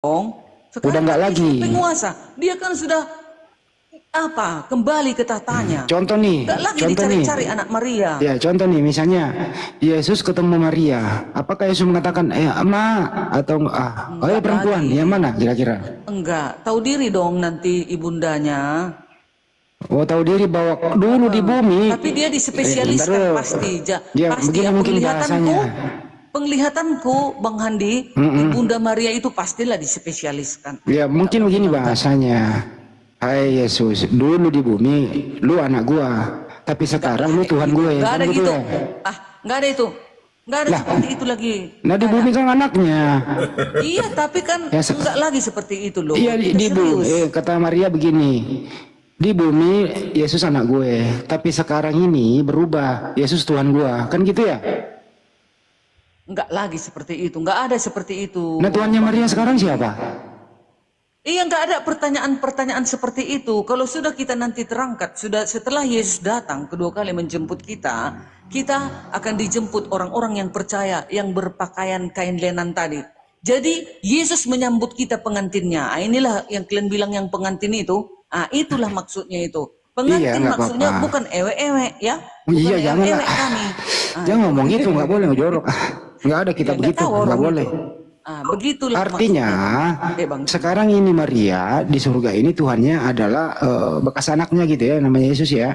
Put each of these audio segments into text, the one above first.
Sekarang Udah nggak lagi. penguasa. Dia kan sudah kembali ke tahtanya. Contoh nih, Nggak lagi contoh nih. dicari-cari anak Maria. Ya, contoh nih, misalnya Yesus ketemu Maria. Apakah Yesus mengatakan, Ma, atau perempuan, lagi. yang mana kira-kira? Enggak, tahu diri dong nanti ibundanya. Oh, tahu diri bahwa dulu di bumi. Tapi dia dispesialiskan pasti. Ya, pasti begini mungkin bahasanya. Penglihatanku, Bang Handi, Ibunda Maria itu pastilah dispesialiskan. Ya, mungkin begini bahasanya. Hai Yesus, dulu di bumi lu anak gua, tapi sekarang lu Tuhan gue. Nggak ada gitu. Ya? Nggak ada itu. Nggak ada seperti itu lagi. Nah di bumi kan anaknya. Iya, tapi kan ya, nggak lagi seperti itu loh. Iya di bumi. Kata Maria begini. Di bumi Yesus anak gue, tapi sekarang ini berubah. Yesus Tuhan gua, kan gitu ya? Enggak lagi seperti itu, enggak ada seperti itu. Nah Tuhannya Maria sekarang siapa? Iya, enggak ada pertanyaan-pertanyaan seperti itu. Kalau sudah kita nanti terangkat, sudah setelah Yesus datang kedua kali menjemput kita, kita akan dijemput orang-orang yang percaya, yang berpakaian kain lenan tadi. Jadi Yesus menyambut kita pengantinnya. Inilah yang kalian bilang yang pengantin itu. Itulah maksudnya itu. Pengantin maksudnya bukan ewe-ewe ya. Bukan iya, janganlah. Kami. Jangan ngomong gitu, nggak boleh ngejorok. Nggak ada kita begitu, nggak boleh. Begitulah artinya sekarang ini Maria di surga ini Tuhannya adalah bekas anaknya gitu ya, namanya Yesus ya.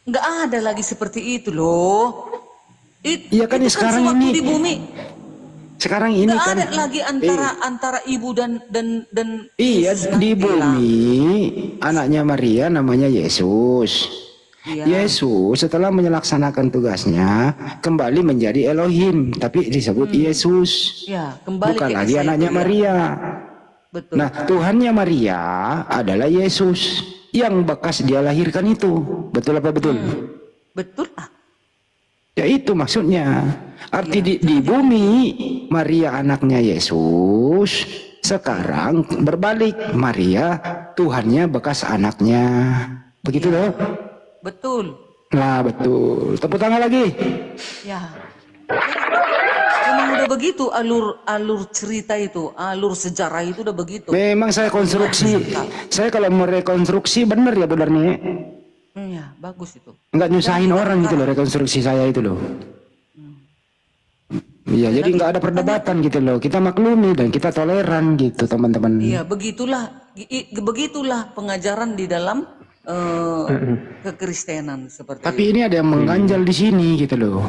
Nggak ada lagi seperti itu loh. Iya kan, sekarang ini di bumi. Sekarang ini nggak kan ada lagi antara ibu dan iya di bumi anaknya Maria namanya Yesus. Yesus setelah menyelaksanakan tugasnya kembali menjadi Elohim, tapi disebut Yesus. Bukan lagi anaknya Maria. Betul. Nah, Tuhannya Maria adalah Yesus yang bekas dia lahirkan itu. Betul apa betul? Betul. Ya itu maksudnya. Arti di bumi Maria anaknya Yesus, sekarang berbalik Maria Tuhannya bekas anaknya. Begitu loh. Betul. Nah betul. Tepuk tangan lagi. Ya. Memang udah begitu alur cerita itu, alur sejarah itu udah begitu. Memang saya konstruksi. Saya kalau merekonstruksi benar ya benar nih. Iya, bagus itu. Enggak nyusahin orang gitu loh rekonstruksi saya itu loh. Iya, jadi nggak ada perdebatan gitu loh. Kita maklumi dan kita toleran gitu teman-teman. Iya, begitulah pengajaran di dalam kekristenan seperti tapi ini ada yang mengganjal di sini gitu loh.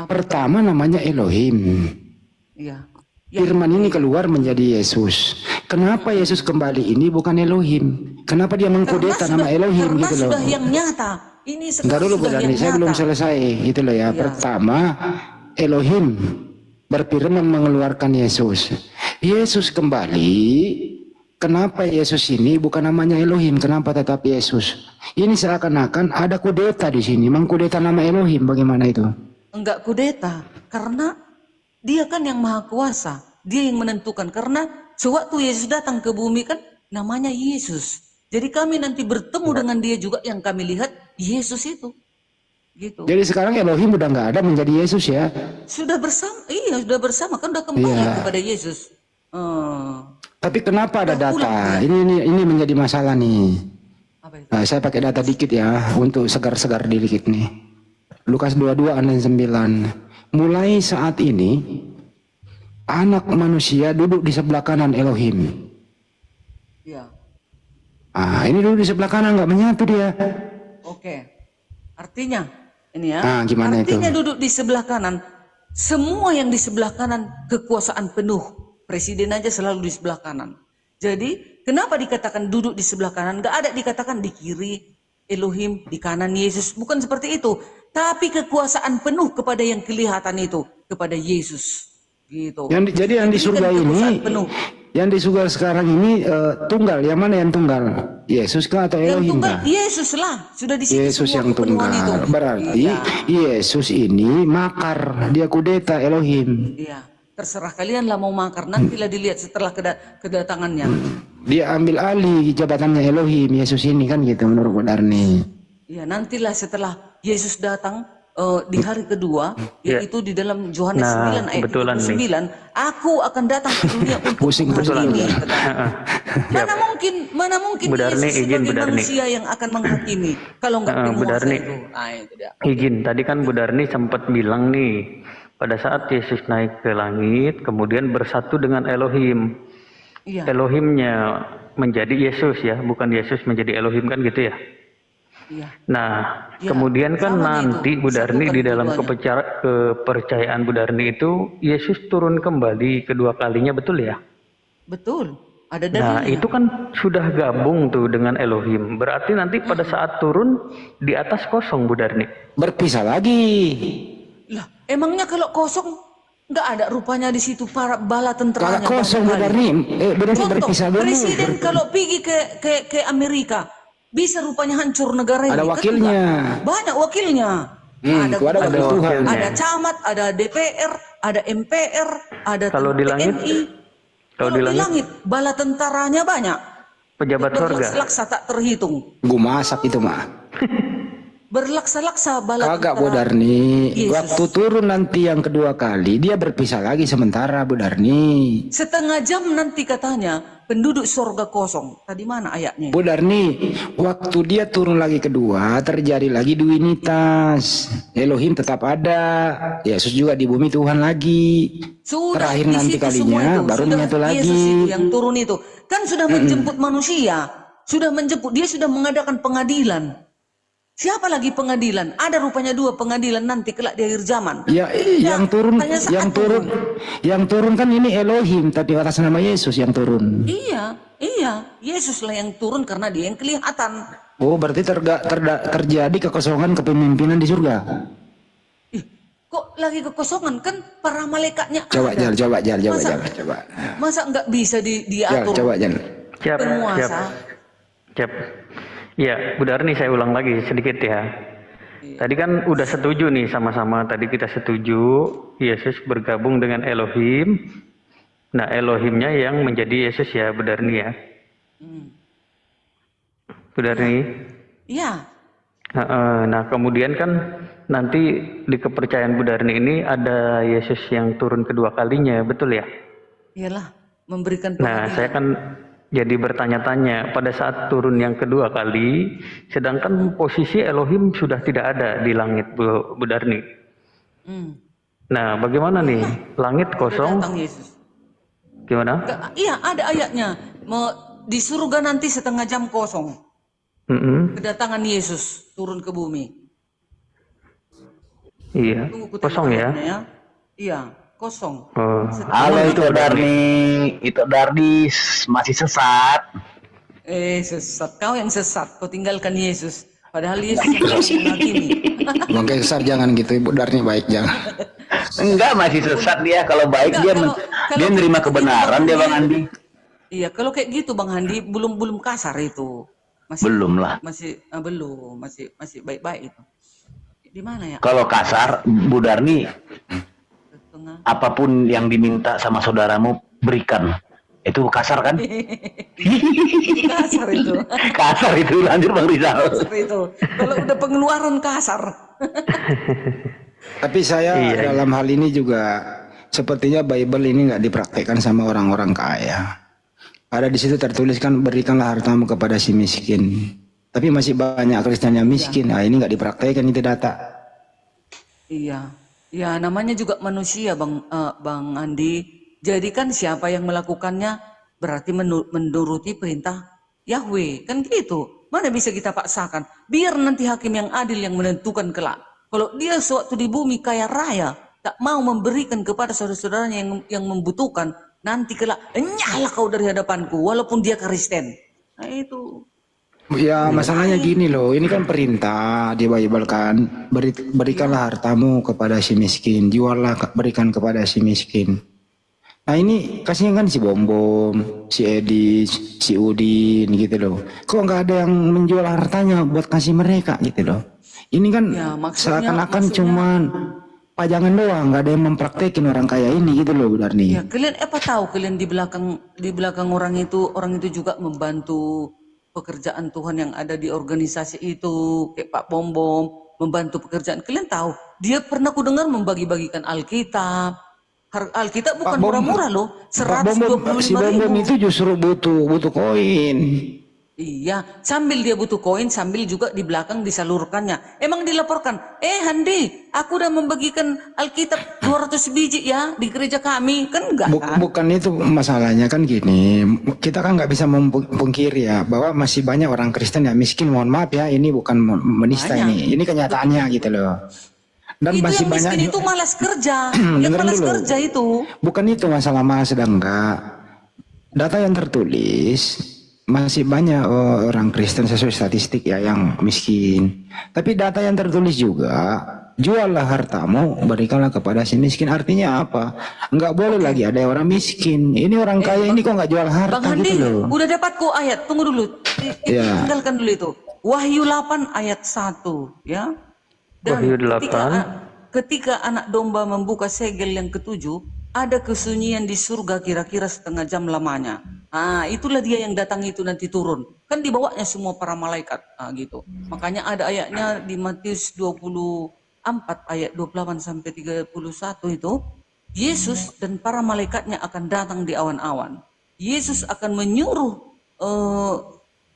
Pertama namanya Elohim. Iya. Firman ini keluar menjadi Yesus. Kenapa Yesus kembali ini bukan Elohim? Kenapa dia mengkudeta nama Elohim gitu loh? Sudah yang nyata. Ini sebentar dulu Bu Darni, saya belum selesai gitu loh ya. Pertama Elohim berfirman mengeluarkan Yesus. Yesus kembali. Kenapa Yesus ini bukan namanya Elohim? Kenapa tetap Yesus? Ini seakan-akan ada kudeta di sini, mengkudeta nama Elohim. Bagaimana itu? Enggak kudeta, karena Dia kan yang maha kuasa. Dia yang menentukan. Karena sewaktu Yesus datang ke bumi kan namanya Yesus. Jadi kami nanti bertemu dengan Dia juga yang kami lihat Yesus itu. Gitu. Jadi sekarang Elohim udah nggak ada menjadi Yesus ya? Sudah bersama, sudah bersama kan udah kembali kepada Yesus. Tapi kenapa ada data? Ini menjadi masalah nih. Nah, saya pakai data dikit ya untuk segar-segar dikit nih. Lukas 22 ayat 9. Mulai saat ini anak manusia duduk di sebelah kanan Elohim. Ya. Ini duduk di sebelah kanan, nggak menyatu dia. Oke. Artinya ini ya. Gimana artinya itu? Duduk di sebelah kanan. Semua yang di sebelah kanan kekuasaan penuh. Presiden aja selalu di sebelah kanan. Jadi kenapa dikatakan duduk di sebelah kanan? Gak ada dikatakan di kiri Elohim, di kanan Yesus. Bukan seperti itu. Tapi kekuasaan penuh kepada yang kelihatan itu. Kepada Yesus. Gitu. Jadi yang di surga ini, yang di surga sekarang ini tunggal. Yang mana yang tunggal? Yesus kah atau Elohim kah? Yesus lah. Sudah di situ Yesus yang tunggal. Itu. Berarti Yesus ini makar. Dia kudeta Elohim. Iya. Terserah kalian lah mau makar, nantilah dilihat setelah kedatangannya. Dia ambil alih jabatannya Elohim, Yesus ini kan gitu menurut Bu Darni. Ya nantilah setelah Yesus datang, di hari kedua, Ya. yaitu di dalam Yohanes Nah, 9 ayat kebetulan nih. 39, aku akan datang ke dunia untuk Pusing menghakimi. betul. katanya. Mana mungkin Bu Darni, Yesus izin, sebagai Bu Darni. manusia yang akan menghakimi kalau nggak Bu penguasa Darni. itu. Nah, itu dia. Izin, tadi kan Bu Darni sempat bilang nih, pada saat Yesus naik ke langit, kemudian bersatu dengan Elohim. Iya. Elohimnya menjadi Yesus ya, bukan Yesus menjadi Elohim kan gitu ya. Iya. Nah, Ya, kemudian kan sama nanti itu. Bu Darni Satukan di dalam keduanya. kepercayaan Bu Darni itu, Yesus turun kembali kedua kalinya, betul ya? Betul. Ada Nah, dalilnya. itu kan sudah gabung tuh dengan Elohim. Berarti nanti pada saat turun di atas kosong Bu Darni. Berpisah lagi. Lah, emangnya kalau kosong nggak ada rupanya di situ para bala tenteranya. Kalau kosong banyak benar kali. nih, berarti Contoh, berpisah dulu. presiden kalau pergi ke Amerika bisa rupanya hancur negara ini. Ada Kan wakilnya. enggak. Banyak wakilnya. Ada gubernur, wakil Tuhan. ada camat, ada DPR, ada MPR, ada Kalau di langit? TNI. Kalau di langit? bala tentaranya banyak. Pejabat surga. Berlaksa-laksa tak terhitung. Gue masak itu mah. Berlaksa-laksa bala Kagak tentara. Bu Darni. Yesus. Waktu turun nanti yang kedua kali dia berpisah lagi sementara Bu Darni. Setengah jam nanti katanya penduduk surga kosong. Tadi mana ayatnya? Bu Darni, waktu dia turun lagi kedua terjadi lagi duinitas. Elohim tetap ada. Yesus juga di bumi Tuhan lagi. Sudah Terakhir di nanti situ kalinya semua itu. baru Sudah menyatu Yesus lagi. itu yang turun itu kan sudah menjemput manusia, sudah menjemput, dia sudah mengadakan pengadilan. Siapa lagi pengadilan? Ada rupanya dua pengadilan nanti kelak di akhir zaman. Ya, yang turun, hanya satu. yang turun kan ini Elohim, tapi atas nama Yesus yang turun. Iya, Yesus lah yang turun karena dia yang kelihatan. Oh, berarti terjadi kekosongan kepemimpinan di surga. Ih, kok lagi kekosongan? Kan para malaikatnya Coba ada. coba. Masa nggak bisa Jal, diatur coba Jal. Siap, penguasa? siap. Ya, Bu Darni saya ulang lagi sedikit ya. Tadi kan udah setuju nih sama-sama, tadi kita setuju Yesus bergabung dengan Elohim. Nah, Elohimnya yang menjadi Yesus ya, Bu Darni ya. Bu Darni. Iya. Nah, kemudian kan nanti di kepercayaan Bu Darni ini ada Yesus yang turun kedua kalinya, betul ya? Iyalah, memberikan Nah, pengadilan. saya kan jadi bertanya-tanya pada saat turun yang kedua kali, sedangkan posisi Elohim sudah tidak ada di langit, Bu Darni. Hmm. Nah, bagaimana nih? Langit kosong, Datang Yesus. gimana? Iya, ada ayatnya. Di surga nanti setengah jam kosong. Kedatangan Yesus turun ke bumi. Iya, Tunggu kutip kosong ya. ayatnya. Iya, kosong. Oh. Halo itu Dardi masih sesat. Sesat. Kau yang sesat. Kau tinggalkan Yesus. Padahal Yesus yang menghakimi. Bang Kaisar jangan gitu, Ibu Darni baik jangan. Enggak, masih sesat dia. Kalau baik Enggak, dia kalau dia nerima gitu, kebenaran Bang dia Bang Andi. Andi. Iya, kalau kayak gitu Bang Handi belum kasar itu. Belum lah. Belum, masih baik-baik itu. Di mana ya? Kalau kasar, Bu Darni, Tengah. apapun yang diminta sama saudaramu berikan. Itu kasar kan? Itu kasar itu. Kasar itu, lanjut Bang Rizal. Kasar itu. Kalau udah pengeluaran kasar. Tapi saya dalam hal ini juga sepertinya Bible ini nggak dipraktekkan sama orang-orang kaya. Ada di situ tertuliskan berikanlah hartamu kepada si miskin. Tapi masih banyak Kristen yang miskin. Nah, ini nggak dipraktekkan itu data. Iya. Ya namanya juga manusia Bang Andi. Jadi kan siapa yang melakukannya berarti menuruti perintah Yahweh. Kan gitu. Mana bisa kita paksakan. Biar nanti hakim yang adil yang menentukan kelak. Kalau dia sewaktu di bumi kaya raya, tak mau memberikan kepada saudara-saudaranya yang membutuhkan, nanti kelak, nyala kau dari hadapanku, walaupun dia Kristen. Nah itu. Ya masalahnya gini loh, ini kan perintah di Bible kan, berikanlah hartamu kepada si miskin, juallah berikan kepada si miskin. Nah ini kasihnya kan si Bom Bom, si Edi, si Udin gitu loh. Kok nggak ada yang menjual hartanya buat kasih mereka gitu loh. Ini kan Ya, seakan-akan cuman pajangan doang, nggak ada yang mempraktekin orang kaya ini gitu loh Bu Darni. Ya kalian apa tahu kalian di belakang orang itu juga membantu pekerjaan Tuhan yang ada di organisasi itu, kayak Pak Bom Bom, membantu pekerjaan. Kalian tahu, dia pernah kudengar membagi-bagikan Alkitab. Alkitab bukan Pak Bom, murah-murah loh, Pak Bom, si 125 Bom ribu. itu justru butuh koin. Iya, sambil dia butuh koin, sambil juga di belakang disalurkannya. Emang dilaporkan, Handi, aku udah membagikan Alkitab 200 biji ya di gereja kami. Kan enggak kan? Bukan itu masalahnya, kan gini, kita kan nggak bisa memungkiri ya bahwa masih banyak orang Kristen yang miskin. Mohon maaf ya, ini bukan menista Banyak. ini kenyataannya gitu loh. Dan Itu masih yang miskin banyak itu malas kerja. Yang Dengerin malas dulu. kerja itu. Bukan itu masalah malas sedang enggak. Data yang tertulis masih banyak orang Kristen sesuai statistik ya yang miskin. Tapi data yang tertulis juga, juallah hartamu, berikanlah kepada si miskin. Artinya apa? Enggak boleh lagi ada orang miskin. Ini orang kaya ini kok enggak jual harta Bang Handi, gitu loh. udah dapat kok ayat. Tunggu dulu. Ya. Tinggalkan dulu itu. Wahyu 8 ayat 1 ya. Wahyu 8. Ketika anak domba membuka segel yang ketujuh, ada kesunyian di surga kira-kira setengah jam lamanya. Itulah dia yang datang itu nanti turun. Kan dibawanya semua para malaikat. Gitu. Makanya ada ayatnya di Matius 24 ayat 28 sampai 31 itu. Yesus dan para malaikatnya akan datang di awan-awan. Yesus akan menyuruh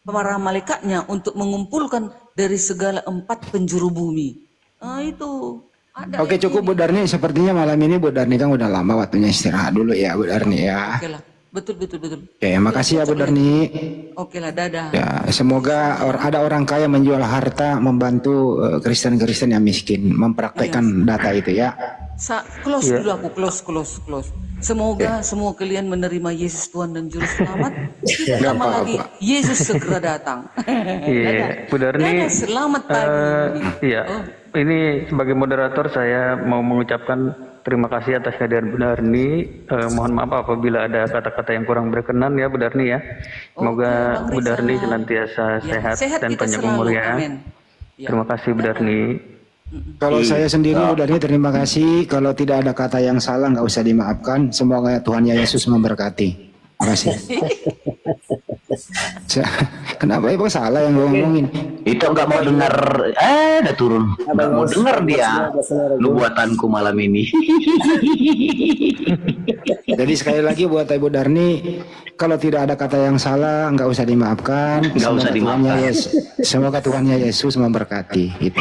para malaikatnya untuk mengumpulkan dari segala 4 penjuru bumi. Itu ada. Oke, cukup Bu Darni. Sepertinya malam ini Bu Darni kan udah lama waktunya istirahat dulu ya Bu Darni ya. Oke lah, betul. Oke, makasih ya Bu Darni. Oke lah, dadah. Ya, semoga ada orang kaya menjual harta membantu Kristen-Kristen yang miskin mempraktekkan data itu ya. Close dulu aku, close. Semoga semua kalian menerima Yesus Tuhan dan Juru Selamat. Lama lagi Yesus segera datang. Iya, Bu Darni. Dadah, selamat pagi. Iya, ini sebagai moderator saya mau mengucapkan terima kasih atas kehadiran Bu Darni. Mohon maaf apabila ada kata-kata yang kurang berkenan ya Bu Darni ya. Semoga Bang Bu Darni Rizal. senantiasa Ya, sehat dan kita panjang selalu, umur ya. amin. Ya. Terima kasih Bu Darni. Kalau saya sendiri Bu Darni terima kasih. Kalau tidak ada kata yang salah nggak usah dimaafkan. Semoga Tuhan Yesus memberkati. Terima kasih. Kenapa Bang salah yang ngomongin? Itu nggak mau dengar, udah turun. Nggak mau dengar dia. Lu buatanku malam ini. Jadi sekali lagi buat Ibu Darni, kalau tidak ada kata yang salah nggak usah dimaafkan. Nggak usah dimaafkan. Semoga Tuhan Yesus memberkati. Gitu.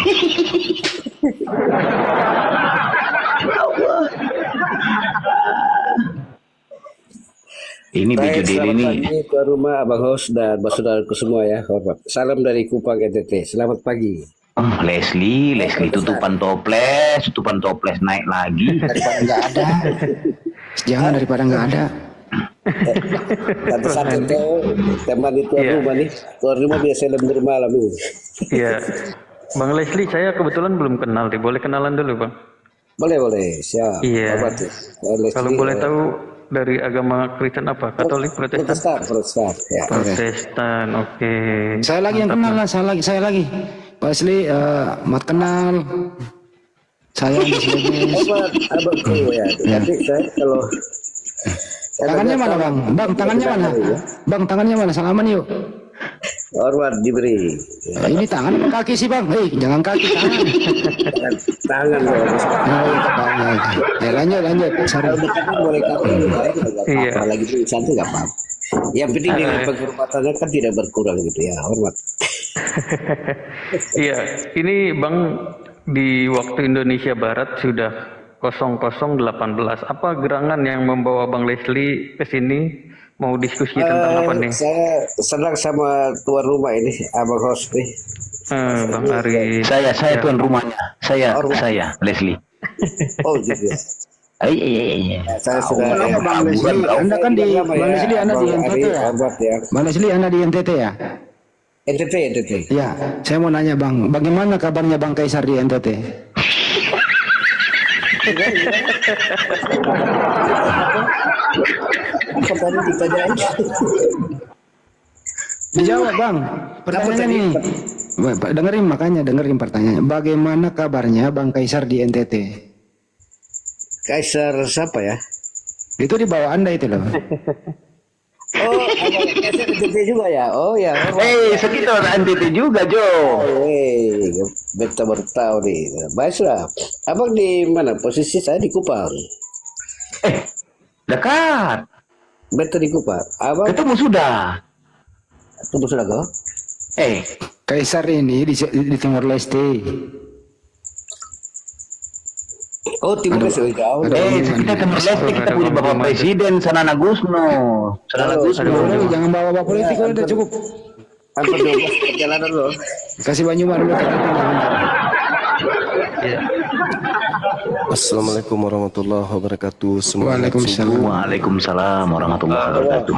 Ini Baik, video diri selamat ini. pagi tuan rumah, Abang Hos dan saudaraku semua ya, hormat. Salam dari Kupang NTT. Selamat pagi. Leslie tutupan toples naik lagi. Daripada nggak ada. Jangan daripada nggak ada. Satu-satu tuh teman di tuan rumah nih. Tuan rumah biasa lembur malam ini. Iya. Bang Leslie, saya kebetulan belum kenal deh. Boleh kenalan dulu, Bang? Boleh. Siap. Iya. Hormat, ya. Dan Leslie, Kalau boleh tahu dari agama Kristen apa? Katolik, Protestan? Protestan. Ya. Protestan, oke. Saya lagi yang kenal lah, saya lagi. Pak Asli, mat kenal. Saya Abangku ya. Tapi saya kalau tangannya mana Bang? Bang, tangannya mana? Bang, tangannya mana? Salaman yuk. hormat diberi. Ini tangan apa kaki sih Bang? Jangan kaki, tangan. Tangan loh. Tangan. Ya lanjut. Sorry. Kalau bukan boleh kaki, nggak Iya. apa-apa. Lagi tulisan itu nggak apa-apa. Yang penting nilai penghormatannya kan tidak berkurang gitu ya. Hormat. Iya, ini Bang di waktu Indonesia Barat sudah 0018. Apa gerangan yang membawa Bang Leslie ke sini? Mau diskusi tentang apa nih? Saya senang sama tuan rumah ini, Abang Hos nih. Bang Ari. Saya tuan rumahnya. Saya Leslie. Oh gitu ya. Iya. Saya sudah Bang Leslie, Anda kan di Bang Leslie Anda di NTT ya? Hormat ya. Bang Leslie Anda di NTT ya? NTT. Ya, saya mau nanya Bang, bagaimana kabarnya Bang Kaisar di NTT? Apa tadi ditanyain? Dijawab Bang, pertanyaannya nih. Dengerin pertanyaannya. Bagaimana kabarnya Bang Kaisar di NTT? Kaisar siapa ya? Itu di bawah Anda itu loh. Oh, ada NTT juga ya? Oh ya. Sekitar NTT juga, Jo. Beta baru tahu nih. Baiklah. Abang di mana? Posisi saya di Kupang. Dekat. Beta di Kupang. Abang Ketemu sudah. tunggu sudah kau? Kaisar ini di Timor Leste. Oh, Timur Leste jauh. Kita Timor Leste, kita punya Bapak Presiden Sanana Gusno. Jangan bawa politik, udah cukup. Hampir 12 perjalanan loh. Kasih Banyuman dulu. Assalamualaikum warahmatullahi wabarakatuh. Waalaikumsalam. Waalaikumsalam warahmatullahi wabarakatuh.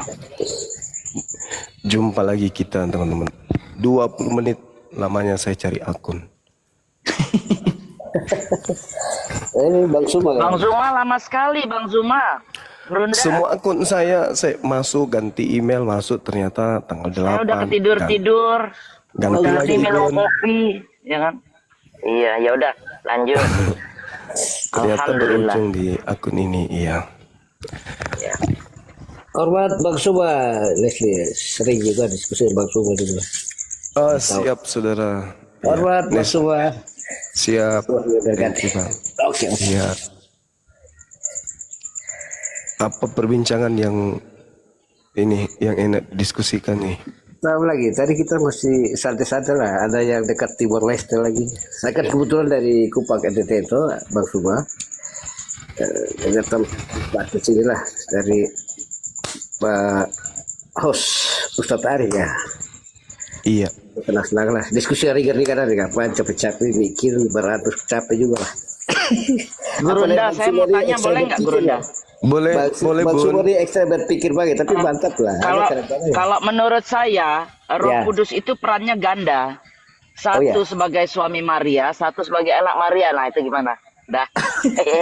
Jumpa lagi kita teman-teman. 20 menit lamanya saya cari akun. Ini Bang Suma kan? Bang Zuma lama sekali, Bang Zuma. Berunda. Semua akun saya masuk ganti email masuk ternyata tanggal 8. Saya udah ketidur-tidur. Ganti Udah lagi minum kan. kopi, ya kan? Iya, ya udah, lanjut. Ternyata Alhamdulillah. berujung di akun ini, iya. Hormat Bang Suma, Leslie sering juga diskusi Bang Suma juga. Siap saudara. Hormat Bang Suma. Siap. Berganti. Thank you, Bang. Oke. Iya. Apa perbincangan yang ini yang enak diskusikan nih? Tahu lagi, tadi kita masih santai-santai lah. Ada yang dekat Timor Leste lagi. Saya kan kebetulan dari Kupang NTT itu, Bang Suma. Dengan tempat ke sini lah dari Pak host Ustadz Ari ya. Iya. Senang-senang lah. Diskusi ringan-ringan dari kapan capek-capek mikir beratus capek juga lah. Gurunda, saya mau tanya boleh nggak Gurunda? Boleh, boleh Bang Bun. Suma ini ekstra berpikir banget, tapi mantap lah. Kalau menurut saya, Roh Ya. Kudus itu perannya ganda. Satu Oh, ya. sebagai suami Maria, satu sebagai anak Maria. Nah, itu gimana? Dah,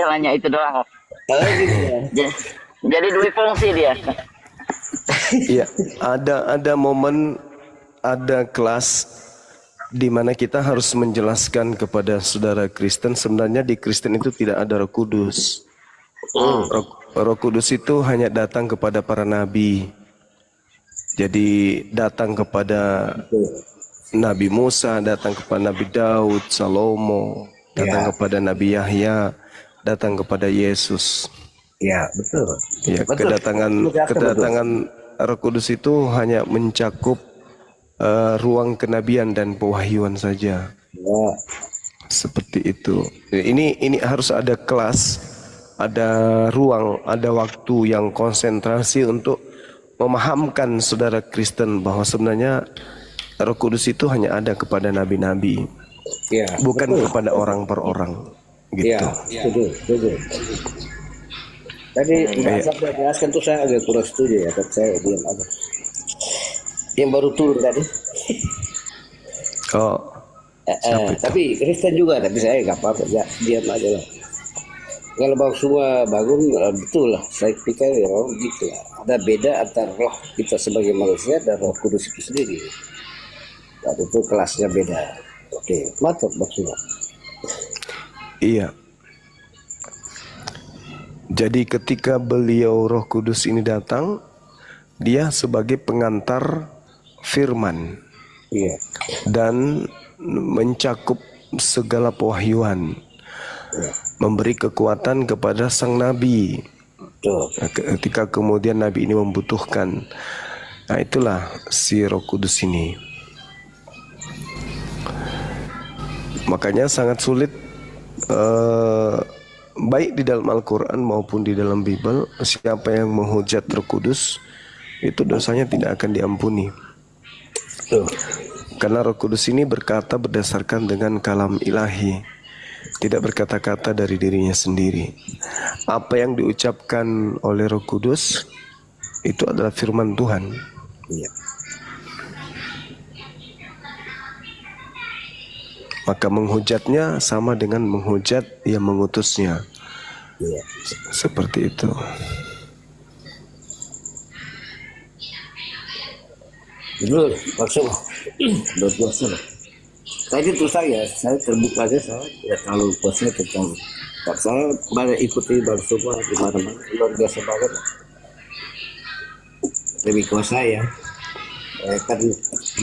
nanya itu doang. Oh, gitu ya. Jadi dua fungsi dia. Iya, ada momen, ada kelas di mana kita harus menjelaskan kepada saudara Kristen sebenarnya di Kristen itu tidak ada Roh Kudus. Roh Kudus itu hanya datang kepada para nabi. Jadi datang kepada Nabi Musa, datang kepada Nabi Daud, Salomo, datang kepada Nabi Yahya, datang kepada Yesus. Ya, betul. Ya, Betul. kedatangan Roh Kudus itu hanya mencakup ruang kenabian dan pewahyuan saja. Ya. Seperti itu. Ini harus ada kelas, ada ruang, ada waktu yang konsentrasi untuk memahamkan saudara Kristen bahwa sebenarnya Roh Kudus itu hanya ada kepada nabi-nabi, Ya. bukan kepada orang per orang. Gitu. Ya, setuju. Tadi Mbak Sabda jelaskan tuh saya agak kurang setuju ya, tapi saya diam aja. Yang baru turun tadi. Oh, Tapi Kristen juga, tapi saya nggak apa-apa, ya, diam aja lah. Kalau Bang Suma bangun, betul lah. Saya pikir ya, gitu lah. Ada beda antara roh kita sebagai manusia dan Roh Kudus itu sendiri. Dan itu kelasnya beda. Oke, mantap Bang Suma. iya. Jadi ketika beliau Roh Kudus ini datang, dia sebagai pengantar firman Iya. dan mencakup segala pewahyuan, memberi kekuatan kepada sang nabi. Tuh. Nah, ketika kemudian nabi ini membutuhkan, nah itulah si Roh Kudus ini. Makanya sangat sulit baik di dalam Al-Quran maupun di dalam Bible, siapa yang menghujat Roh Kudus itu dosanya tidak akan diampuni. Tuh. Karena Roh Kudus ini berkata berdasarkan dengan kalam ilahi, tidak berkata-kata dari dirinya sendiri. Apa yang diucapkan oleh Roh Kudus itu adalah firman Tuhan. Iya. Maka menghujatnya sama dengan menghujat yang mengutusnya. Iya. Seperti itu. Betul, maksud luar biasa lah. Tadi terus saya terbuka aja, saya ya terlalu puasnya tentang saya banyak ikuti Bang Suma di mana-mana, luar biasa banget. lebih kuasa ya. Kan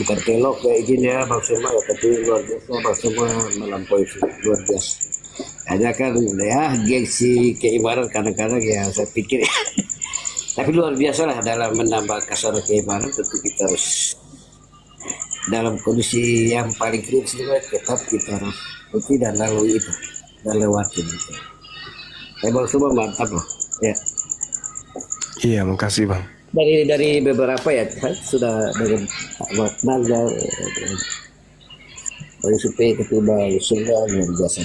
bukan kelok kayak gini ya Bang Suma, tapi luar biasa Bang Suma melampaui luar biasa. Hanya kan ya gengsi keimanan kadang-kadang ya saya pikir tapi luar biasa lah dalam menambah kasar keimanan. Tentu kita harus dalam kondisi yang paling kritis juga tetap kita harus putih dan lalui itu dan lewati itu. Bang Suma mantap loh ya. Iya, makasih Bang. Dari beberapa ya sudah dengan Ahmad Mangga, Bang Supe ketimbang Sumba luar biasa.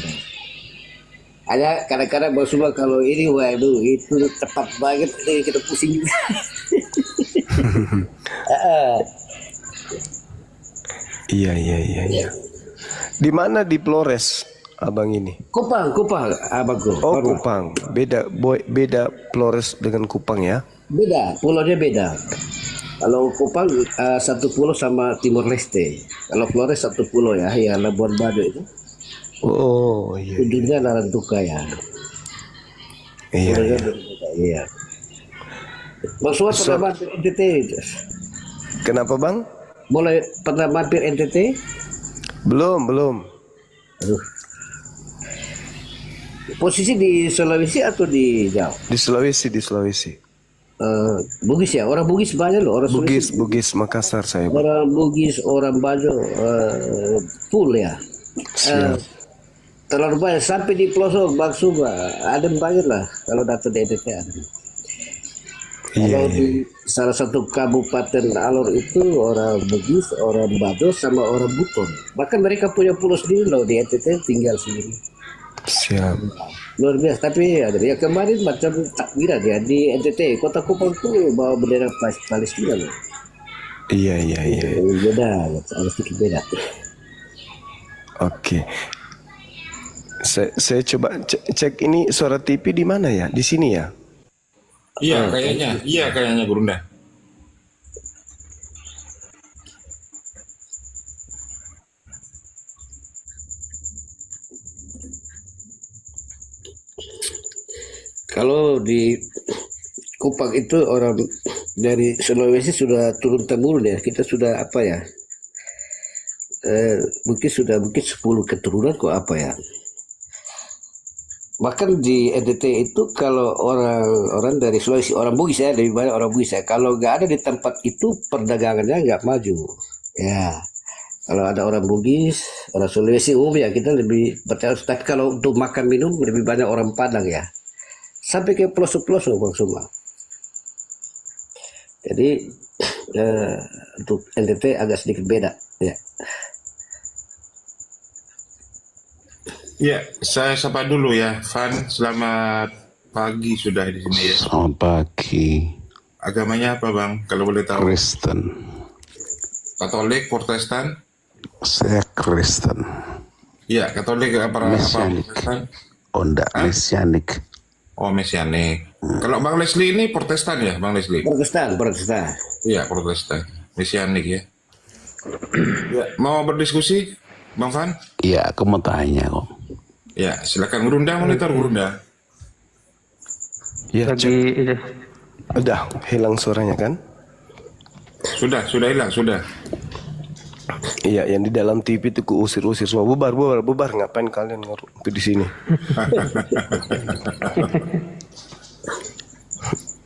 Ada kadang-kadang Bang Sumba kalau ini waduh itu tepat banget kita pusing juga. Iya. Di mana di Flores abang ini? Kupang abangku. Oh, Kupang. Beda Flores dengan Kupang ya? Beda, pulaunya beda. Kalau Kupang satu pulau sama Timor Leste. Kalau Flores satu pulau ya, ya Labuan Bajo itu. Oh iya. Ujungnya Larantuka ya. Iya. Bang Suat pernah mampir NTT? Kenapa Bang? Pernah mampir NTT? Belum. Aduh. Posisi di Sulawesi atau di Jawa? Di Sulawesi. Bugis ya, orang Bugis banyak loh, orang Bugis Makassar saya. Orang Bugis, orang Bajo, full ya. Terlalu banyak sampai di pelosok Bang Suba, adem banget lah kalau datang di NTT. Kalau di salah satu kabupaten Alor itu orang Bugis, orang Bajo sama orang Buton. Bahkan mereka punya pulau sendiri loh di NTT, tinggal sendiri. Siap. Luar biasa, tapi ada ya kemarin macam takbiran ya di NTT kota Kupang tuh bawa bendera Palestina loh. Iya. Beda, harus sedikit beda. Oke. Saya coba cek ini suara TV di mana ya? Di sini ya? Iya kayaknya Gurunda. Kalau di Kupang itu orang dari Sulawesi sudah turun temurun ya. Kita sudah apa ya? Mungkin 10 keturunan kok apa ya? Bahkan di NTT itu kalau orang dari Sulawesi, orang Bugis ya, lebih banyak orang Bugis ya. Kalau nggak ada di tempat itu perdagangannya nggak maju. Ya, kalau ada orang Bugis, orang Sulawesi ya kita lebih percaya. Tapi kalau untuk makan minum lebih banyak orang Padang ya. Sampai ke pelosok-pelosok Bang Suma. Jadi untuk NTT agak sedikit beda ya. Ya, saya sapa dulu ya, Van. Selamat pagi sudah di sini ya. Selamat pagi. Agamanya apa Bang? Kalau boleh tahu. Kristen. Katolik, Protestan? Saya Kristen. Iya, Katolik apa Protestan? Oh enggak, Mesianik. Oh, Mesianik. Kalau Bang Leslie ini Protestan ya, Bang Leslie? Protestan. Iya, Protestan. Mesianik ya. Ya, mau berdiskusi, Bang Van? Iya, aku mau tanya kok. Ya, silakan Gurunda, monitor Gurunda. Ya, udah hilang suaranya kan? Sudah hilang, sudah. Iya, yang di dalam TV itu kuusir-usir semua. Bubar. Ngapain kalian ngumpul di sini?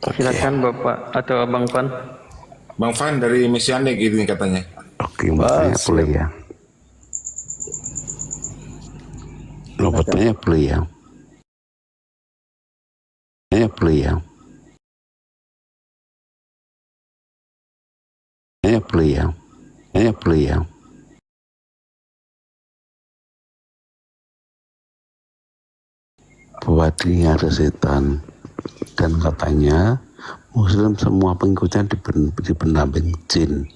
Silakan Bapak atau Abang Van. Bang Van dari Mesianik ini katanya. Oke, mau play ya. Lo betulnya play ya. Play ya. Bahwa dirinya ada setan dan katanya Muslim semua pengikutnya dipendamping jin.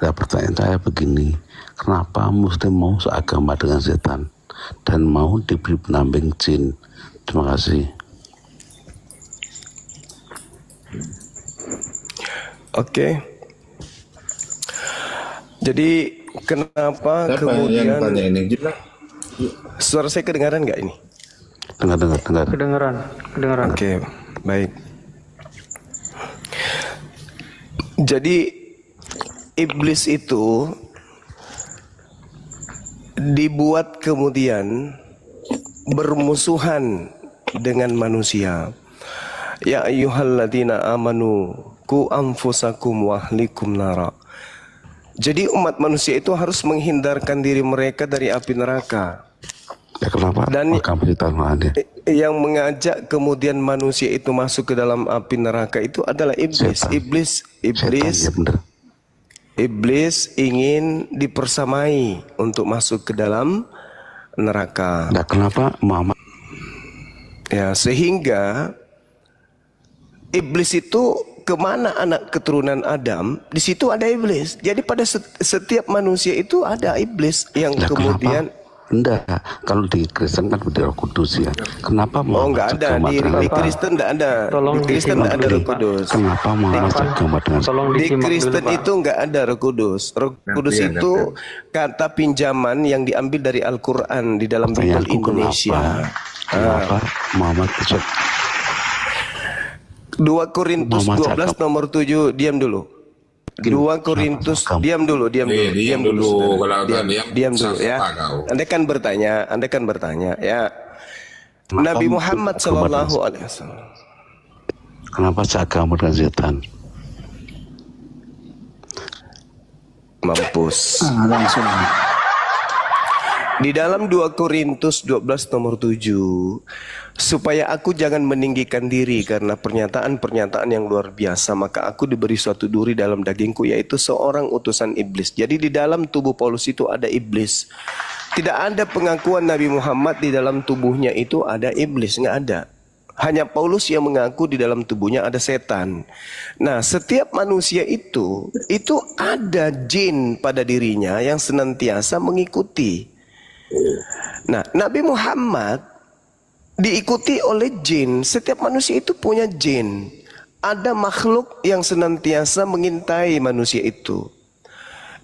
Nah, pertanyaan saya begini, kenapa Muslim mau seagama dengan setan dan mau diberi pendamping jin? Terima kasih. Oke. Jadi kenapa Siapa kemudian yang tanya ini? Suara saya kedengaran nggak ini? Dengar. Kedengaran. Oke, baik. Jadi iblis itu dibuat kemudian bermusuhan dengan manusia. Ya ayyuhalladzina amanu ku anfusakum wa ahlikum nara. Jadi umat manusia itu harus menghindarkan diri mereka dari api neraka. Ya kenapa? Dan yang mengajak kemudian manusia itu masuk ke dalam api neraka itu adalah iblis. Setan. Iblis ya benar. Iblis ingin dipersamai untuk masuk ke dalam neraka. Nah, kenapa Muhammad? Ya, sehingga iblis itu kemana anak keturunan Adam, di situ ada iblis. Jadi pada setiap manusia itu ada iblis yang Nah, kemudian enggak, kalau di Kristen kan ada Roh Kudus ya. Kenapa Muhammad enggak ada di Kristen enggak ada. Di Kristen enggak ada Roh Kudus. Kenapa Muhammad beragama dengan Di Kristen itu enggak ada Roh Kudus. Roh Kudus itu kata pinjaman yang diambil dari Al-Qur'an di dalam Bible Indonesia. Kenapa Muhammad 2 Korintus 12 nomor 7, diam dulu. 2 Korintus, diam dulu diam dulu ya. Anda kan bertanya ya. Nabi Muhammad sallallahu alaihi wasallam. Kenapa seagama dengan setan? Mampus. Langsung. Di dalam 2 Korintus 12 nomor 7, supaya aku jangan meninggikan diri karena pernyataan-pernyataan yang luar biasa, maka aku diberi suatu duri dalam dagingku, yaitu seorang utusan iblis. Jadi di dalam tubuh Paulus itu ada iblis. Tidak ada pengakuan Nabi Muhammad di dalam tubuhnya itu ada iblis, nggak ada. Hanya Paulus yang mengaku di dalam tubuhnya ada setan. Nah, setiap manusia itu ada jin pada dirinya yang senantiasa mengikuti. Nah, Nabi Muhammad diikuti oleh jin. Setiap manusia itu punya jin. Ada makhluk yang senantiasa mengintai manusia itu.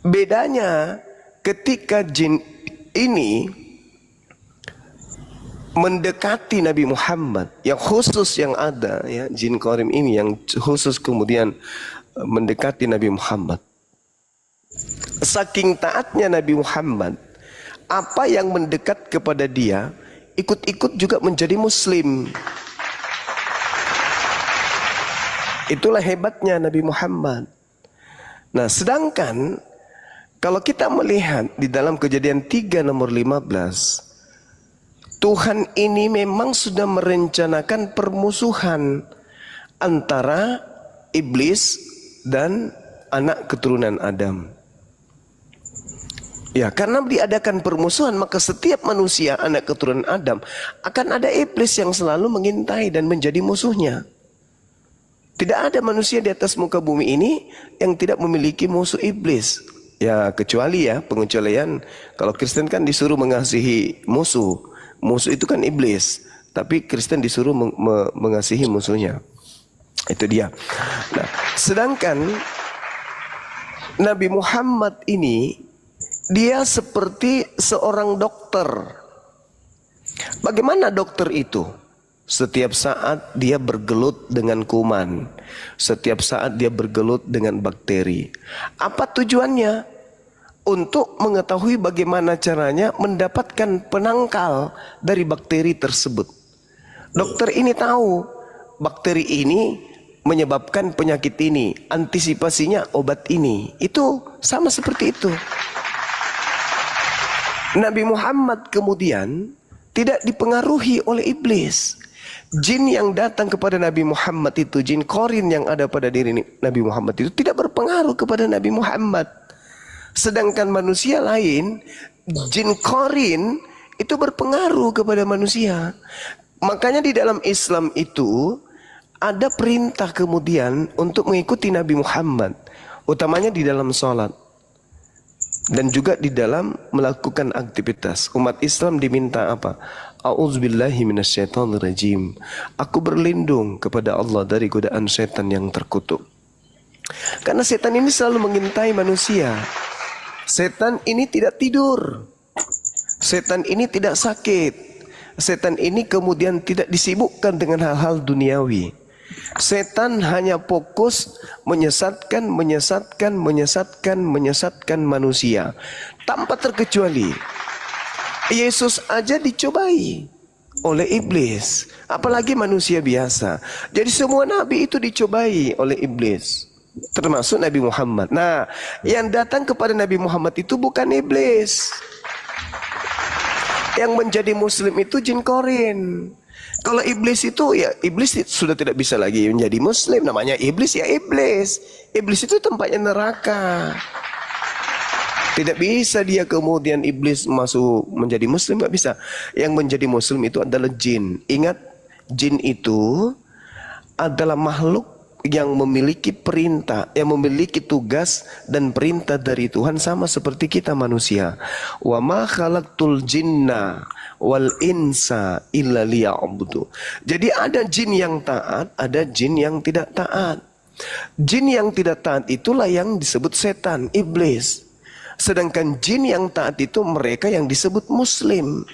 Bedanya ketika jin ini mendekati Nabi Muhammad, yang khusus yang ada ya, jin qarim ini yang khusus kemudian mendekati Nabi Muhammad. Saking taatnya Nabi Muhammad, apa yang mendekat kepada dia ikut-ikut juga menjadi muslim. Itulah hebatnya Nabi Muhammad. Nah, sedangkan kalau kita melihat di dalam Kejadian 3 nomor 15, Tuhan ini memang sudah merencanakan permusuhan antara iblis dan anak keturunan Adam. Ya, karena diadakan permusuhan, maka setiap manusia anak keturunan Adam akan ada iblis yang selalu mengintai dan menjadi musuhnya. Tidak ada manusia di atas muka bumi ini yang tidak memiliki musuh iblis. Ya, kecuali ya pengecualian, kalau Kristen kan disuruh mengasihi musuh. Musuh itu kan iblis, tapi Kristen disuruh mengasihi musuhnya. Itu dia. Nah, sedangkan Nabi Muhammad ini dia seperti seorang dokter. Bagaimana dokter itu? Setiap saat dia bergelut dengan kuman. Setiap saat dia bergelut dengan bakteri. Apa tujuannya? Untuk mengetahui bagaimana caranya mendapatkan penangkal dari bakteri tersebut. Dokter ini tahu bakteri ini menyebabkan penyakit ini, antisipasinya obat ini. Itu sama seperti itu. Nabi Muhammad kemudian tidak dipengaruhi oleh iblis. Jin yang datang kepada Nabi Muhammad itu, jin qarin yang ada pada diri Nabi Muhammad itu tidak berpengaruh kepada Nabi Muhammad. Sedangkan manusia lain, jin qarin itu berpengaruh kepada manusia. Makanya di dalam Islam itu ada perintah kemudian untuk mengikuti Nabi Muhammad, utamanya di dalam sholat. Dan juga di dalam melakukan aktivitas. Umat Islam diminta apa? A'udzubillahi minasyaitonirrajim. Aku berlindung kepada Allah dari godaan setan yang terkutuk. Karena setan ini selalu mengintai manusia. Setan ini tidak tidur. Setan ini tidak sakit. Setan ini kemudian tidak disibukkan dengan hal-hal duniawi. Setan hanya fokus menyesatkan manusia tanpa terkecuali. Yesus aja dicobai oleh iblis, apalagi manusia biasa. Jadi semua nabi itu dicobai oleh iblis, termasuk Nabi Muhammad. Nah, yang datang kepada Nabi Muhammad itu bukan iblis. Yang menjadi muslim itu jin korin. Kalau iblis itu, ya iblis sudah tidak bisa lagi menjadi muslim. Namanya iblis, ya iblis. Iblis itu tempatnya neraka. Tidak bisa dia kemudian iblis masuk menjadi muslim, nggak bisa. Yang menjadi muslim itu adalah jin. Ingat, jin itu adalah makhluk yang memiliki perintah, yang memiliki tugas dan perintah dari Tuhan, sama seperti kita manusia. Wa ma khalaqtul jinna wal insa illa liya'budu. Jadi ada jin yang taat, ada jin yang tidak taat. Jin yang tidak taat itulah yang disebut setan, iblis. Sedangkan jin yang taat itu mereka yang disebut muslim.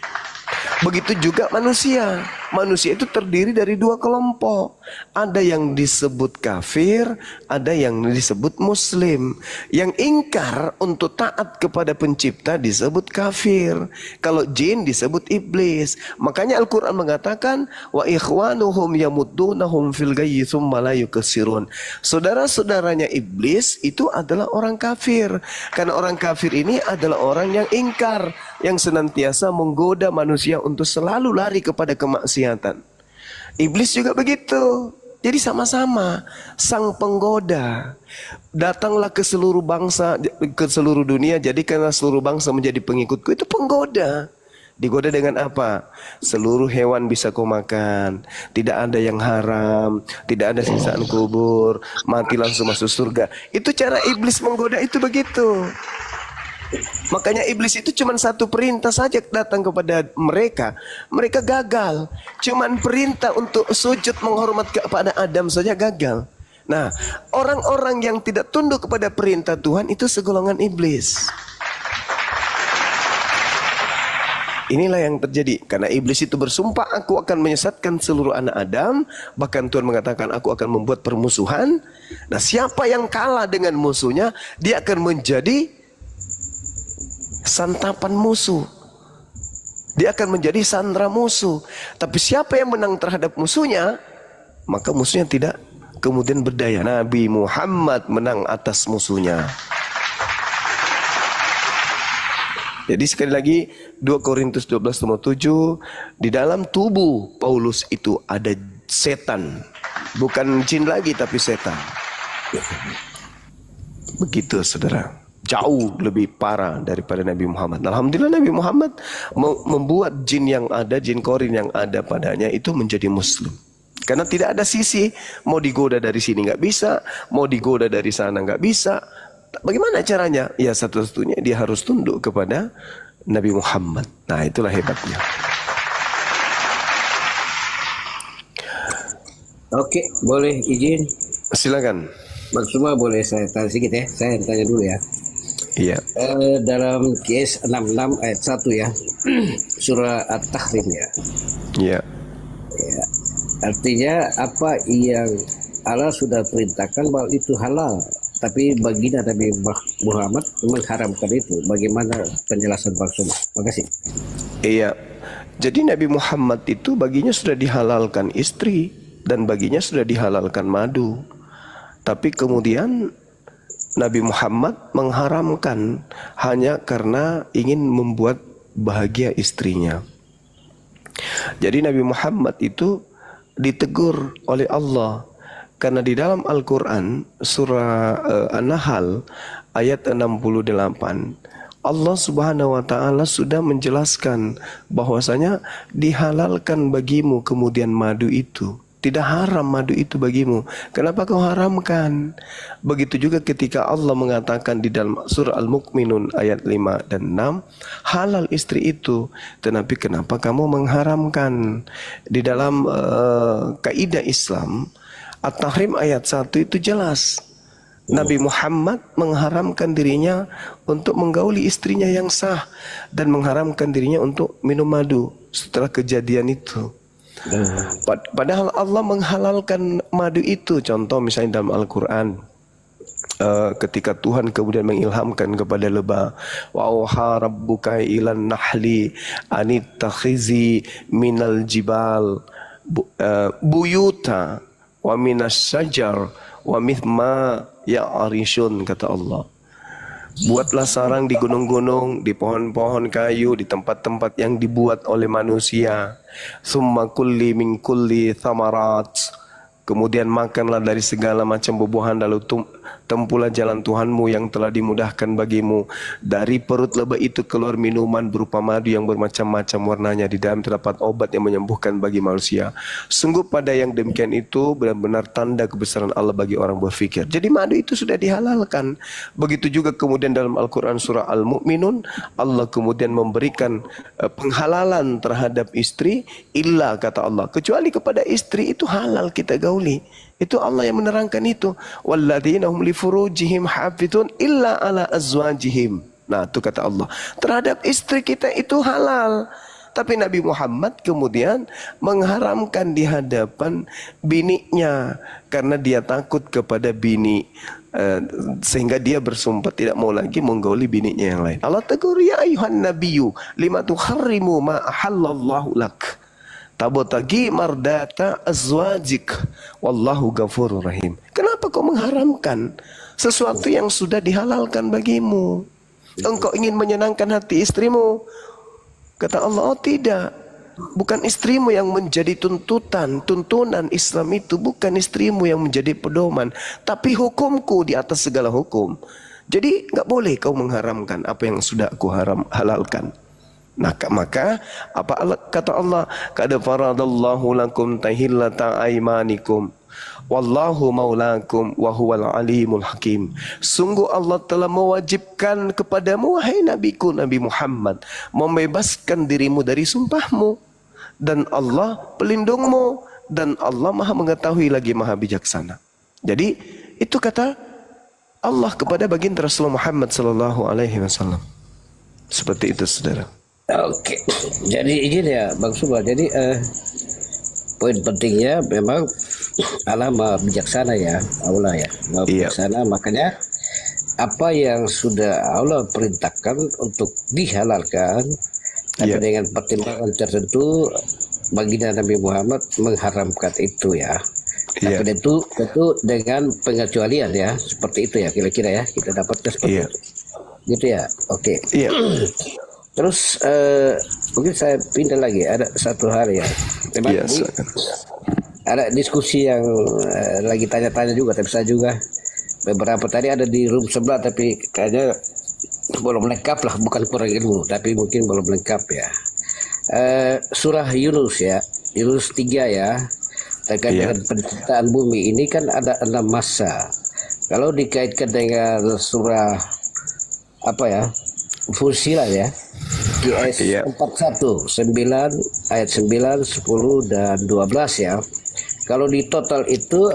Begitu juga manusia. Manusia itu terdiri dari dua kelompok. Ada yang disebut kafir, ada yang disebut muslim. Yang ingkar untuk taat kepada pencipta disebut kafir. Kalau jin disebut iblis. Makanya Al-Quran mengatakan, wa ikhwanuhum yamuddunahum fil gayyi tsumma la yukassirun. Saudara-saudaranya iblis itu adalah orang kafir. Karena orang kafir ini adalah orang yang ingkar, yang senantiasa menggoda manusia untuk selalu lari kepada kemaksiatan. Iblis juga begitu. Jadi sama-sama sang penggoda. Datanglah ke seluruh bangsa, ke seluruh dunia, jadikanlah seluruh bangsa menjadi pengikutku. Itu penggoda. Digoda dengan apa? Seluruh hewan bisa kau makan, tidak ada yang haram, tidak ada sisaan kubur, mati langsung masuk surga. Itu cara iblis menggoda, itu begitu. Makanya iblis itu cuma satu perintah saja datang kepada mereka. Mereka gagal. Cuman perintah untuk sujud menghormat kepada Adam saja gagal. Nah, orang-orang yang tidak tunduk kepada perintah Tuhan itu segolongan iblis. Inilah yang terjadi. Karena iblis itu bersumpah, aku akan menyesatkan seluruh anak Adam. Bahkan Tuhan mengatakan, aku akan membuat permusuhan. Nah, siapa yang kalah dengan musuhnya, dia akan menjadi santapan musuh. Dia akan menjadi sandera musuh. Tapi siapa yang menang terhadap musuhnya, maka musuhnya tidak kemudian berdaya. Nabi Muhammad menang atas musuhnya. Jadi sekali lagi 2 Korintus 12:7, di dalam tubuh Paulus itu ada setan. Bukan jin lagi tapi setan. Begitu saudara. Jauh lebih parah daripada Nabi Muhammad. Alhamdulillah Nabi Muhammad membuat jin yang ada, jin korin yang ada padanya itu menjadi muslim. Karena tidak ada sisi mau digoda dari sini nggak bisa, mau digoda dari sana nggak bisa. Bagaimana caranya? Ya satu-satunya dia harus tunduk kepada Nabi Muhammad. Nah itulah hebatnya. Oke, boleh izin? Silakan. Maksudnya boleh saya tanya sedikit ya? Saya tanya dulu ya. Iya. Dalam Qiyas 66 ayat 1 ya, surah At-Tahrim ya. Iya. Ya. Artinya apa yang Allah sudah perintahkan bahwa itu halal, tapi baginda Nabi Muhammad mengharamkan itu. Bagaimana penjelasan Bang Suma? Makasih. Iya. Jadi Nabi Muhammad itu baginya sudah dihalalkan istri dan baginya sudah dihalalkan madu. Tapi kemudian Nabi Muhammad mengharamkan hanya karena ingin membuat bahagia istrinya. Jadi Nabi Muhammad itu ditegur oleh Allah karena di dalam Al-Quran surah An-Nahl ayat 68 Allah Subhanahu wa taala sudah menjelaskan bahwasanya dihalalkan bagimu kemudian madu itu. Tidak haram madu itu bagimu. Kenapa kau haramkan? Begitu juga ketika Allah mengatakan di dalam surah Al-Mu'minun ayat 5 dan 6, halal istri itu. Tetapi kenapa kamu mengharamkan? Di dalam kaidah Islam, At-Tahrim ayat 1 itu jelas. Nabi Muhammad mengharamkan dirinya untuk menggauli istrinya yang sah dan mengharamkan dirinya untuk minum madu setelah kejadian itu. Padahal Allah menghalalkan madu itu. Contoh misalnya dalam Al-Quran, ketika Tuhan kemudian mengilhamkan kepada lebah, wa auha rabbuka ilan nahli anittakhizi minal jibal buyuta wa minas syajar wa mithma ya'arishun, kata Allah. Buatlah sarang di gunung-gunung, di pohon-pohon kayu, di tempat-tempat yang dibuat oleh manusia. Summa kulli min kulli thamarat. Kemudian makanlah dari segala macam buah-buahan, lalu tempuhlah jalan Tuhanmu yang telah dimudahkan bagimu. Dari perut lebah itu keluar minuman berupa madu yang bermacam-macam warnanya. Di dalam terdapat obat yang menyembuhkan bagi manusia. Sungguh pada yang demikian itu benar-benar tanda kebesaran Allah bagi orang berfikir. Jadi madu itu sudah dihalalkan. Begitu juga kemudian dalam Al-Quran surah Al-Mu'minun, Allah kemudian memberikan penghalalan terhadap istri. Illa, kata Allah, kecuali kepada istri itu halal kita gauli. Itu Allah yang menerangkan itu. Walladzina hum li furujihim hafizun illa ala azwajihim. Nah, itu kata Allah. Terhadap istri kita itu halal. Tapi Nabi Muhammad kemudian mengharamkan di hadapan bininya karena dia takut kepada bini, sehingga dia bersumpah tidak mau lagi menggauli bininya yang lain. Allah tegur, ya ayuhan nabiyyu lima tuharrimu ma ahallallahu lak tabotagi mardata azwajik wallahu ghafurur rahim. Kenapa kau mengharamkan sesuatu yang sudah dihalalkan bagimu? Engkau ingin menyenangkan hati istrimu. Kata Allah, oh tidak. Bukan istrimu yang menjadi tuntunan Islam itu bukan istrimu yang menjadi pedoman, tapi hukumku di atas segala hukum. Jadi nggak boleh kau mengharamkan apa yang sudah aku halalkan. Nah, maka apa kata Allah? Qad faradallahu lakum tahillata aymanikum wallahu maulakum wa huwal alimul hakim. Sungguh Allah telah mewajibkan kepadamu, wahai nabiku Nabi Muhammad, membebaskan dirimu dari sumpahmu, dan Allah pelindungmu, dan Allah Maha mengetahui lagi Maha bijaksana. Jadi itu kata Allah kepada baginda Rasulullah Muhammad sallallahu alaihi wasallam. Seperti itu, saudara. Oke, jadi izin ya Bang Subah. Jadi poin pentingnya memang Allah Maha bijaksana ya, Allah ya, Maha bijaksana. Makanya apa yang sudah Allah perintahkan untuk dihalalkan, tapi dengan pertimbangan tertentu, baginda Nabi Muhammad mengharamkan itu ya. Tapi tentu dengan pengecualian ya, seperti itu ya kira-kira ya, kita dapatkan seperti itu. Gitu ya, oke. Terus mungkin saya pindah lagi, ada satu hal ya. Memang ada diskusi yang lagi tanya-tanya juga, tapi saya juga beberapa tadi ada di room sebelah, tapi kayaknya belum lengkap lah, bukan kurang ilmu, tapi mungkin belum lengkap ya. Surah Yunus ya, Yunus 3 ya, terkait dengan penciptaan bumi ini kan ada 6 masa. Kalau dikaitkan dengan surah apa ya, Fusilat ya, GS 41, 9, ayat 9, 10, dan 12 ya. Kalau di total itu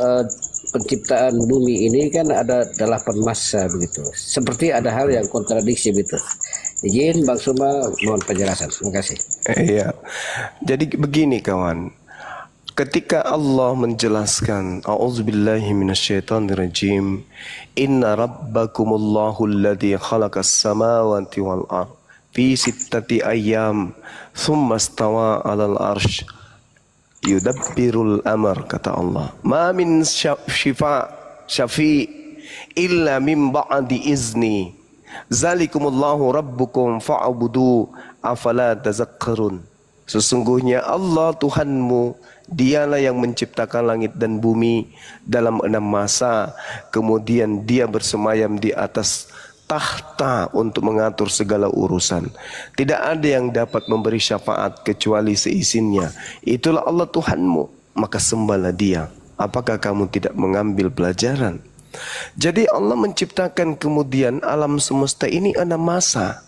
penciptaan bumi ini kan ada 8 masa begitu. Seperti ada hal yang kontradiksi begitu. Izin Bang Suma mohon penjelasan. Terima kasih. Iya. Jadi begini kawan. Ketika Allah menjelaskan a'udzubillahi minasyaitonirrajim, inna rabbakumullahu alladzi khalaqas samawati wal ardh fi sittati ayyam thumma istawa 'alal arsy yudabbirul amr, kata Allah. Ma min syafi illa min ba'di izni zalikumullahu rabbukum fa'budu afala tazakkarun. Sesungguhnya Allah Tuhanmu, Dialah yang menciptakan langit dan bumi dalam 6 masa. Kemudian Dia bersemayam di atas tahta untuk mengatur segala urusan. Tidak ada yang dapat memberi syafaat kecuali seizinnya. Itulah Allah Tuhanmu, maka sembahlah Dia. Apakah kamu tidak mengambil pelajaran? Jadi Allah menciptakan kemudian alam semesta ini 6 masa.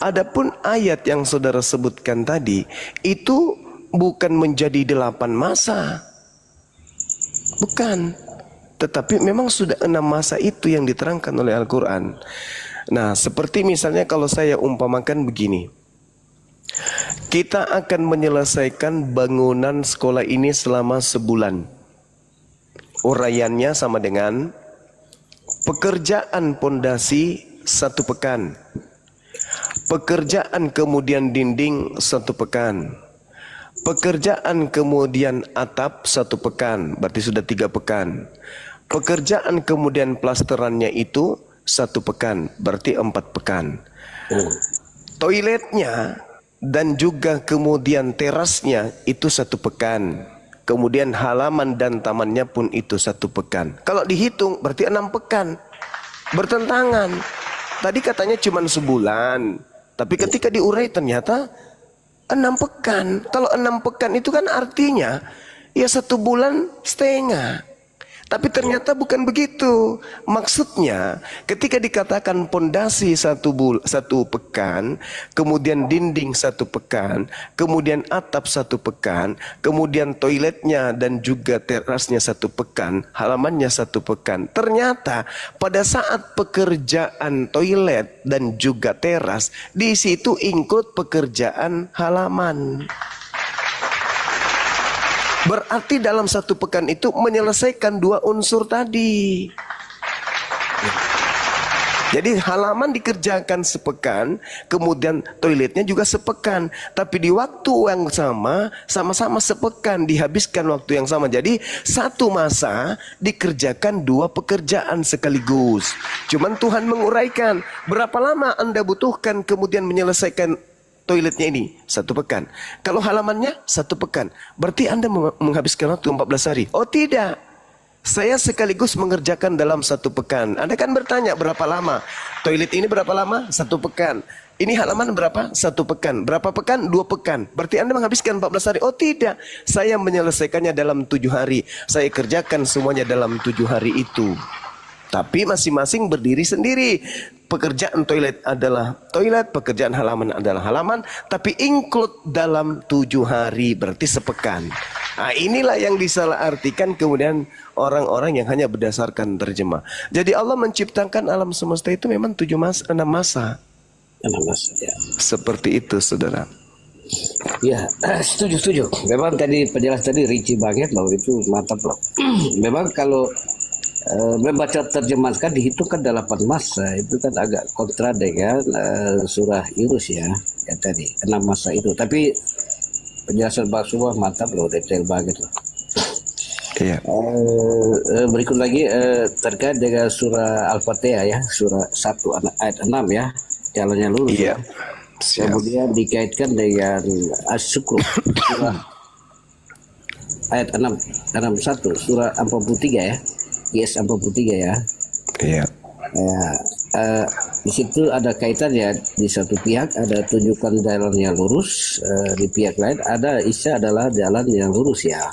Adapun ayat yang saudara sebutkan tadi itu bukan menjadi 8 masa, bukan, tetapi memang sudah 6 masa itu yang diterangkan oleh Al-Quran. Nah, seperti misalnya kalau saya umpamakan begini, Kita akan menyelesaikan bangunan sekolah ini selama sebulan. Uraiannya sama dengan pekerjaan pondasi 1 pekan. Pekerjaan kemudian dinding 1 pekan. Pekerjaan kemudian atap 1 pekan, berarti sudah 3 pekan. Pekerjaan kemudian plasterannya itu 1 pekan, berarti 4 pekan. Toiletnya dan juga kemudian terasnya itu 1 pekan. Kemudian halaman dan tamannya pun itu 1 pekan. Kalau dihitung berarti 6 pekan. Bertentangan. Tadi katanya cuma sebulan, tapi ketika diurai ternyata 6 pekan. Kalau 6 pekan itu kan artinya ya 1 bulan setengah. Tapi ternyata bukan begitu. Maksudnya ketika dikatakan pondasi 1 pekan, kemudian dinding 1 pekan, kemudian atap 1 pekan, kemudian toiletnya dan juga terasnya 1 pekan, halamannya 1 pekan. Ternyata pada saat pekerjaan toilet dan juga teras, di situ include pekerjaan halaman. Berarti dalam 1 pekan itu menyelesaikan 2 unsur tadi. Jadi halaman dikerjakan sepekan, kemudian toiletnya juga sepekan. Tapi di waktu yang sama, sama-sama sepekan, dihabiskan waktu yang sama. Jadi satu masa dikerjakan 2 pekerjaan sekaligus. Cuman Tuhan menguraikan berapa lama Anda butuhkan kemudian menyelesaikan toiletnya ini 1 pekan. Kalau halamannya 1 pekan, berarti Anda menghabiskan waktu 14 hari. Oh tidak, saya sekaligus mengerjakan dalam 1 pekan. Anda kan bertanya berapa lama? Toilet ini berapa lama? 1 pekan. Ini halaman berapa? 1 pekan. Berapa pekan? 2 pekan. Berarti Anda menghabiskan 14 hari. Oh tidak, saya menyelesaikannya dalam 7 hari. Saya kerjakan semuanya dalam 7 hari itu. Tapi masing-masing berdiri sendiri. Pekerjaan toilet adalah toilet, pekerjaan halaman adalah halaman, tapi include dalam 7 hari, berarti sepekan. Nah, inilah yang disalahartikan kemudian orang-orang yang hanya berdasarkan terjemah. Jadi Allah menciptakan alam semesta itu memang 6 masa. 6 masa, ya. Seperti itu, saudara. Ya, setuju. Memang tadi penjelasan tadi rinci banget loh, itu mantap loh. Memang kalau membaca terjemahan kan dihitungkan 8 masa, itu kan agak kontra dengan surah Yunus ya tadi 6 masa itu. Tapi penjelasan Pak Subah mantap loh, detail banget loh. Iya. Berikut lagi terkait dengan surah Al-Fatihah ya, surah 1 ayat 6 ya, jalannya lurus. Iya. Ya. Kemudian dikaitkan dengan As-Syukur surah ayat 61, surah 43 ya. Yes, 43 ya. Iya. Di situ ada kaitannya, di satu pihak ada tunjukkan jalan yang lurus, di pihak lain ada Isa adalah jalan yang lurus ya.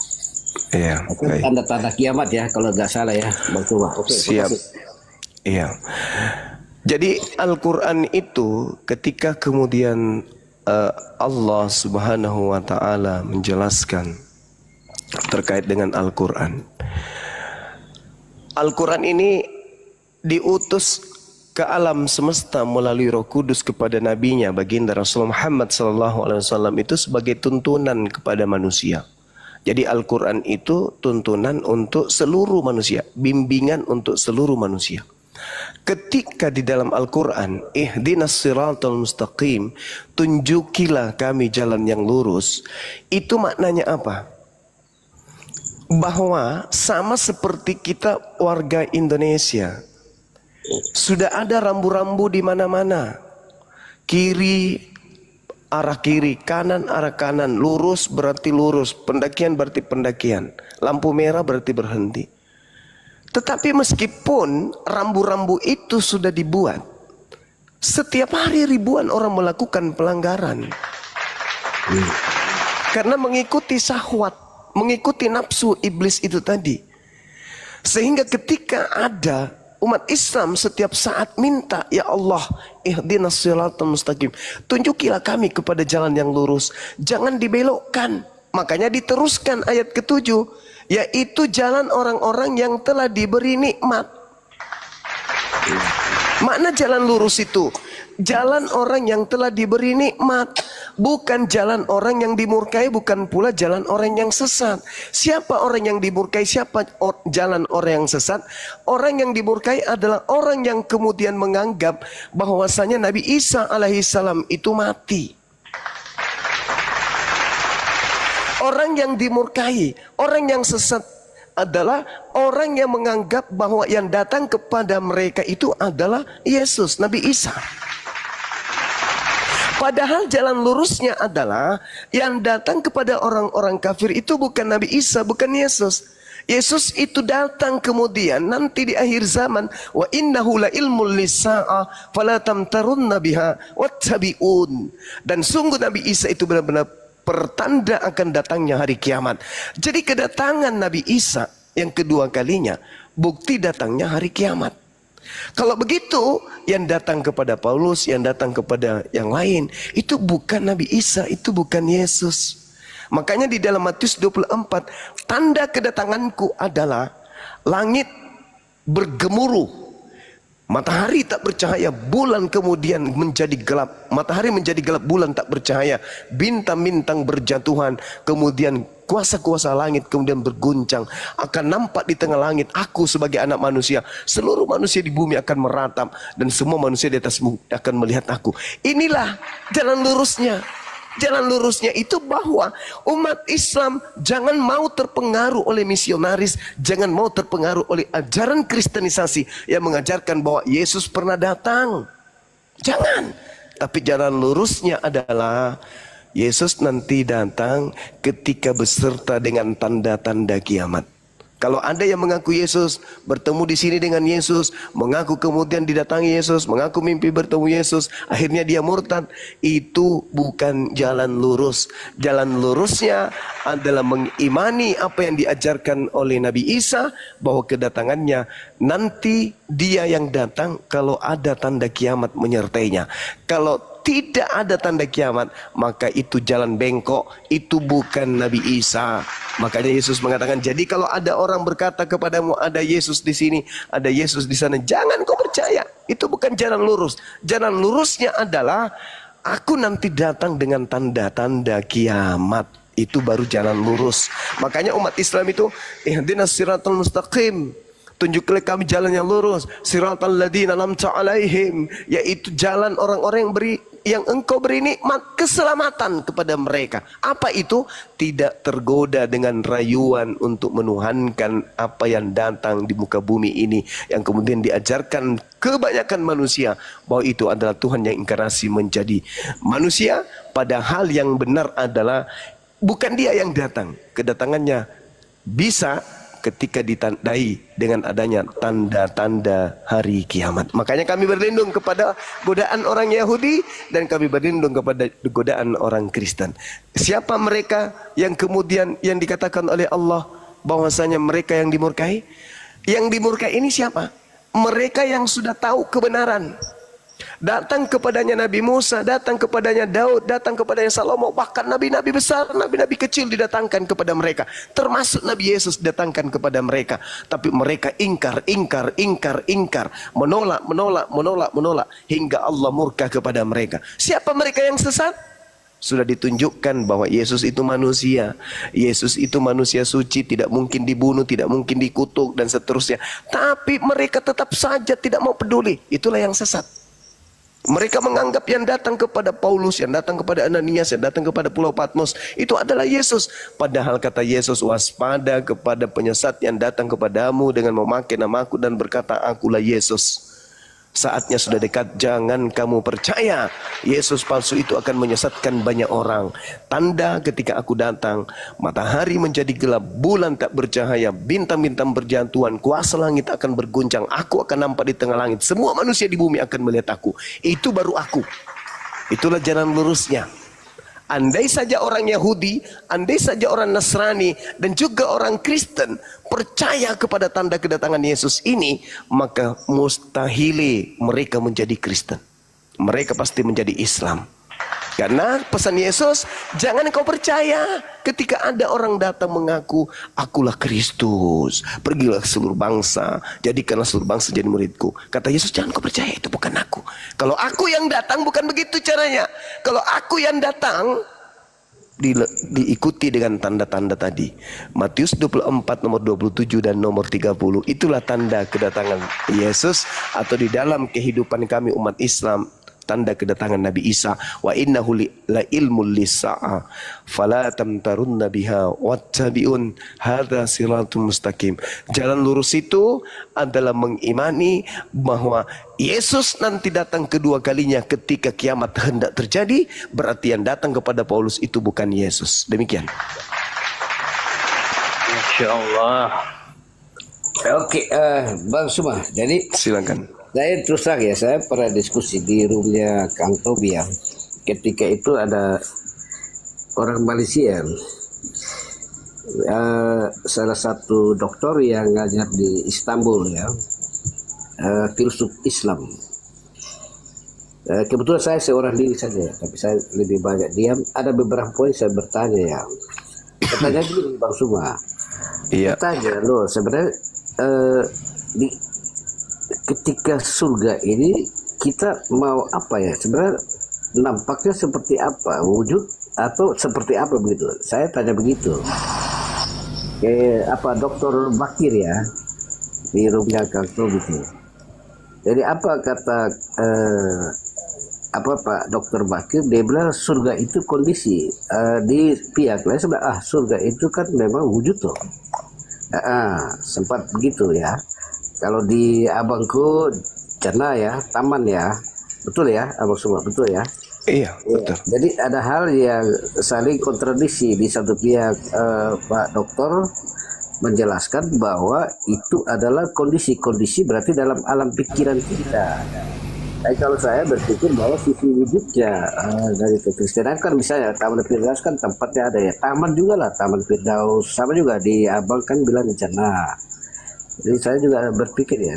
Iya. Itu tanda-tanda kiamat ya kalau nggak salah ya, Bang Coba. Oke. Siap. Iya. Jadi Al-Quran itu ketika kemudian Allah Subhanahu wa Ta'ala menjelaskan terkait dengan Al-Quran. Al-Quran ini diutus ke alam semesta melalui Roh Kudus kepada nabinya baginda Rasulullah Muhammad SAW itu sebagai tuntunan kepada manusia. Jadi Al-Quran itu tuntunan untuk seluruh manusia, bimbingan untuk seluruh manusia. Ketika di dalam Al-Quran, ihdinas siratal mustaqim, tunjukilah kami jalan yang lurus, itu maknanya apa? Bahwa sama seperti kita warga Indonesia, sudah ada rambu-rambu di mana-mana. Kiri arah kiri, kanan arah kanan, lurus berarti lurus, pendakian berarti pendakian, lampu merah berarti berhenti. Tetapi meskipun rambu-rambu itu sudah dibuat, setiap hari ribuan orang melakukan pelanggaran. Karena mengikuti syahwat, mengikuti nafsu iblis itu tadi. Sehingga ketika ada umat Islam setiap saat minta, ya Allah, ihdinas siratal mustaqim, tunjukilah kami kepada jalan yang lurus, jangan dibelokkan. Makanya diteruskan ayat ke-7, yaitu jalan orang-orang yang telah diberi nikmat. Makna jalan lurus itu jalan orang yang telah diberi nikmat. Bukan jalan orang yang dimurkai, bukan pula jalan orang yang sesat. Siapa orang yang dimurkai? Siapa jalan orang yang sesat? Orang yang dimurkai adalah orang yang kemudian menganggap bahwasanya Nabi Isa alaihissalam itu mati. Orang yang dimurkai, orang yang sesat adalah orang yang menganggap bahwa yang datang kepada mereka itu adalah Yesus, Nabi Isa. Padahal jalan lurusnya adalah yang datang kepada orang-orang kafir itu bukan Nabi Isa, bukan Yesus. Yesus itu datang kemudian nanti di akhir zaman. Wa innahu la ilmul lisa'ah fala tamtarunna biha wattabi'un. Dan sungguh Nabi Isa itu benar-benar pertanda akan datangnya hari kiamat. Jadi kedatangan Nabi Isa yang kedua kalinya bukti datangnya hari kiamat. Kalau begitu, yang datang kepada Paulus, yang datang kepada yang lain, itu bukan Nabi Isa, itu bukan Yesus. Makanya di dalam Matius 24, tanda kedatanganku adalah langit bergemuruh, matahari tak bercahaya, bulan kemudian menjadi gelap, matahari menjadi gelap, bulan tak bercahaya, bintang-bintang berjatuhan, kemudian kuasa-kuasa langit kemudian berguncang, akan nampak di tengah langit aku sebagai anak manusia, seluruh manusia di bumi akan meratap dan semua manusia di atas bumi akan melihat aku. Inilah jalan lurusnya. Jalan lurusnya itu bahwa umat Islam jangan mau terpengaruh oleh misionaris, jangan mau terpengaruh oleh ajaran kristenisasi yang mengajarkan bahwa Yesus pernah datang. Jangan. Tapi jalan lurusnya adalah Yesus nanti datang ketika beserta dengan tanda-tanda kiamat. Kalau ada yang mengaku Yesus, bertemu di sini dengan Yesus, mengaku kemudian didatangi Yesus, mengaku mimpi bertemu Yesus, akhirnya dia murtad, itu bukan jalan lurus. Jalan lurusnya adalah mengimani apa yang diajarkan oleh Nabi Isa, bahwa kedatangannya nanti dia yang datang kalau ada tanda kiamat menyertainya. Kalau tidak ada tanda kiamat, maka itu jalan bengkok, itu bukan Nabi Isa. Makanya Yesus mengatakan, jadi kalau ada orang berkata kepadamu ada Yesus di sini, ada Yesus di sana, jangan kau percaya. Itu bukan jalan lurus. Jalan lurusnya adalah aku nanti datang dengan tanda-tanda kiamat. Itu baru jalan lurus. Makanya umat Islam itu ihdinas siratal mustaqim, tunjuklah kami jalan yang lurus, siratal ladzina an'amta alaihim, yaitu jalan orang-orang yang engkau beri nikmat keselamatan kepada mereka. Apa itu? Tidak tergoda dengan rayuan untuk menuhankan apa yang datang di muka bumi ini, yang kemudian diajarkan kebanyakan manusia bahwa itu adalah Tuhan yang inkarnasi menjadi manusia. Padahal yang benar adalah bukan dia yang datang. Kedatangannya bisa ketika ditandai dengan adanya tanda-tanda hari kiamat. Makanya kami berlindung kepada godaan orang Yahudi dan kami berlindung kepada godaan orang Kristen. Siapa mereka yang kemudian yang dikatakan oleh Allah bahwasanya mereka yang dimurkai? Yang dimurkai ini siapa? Mereka yang sudah tahu kebenaran. Datang kepadanya Nabi Musa, datang kepadanya Daud, datang kepadanya Salomo, bahkan nabi-nabi besar, nabi-nabi kecil didatangkan kepada mereka, termasuk Nabi Yesus didatangkan kepada mereka. Tapi mereka ingkar, menolak, hingga Allah murka kepada mereka. Siapa mereka yang sesat? Sudah ditunjukkan bahwa Yesus itu manusia. Yesus itu manusia suci, tidak mungkin dibunuh, tidak mungkin dikutuk dan seterusnya. Tapi mereka tetap saja tidak mau peduli. Itulah yang sesat. Mereka menganggap yang datang kepada Paulus, yang datang kepada Ananias, yang datang kepada Pulau Patmos itu adalah Yesus. Padahal kata Yesus, waspada kepada penyesat yang datang kepadamu dengan memakai namaku dan berkata, akulah Yesus. Saatnya sudah dekat, jangan kamu percaya. Yesus palsu itu akan menyesatkan banyak orang. Tanda ketika aku datang, matahari menjadi gelap, bulan tak bercahaya, bintang-bintang berjatuhan, kuasa langit akan berguncang, aku akan nampak di tengah langit, semua manusia di bumi akan melihat aku. Itu baru aku. Itulah jalan lurusnya. Andai saja orang Yahudi, andai saja orang Nasrani, dan juga orang Kristen percaya kepada tanda kedatangan Yesus ini, maka mustahil mereka menjadi Kristen. Mereka pasti menjadi Islam. Karena pesan Yesus, jangan kau percaya ketika ada orang datang mengaku, akulah Kristus, pergilah ke seluruh bangsa, jadikanlah seluruh bangsa jadi muridku. Kata Yesus, jangan kau percaya, itu bukan aku. Kalau aku yang datang, bukan begitu caranya. Kalau aku yang datang, diikuti dengan tanda-tanda tadi. Matius 24 nomor 27 dan nomor 30. Itulah tanda kedatangan Yesus, atau di dalam kehidupan kami umat Islam, tanda kedatangan Nabi Isa. Wa innahu la ilmul lisa'a fala tamtarunna biha wattabi'un hadza siratul mustaqim. Jalan lurus itu adalah mengimani bahwa Yesus nanti datang kedua kalinya ketika kiamat hendak terjadi. Berarti yang datang kepada Paulus itu bukan Yesus. Demikian. Masya Allah. Oke, Bang Suma. Jadi silakan. Saya terus terang ya, saya pernah diskusi di roomnya Kang Tobi ya. Ketika itu ada orang Malaysia, salah satu dokter yang ngajar di Istanbul ya, filsuf Islam. Kebetulan saya seorang diri saja, tapi saya lebih banyak diam. Ada beberapa poin saya bertanya ya. Katanya gini Bang Suma. Iya. Tanya loh, sebenarnya ketika surga ini kita mau apa ya, sebenarnya nampaknya seperti apa, wujud atau seperti apa begitu. Saya tanya begitu. Kayak apa Dokter Bakir ya di rumahnya Kang Tobi gitu. Jadi apa kata Pak Dokter Bakir, dia bilang surga itu kondisi. Di pihak lain sebelah surga itu kan memang wujud loh. Sempat begitu ya. Kalau di abangku Jannah ya, taman ya, betul ya, abang semua betul ya. Iya, betul. Jadi ada hal yang saling kontradiksi. Di satu pihak Pak Dokter menjelaskan bahwa itu adalah kondisi-kondisi, berarti dalam alam pikiran kita. Tapi kalau saya berpikir bahwa sisi wujudnya dari kekristenan kan misalnya Taman Firdaus kan tempatnya ada ya, taman juga lah, Taman Firdaus, sama juga di abang kan bilang Jannah. Jadi saya juga berpikir ya,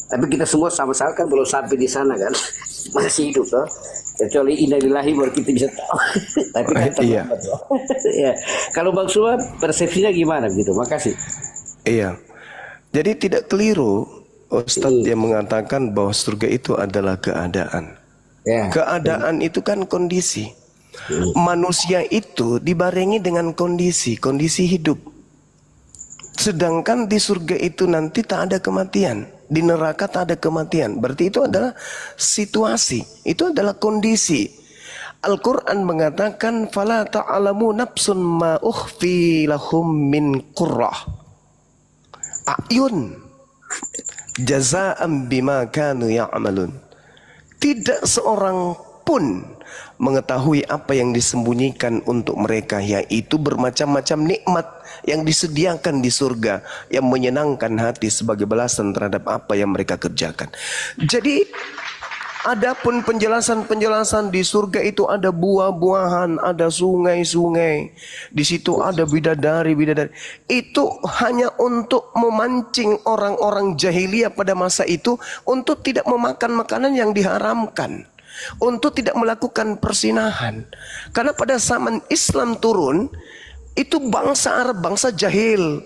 tapi kita semua sama-sama kan belum sampai di sana kan, masih hidup toh. Kecuali innalillahi baru kita bisa tahu. Tapi kan iya. Ya. Kalau Bang Suma persepsinya gimana gitu? Makasih. Iya. Jadi tidak keliru Ustadz yang mengatakan bahwa surga itu adalah keadaan. Ya. Keadaan itu kan kondisi. Manusia itu dibarengi dengan kondisi hidup. Sedangkan di surga itu nanti tak ada kematian, di neraka tak ada kematian. Berarti itu adalah situasi, itu adalah kondisi. Al-Quran mengatakan, "Fala ta'alamu nafsun ma ukhfi lahum min qurrah a'yun jaza'an bima kanu ya'malun." Tidak seorang pun mengetahui apa yang disembunyikan untuk mereka, yaitu bermacam-macam nikmat yang disediakan di surga yang menyenangkan hati sebagai balasan terhadap apa yang mereka kerjakan. Jadi adapun penjelasan-penjelasan di surga itu ada buah-buahan, ada sungai-sungai, di situ ada bidadari-bidadari. Itu hanya untuk memancing orang-orang jahiliyah pada masa itu untuk tidak memakan makanan yang diharamkan, untuk tidak melakukan persinahan. Karena pada zaman Islam turun, itu bangsa Arab, bangsa jahil.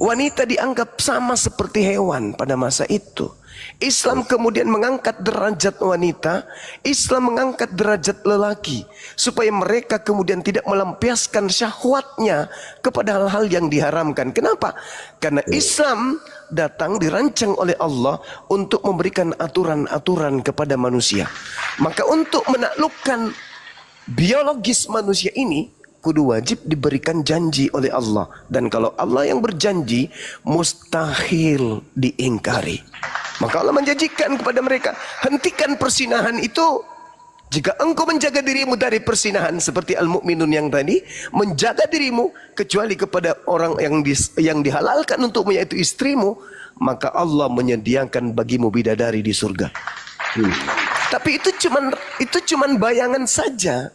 Wanita dianggap sama seperti hewan pada masa itu. Islam kemudian mengangkat derajat wanita, Islam mengangkat derajat lelaki, supaya mereka kemudian tidak melampiaskan syahwatnya kepada hal-hal yang diharamkan. Kenapa? Karena Islam datang dirancang oleh Allah untuk memberikan aturan-aturan kepada manusia. Maka untuk menaklukkan biologis manusia ini, kudu wajib diberikan janji oleh Allah. Dan kalau Allah yang berjanji, mustahil diingkari. Maka Allah menjanjikan kepada mereka, hentikan persinahan itu. Jika engkau menjaga dirimu dari persinahan, seperti Al-Mu'minun yang tadi, menjaga dirimu kecuali kepada orang yang dihalalkan untukmu, yaitu istrimu, maka Allah menyediakan bagimu bidadari di surga. Tapi itu cuman bayangan saja.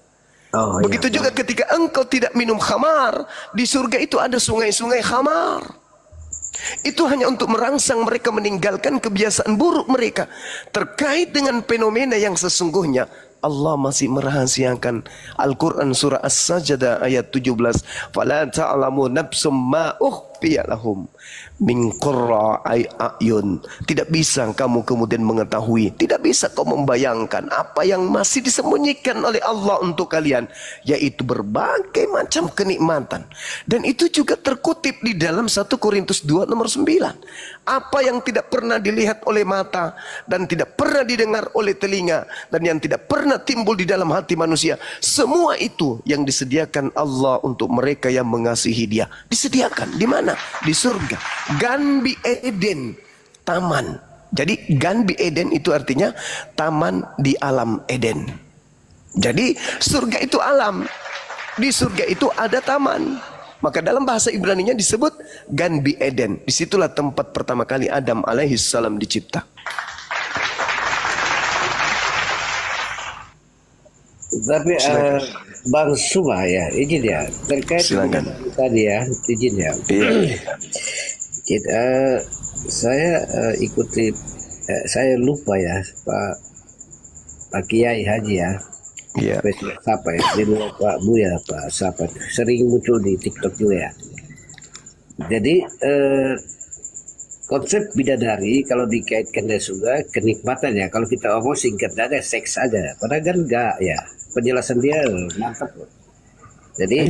Begitu juga ketika engkau tidak minum khamar, di surga itu ada sungai-sungai khamar. Itu hanya untuk merangsang mereka meninggalkan kebiasaan buruk mereka. Terkait dengan fenomena yang sesungguhnya, Allah masih merahasiakan. Al-Quran surah As-Sajdah ayat 17. Fala ta'lamu nafsum ma ukhfiya lahum min qurra'i a'yun. Tidak bisa kamu kemudian mengetahui, tidak bisa kau membayangkan apa yang masih disembunyikan oleh Allah untuk kalian, yaitu berbagai macam kenikmatan. Dan itu juga terkutip di dalam 1 Korintus 2 nomor 9. Apa yang tidak pernah dilihat oleh mata dan tidak pernah didengar oleh telinga dan yang tidak pernah timbul di dalam hati manusia, semua itu yang disediakan Allah untuk mereka yang mengasihi Dia. Disediakan di mana? Di surga. Gan bi Eden, taman. Jadi Gan bi Eden itu artinya taman di alam Eden. Jadi surga itu alam. Di surga itu ada taman. Maka dalam bahasa Ibrani-nya disebut Gan bi Eden. Disitulah tempat pertama kali Adam alaihi salam dicipta. Tapi Bang Suma ya, izin ya, terkait Silakan. tadi ya, izin ya. Saya ikuti, saya lupa ya Pak Kiai Haji ya. Iya. Siapa ya? Dia lupa Pak Buya, Pak siapa? Sering muncul di TikTok juga ya. Jadi konsep bidadari kalau dikaitkan dengan surga kenikmatannya, kalau kita omong singkat aja seks aja. Padahal kan enggak ya. Penjelasan dia mantap loh. Jadi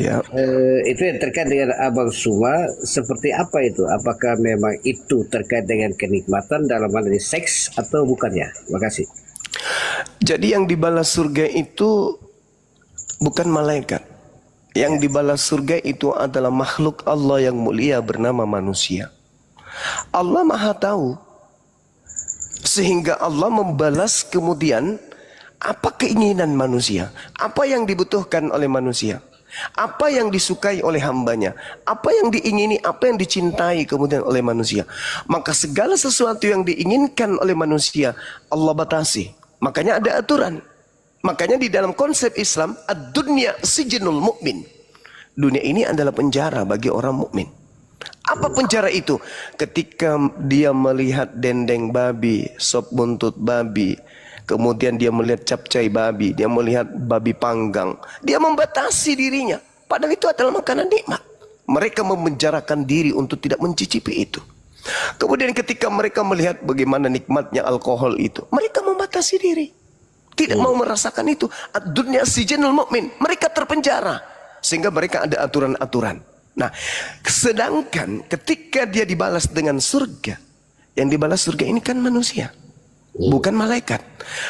itu yang terkait dengan Abang Suma, seperti apa itu? Apakah memang itu terkait dengan kenikmatan dalam hal ini seks atau bukannya? Terima kasih. Jadi yang dibalas surga itu bukan malaikat. Yang dibalas surga itu adalah makhluk Allah yang mulia bernama manusia. Allah Maha tahu. Sehingga Allah membalas kemudian apa keinginan manusia, apa yang dibutuhkan oleh manusia, apa yang disukai oleh hambanya, apa yang diingini, apa yang dicintai kemudian oleh manusia. Maka segala sesuatu yang diinginkan oleh manusia Allah batasi. Makanya ada aturan. Makanya di dalam konsep Islam, ad-dunya sijnul mu'min. Dunia ini adalah penjara bagi orang mukmin. Apa penjara itu? Ketika dia melihat dendeng babi, sop buntut babi, kemudian dia melihat capcay babi, dia melihat babi panggang, dia membatasi dirinya. Padahal itu adalah makanan nikmat. Mereka memenjarakan diri untuk tidak mencicipi itu. Kemudian ketika mereka melihat bagaimana nikmatnya alkohol itu, mereka membatasi diri. Tidak mau merasakan itu. Ad-dunya sijnul mu'min. Mereka terpenjara. Sehingga mereka ada aturan-aturan. Nah, sedangkan ketika dia dibalas dengan surga, yang dibalas surga ini kan manusia, bukan malaikat.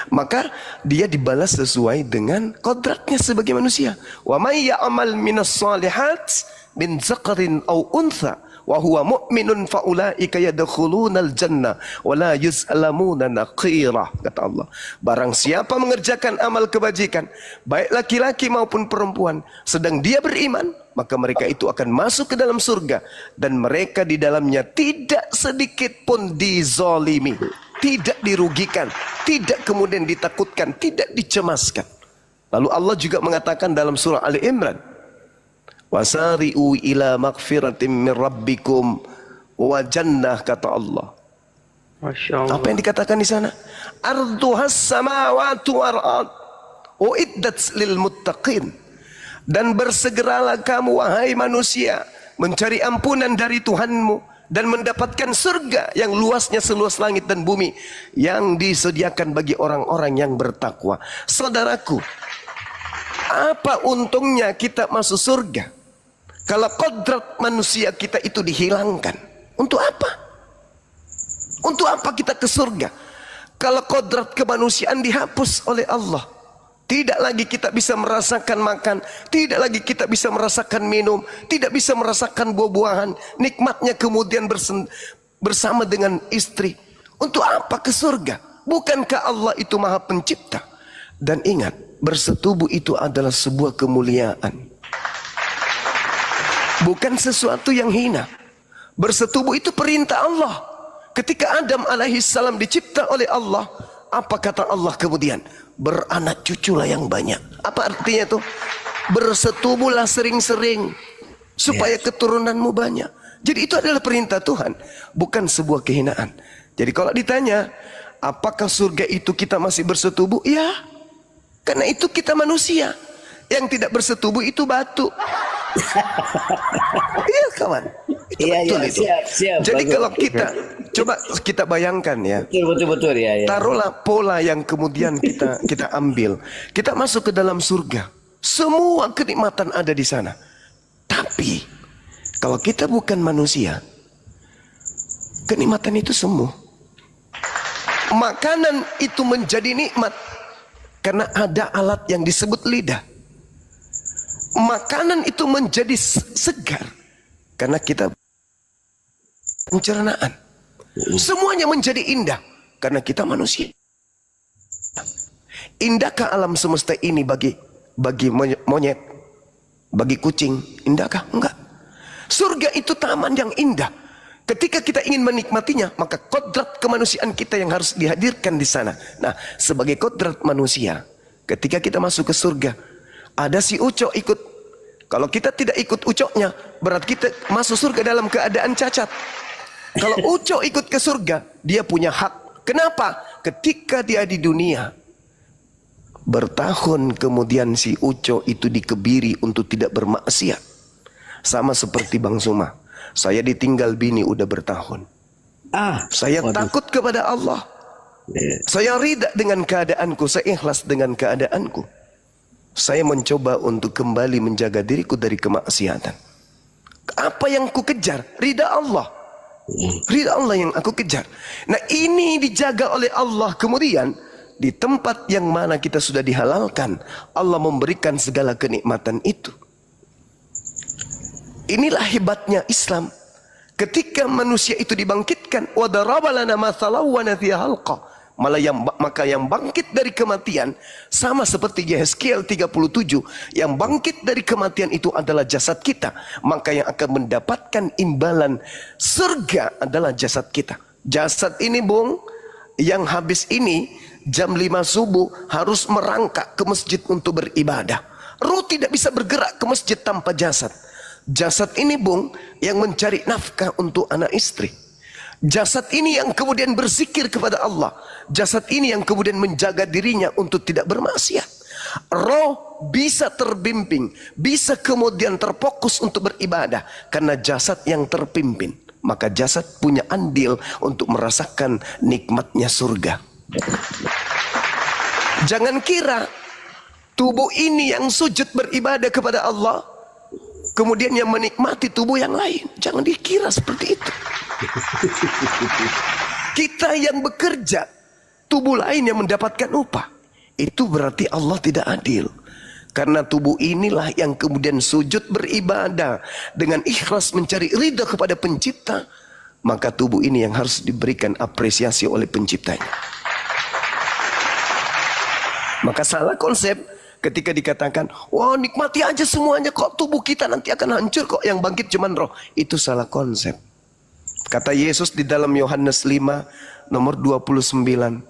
Maka dia dibalas sesuai dengan kodratnya sebagai manusia. Wa may ya'mal minas shalihat min zakarin aw untha wa huwa mu'minun fa ulaika yadkhulunal jannah wa la yuzlamuna naqira, kata Allah. Barang siapa mengerjakan amal kebajikan, baik laki-laki maupun perempuan, sedang dia beriman, maka mereka itu akan masuk ke dalam surga dan mereka di dalamnya tidak sedikit pun dizalimi, tidak dirugikan, tidak kemudian ditakutkan, tidak dicemaskan. Lalu Allah juga mengatakan dalam surah Ali Imran, wasari'u ila maghfiratin min rabbikum wa jannah, kata Allah. Masya Allah. Apa yang dikatakan di sana? Arduhas samawati wal ard uiddat lil muttaqin. Dan bersegeralah kamu wahai manusia mencari ampunan dari Tuhanmu dan mendapatkan surga yang luasnya seluas langit dan bumi yang disediakan bagi orang-orang yang bertakwa. Saudaraku, apa untungnya kita masuk surga kalau kodrat manusia kita itu dihilangkan? Untuk apa? Untuk apa kita ke surga kalau kodrat kemanusiaan dihapus oleh Allah? Tidak lagi kita bisa merasakan makan, tidak lagi kita bisa merasakan minum, tidak bisa merasakan buah-buahan, nikmatnya kemudian bersama dengan istri. Untuk apa ke surga? Bukankah Allah itu Maha Pencipta? Dan ingat, bersetubuh itu adalah sebuah kemuliaan, bukan sesuatu yang hina. Bersetubuh itu perintah Allah. Ketika Adam alaihissalam dicipta oleh Allah, apa kata Allah kemudian? Beranak cuculah yang banyak. Apa artinya itu? Bersetubuhlah sering-sering supaya keturunanmu banyak. Jadi itu adalah perintah Tuhan, bukan sebuah kehinaan. Jadi kalau ditanya, apakah surga itu kita masih bersetubuh? Ya. Karena itu kita manusia. Yang tidak bersetubuh itu batu. Iya kawan. Betul itu. Siap, Jadi bagus. kalau kita coba kita bayangkan ya. Betul ya. Taruhlah pola yang kemudian kita ambil. Kita masuk ke dalam surga. Semua kenikmatan ada di sana. Tapi kalau kita bukan manusia, kenikmatan itu semu. Makanan itu menjadi nikmat karena ada alat yang disebut lidah. Makanan itu menjadi segar karena kita pencernaan. Semuanya menjadi indah karena kita manusia. Indahkah alam semesta ini bagi monyet, bagi kucing? Indahkah? Enggak. Surga itu taman yang indah. Ketika kita ingin menikmatinya, maka kodrat kemanusiaan kita yang harus dihadirkan di sana. Nah, sebagai kodrat manusia, ketika kita masuk ke surga, ada si Ucok ikut. Kalau kita tidak ikut Ucoknya, berarti kita masuk surga dalam keadaan cacat. Kalau Ucok ikut ke surga, dia punya hak. Kenapa? Ketika dia di dunia, bertahun kemudian si Ucok itu dikebiri untuk tidak bermaksiat. Sama seperti Bang Suma. Saya ditinggal bini udah bertahun. Saya takut kepada Allah. Saya ridha dengan keadaanku, saya ikhlas dengan keadaanku. Saya mencoba untuk kembali menjaga diriku dari kemaksiatan. Apa yang ku kejar? Ridha Allah. Ridha Allah yang aku kejar. Nah, ini dijaga oleh Allah. Kemudian di tempat yang mana kita sudah dihalalkan, Allah memberikan segala kenikmatan itu. Inilah hebatnya Islam. Ketika manusia itu dibangkitkan, wa daraba lana mathalan wa nasiya halqa. Maka yang bangkit dari kematian sama seperti Yehezkiel 37, yang bangkit dari kematian itu adalah jasad kita. Maka yang akan mendapatkan imbalan surga adalah jasad kita. Jasad ini Bung, yang habis ini jam 5 subuh harus merangkak ke masjid untuk beribadah. Ruh tidak bisa bergerak ke masjid tanpa jasad. Jasad ini Bung, yang mencari nafkah untuk anak istri. Jasad ini yang kemudian berzikir kepada Allah. Jasad ini yang kemudian menjaga dirinya untuk tidak bermaksiat. Roh bisa terbimbing, bisa kemudian terfokus untuk beribadah karena jasad yang terpimpin. Maka jasad punya andil untuk merasakan nikmatnya surga. Jangan kira tubuh ini yang sujud beribadah kepada Allah, kemudian yang menikmati tubuh yang lain. Jangan dikira seperti itu. Kita yang bekerja, tubuh lain yang mendapatkan upah. Itu berarti Allah tidak adil. Karena tubuh inilah yang kemudian sujud beribadah dengan ikhlas mencari ridha kepada pencipta. Maka tubuh ini yang harus diberikan apresiasi oleh penciptanya. Maka salah konsep ketika dikatakan, wah nikmati aja semuanya kok, tubuh kita nanti akan hancur kok, yang bangkit cuman roh. Itu salah konsep. Kata Yesus di dalam Yohanes 5 nomor 29,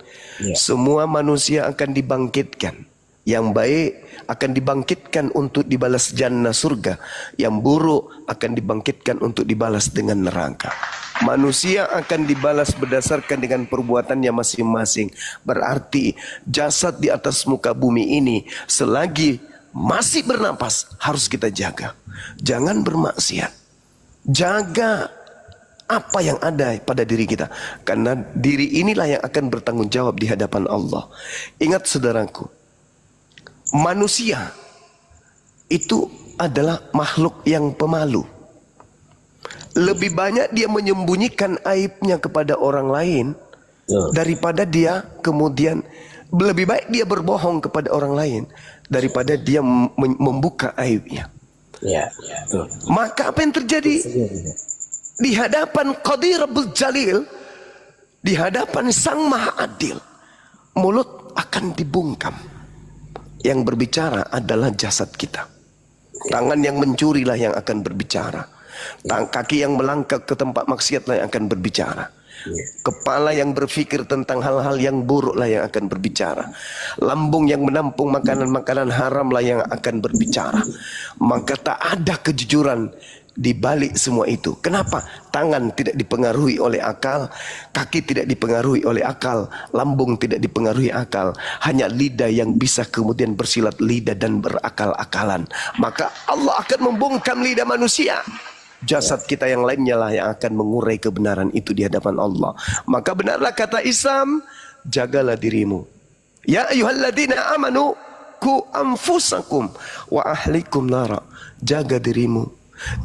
semua manusia akan dibangkitkan. Yang baik akan dibangkitkan untuk dibalas jannah surga, yang buruk akan dibangkitkan untuk dibalas dengan neraka. Manusia akan dibalas berdasarkan dengan perbuatannya masing-masing. Berarti jasad di atas muka bumi ini selagi masih bernapas harus kita jaga. Jangan bermaksiat. Jaga apa yang ada pada diri kita, karena diri inilah yang akan bertanggung jawab di hadapan Allah. Ingat saudaraku, manusia itu adalah makhluk yang pemalu. Lebih banyak dia menyembunyikan aibnya kepada orang lain daripada dia kemudian, lebih baik dia berbohong kepada orang lain daripada dia membuka aibnya. Maka apa yang terjadi? Di hadapan Qadir Rabbul Jalil, di hadapan Sang Maha Adil, mulut akan dibungkam. Yang berbicara adalah jasad kita. Tangan yang mencurilah yang akan berbicara. Kaki yang melangkah ke tempat maksiatlah yang akan berbicara. Kepala yang berpikir tentang hal-hal yang buruklah yang akan berbicara. Lambung yang menampung makanan-makanan haramlah yang akan berbicara. Maka tak ada kejujuran di balik semua itu. Kenapa? Tangan tidak dipengaruhi oleh akal, kaki tidak dipengaruhi oleh akal, lambung tidak dipengaruhi akal. Hanya lidah yang bisa kemudian bersilat lidah dan berakal-akalan. Maka Allah akan membungkam lidah manusia. Jasad kita yang lainnya lah yang akan mengurai kebenaran itu di hadapan Allah. Maka benarlah kata Islam, jagalah dirimu. Ya ayyuhalladzina amanu ku anfusakum wa ahlikum nara. Jaga dirimu,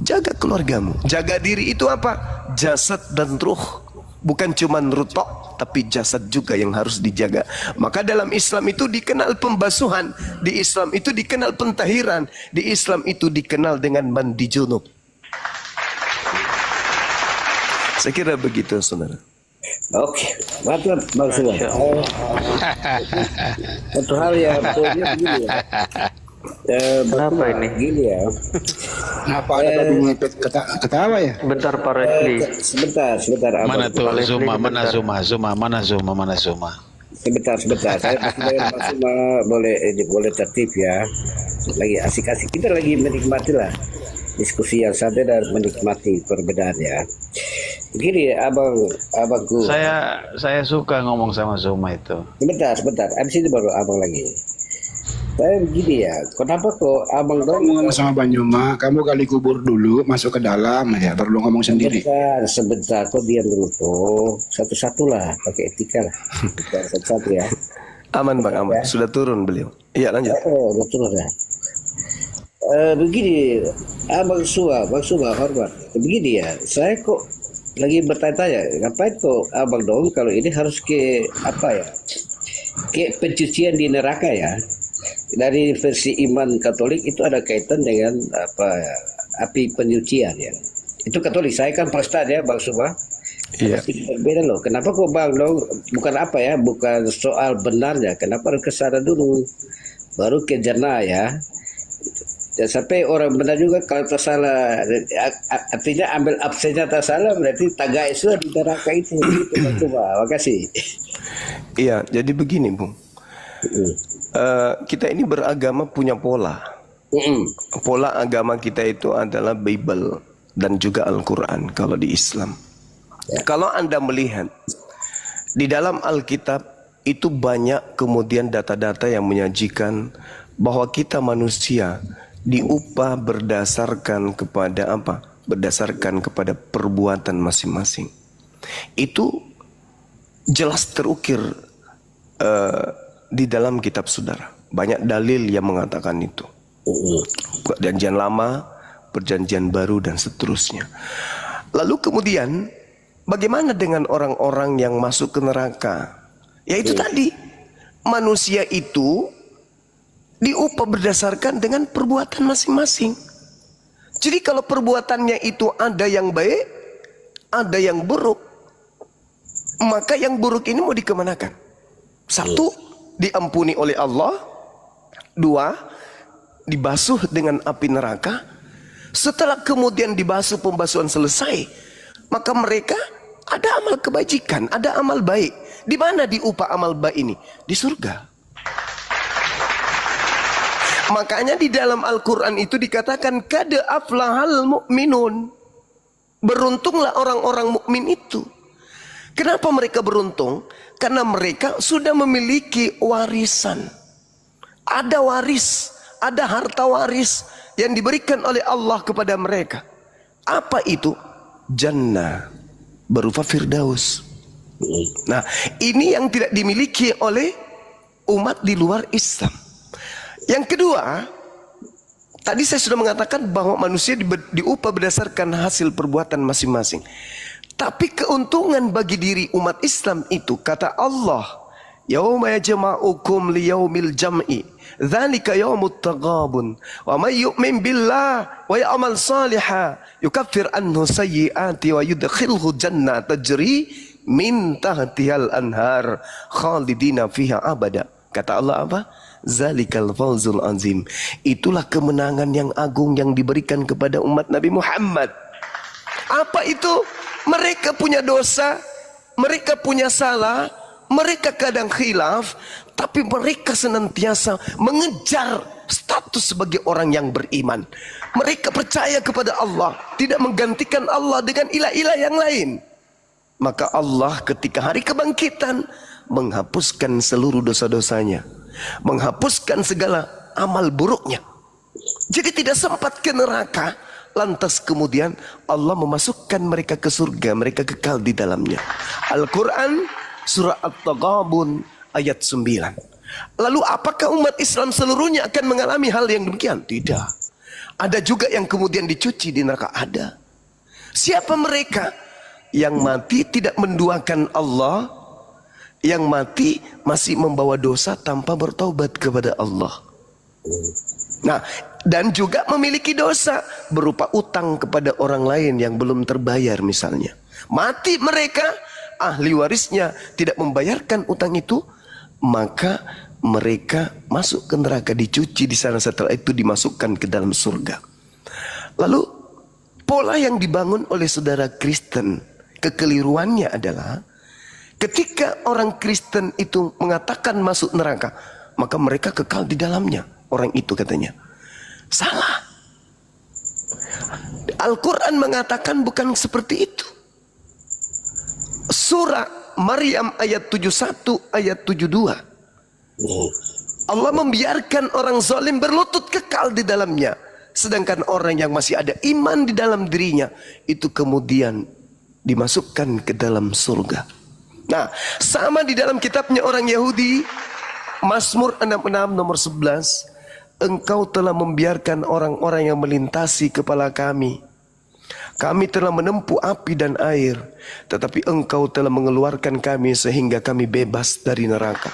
jaga keluargamu. Jaga diri itu apa? Jasad dan ruh. Bukan cuma rutok, tapi jasad juga yang harus dijaga. Maka dalam Islam itu dikenal pembasuhan, di Islam itu dikenal pentahiran, di Islam itu dikenal dengan mandi junub. Saya kira begitu, saudara. Oke, mantap maksudnya. Satu hal yang betulnya begini ya. Kenapa ini? Gini ya. Kenapa ada tadi ngepet ketawa ya? Bentar Pak Resli. Sebentar. Mana tuh Zuma, mana Zuma. Sebentar. Saya masih boleh tertib ya. Lagi asik-asik, kita lagi menikmati lah diskusi yang santai dan menikmati perbedaan ya. Begini abangku. Saya suka ngomong sama Zuma itu. Sebentar. Abis itu baru abang lagi. Saya begini ya, kenapa kok abang dong ngomong sama Banyuma, kamu kali kubur dulu, masuk ke dalam ya, baru ngomong sendiri. Sebentar, kok diam dulu tuh. Satu-satu lah, pakai etika lah. Satu-satu ya. Aman Bang, aman. Ya. Sudah turun beliau. Iya lanjut. Sudah turun ya. Begini, Bang Suha hormat. Begini ya, saya kok lagi bertanya-tanya, ngapain kok abang dong kalau ini harus ke apa ya? Ke pencucian di neraka ya. Dari versi iman Katolik itu ada kaitan dengan api penyucian ya. Itu Katolik, saya kan Protestan ya Bang Suha. Iya. Beda loh. Kenapa kok Bang dong? Bukan bukan soal benarnya. Kenapa harus ke sana dulu, baru ke jannah ya. Dan sampai orang benar juga kalau tersalah, artinya ambil absennya tersalah berarti tagai sudah di neraka itu. Coba, makasih. Iya, jadi begini Bung. Kita ini beragama punya pola. Pola agama kita itu adalah Bible dan juga Al-Quran kalau di Islam. Kalau Anda melihat di dalam Alkitab itu banyak kemudian data-data yang menyajikan bahwa kita manusia diupah berdasarkan kepada apa? Berdasarkan kepada perbuatan masing-masing. Itu jelas terukir di dalam kitab saudara. Banyak dalil yang mengatakan itu. Perjanjian lama, perjanjian baru dan seterusnya. Lalu kemudian bagaimana dengan orang-orang yang masuk ke neraka? Yaitu tadi manusia itu diupah berdasarkan dengan perbuatan masing-masing. Jadi kalau perbuatannya itu ada yang baik, ada yang buruk, maka yang buruk ini mau dikemanakan? Satu, diampuni oleh Allah. Dua, dibasuh dengan api neraka. Setelah kemudian dibasuh, pembasuhan selesai, maka mereka ada amal kebajikan, ada amal baik. Di mana diupah amal baik ini? Di surga. Makanya di dalam Al-Quran itu dikatakan kad aflahal mu'minun. Beruntunglah orang-orang mukmin itu. Kenapa mereka beruntung? Karena mereka sudah memiliki warisan. Ada waris, ada harta waris yang diberikan oleh Allah kepada mereka. Apa itu? Jannah berupa firdaus. Nah, ini yang tidak dimiliki oleh umat di luar Islam. Yang kedua, tadi saya sudah mengatakan bahwa manusia diupah berdasarkan hasil perbuatan masing-masing. Tapi keuntungan bagi diri umat Islam itu, kata Allah, yauma yajma'ukum liyaumil jam'i, dzalika yaumut taghabun, wa may yu'min billah wa ya'mal salihan yukaffir anhu sayyi'ati wa yudkhilhu jannatan tajri min tahtihal anhar khalidina fiha abada. Kata Allah apa? Zalikal fawzul azim. Itulah kemenangan yang agung yang diberikan kepada umat Nabi Muhammad. Apa itu? Mereka punya dosa, mereka punya salah, mereka kadang khilaf, tapi mereka senantiasa mengejar status sebagai orang yang beriman. Mereka percaya kepada Allah, tidak menggantikan Allah dengan ilah-ilah yang lain. Maka Allah ketika hari kebangkitan menghapuskan seluruh dosa-dosanya, menghapuskan segala amal buruknya. Jadi tidak sempat ke neraka. Lantas kemudian Allah memasukkan mereka ke surga, mereka kekal di dalamnya. Al-Quran surah At-Taghabun ayat 9. Lalu apakah umat Islam seluruhnya akan mengalami hal yang demikian? Tidak. Ada juga yang kemudian dicuci di neraka, ada. Siapa mereka? Yang mati tidak menduakan Allah, yang mati masih membawa dosa tanpa bertaubat kepada Allah. Nah, dan juga memiliki dosa berupa utang kepada orang lain yang belum terbayar misalnya. Mati mereka, ahli warisnya tidak membayarkan utang itu, maka mereka masuk ke neraka, dicuci di sana, setelah itu dimasukkan ke dalam surga. Lalu pola yang dibangun oleh saudara Kristen, kekeliruannya adalah ketika orang Kristen itu mengatakan masuk neraka, maka mereka kekal di dalamnya. Orang itu katanya salah. Al-Quran mengatakan bukan seperti itu. Surah Maryam ayat 71 ayat 72, Allah membiarkan orang zalim berlutut kekal di dalamnya, sedangkan orang yang masih ada iman di dalam dirinya itu kemudian dimasukkan ke dalam surga. Nah, sama di dalam kitabnya orang Yahudi, Mazmur 66 nomor 11, Engkau telah membiarkan orang-orang yang melintasi kepala kami. Kami telah menempuh api dan air, tetapi Engkau telah mengeluarkan kami sehingga kami bebas dari neraka.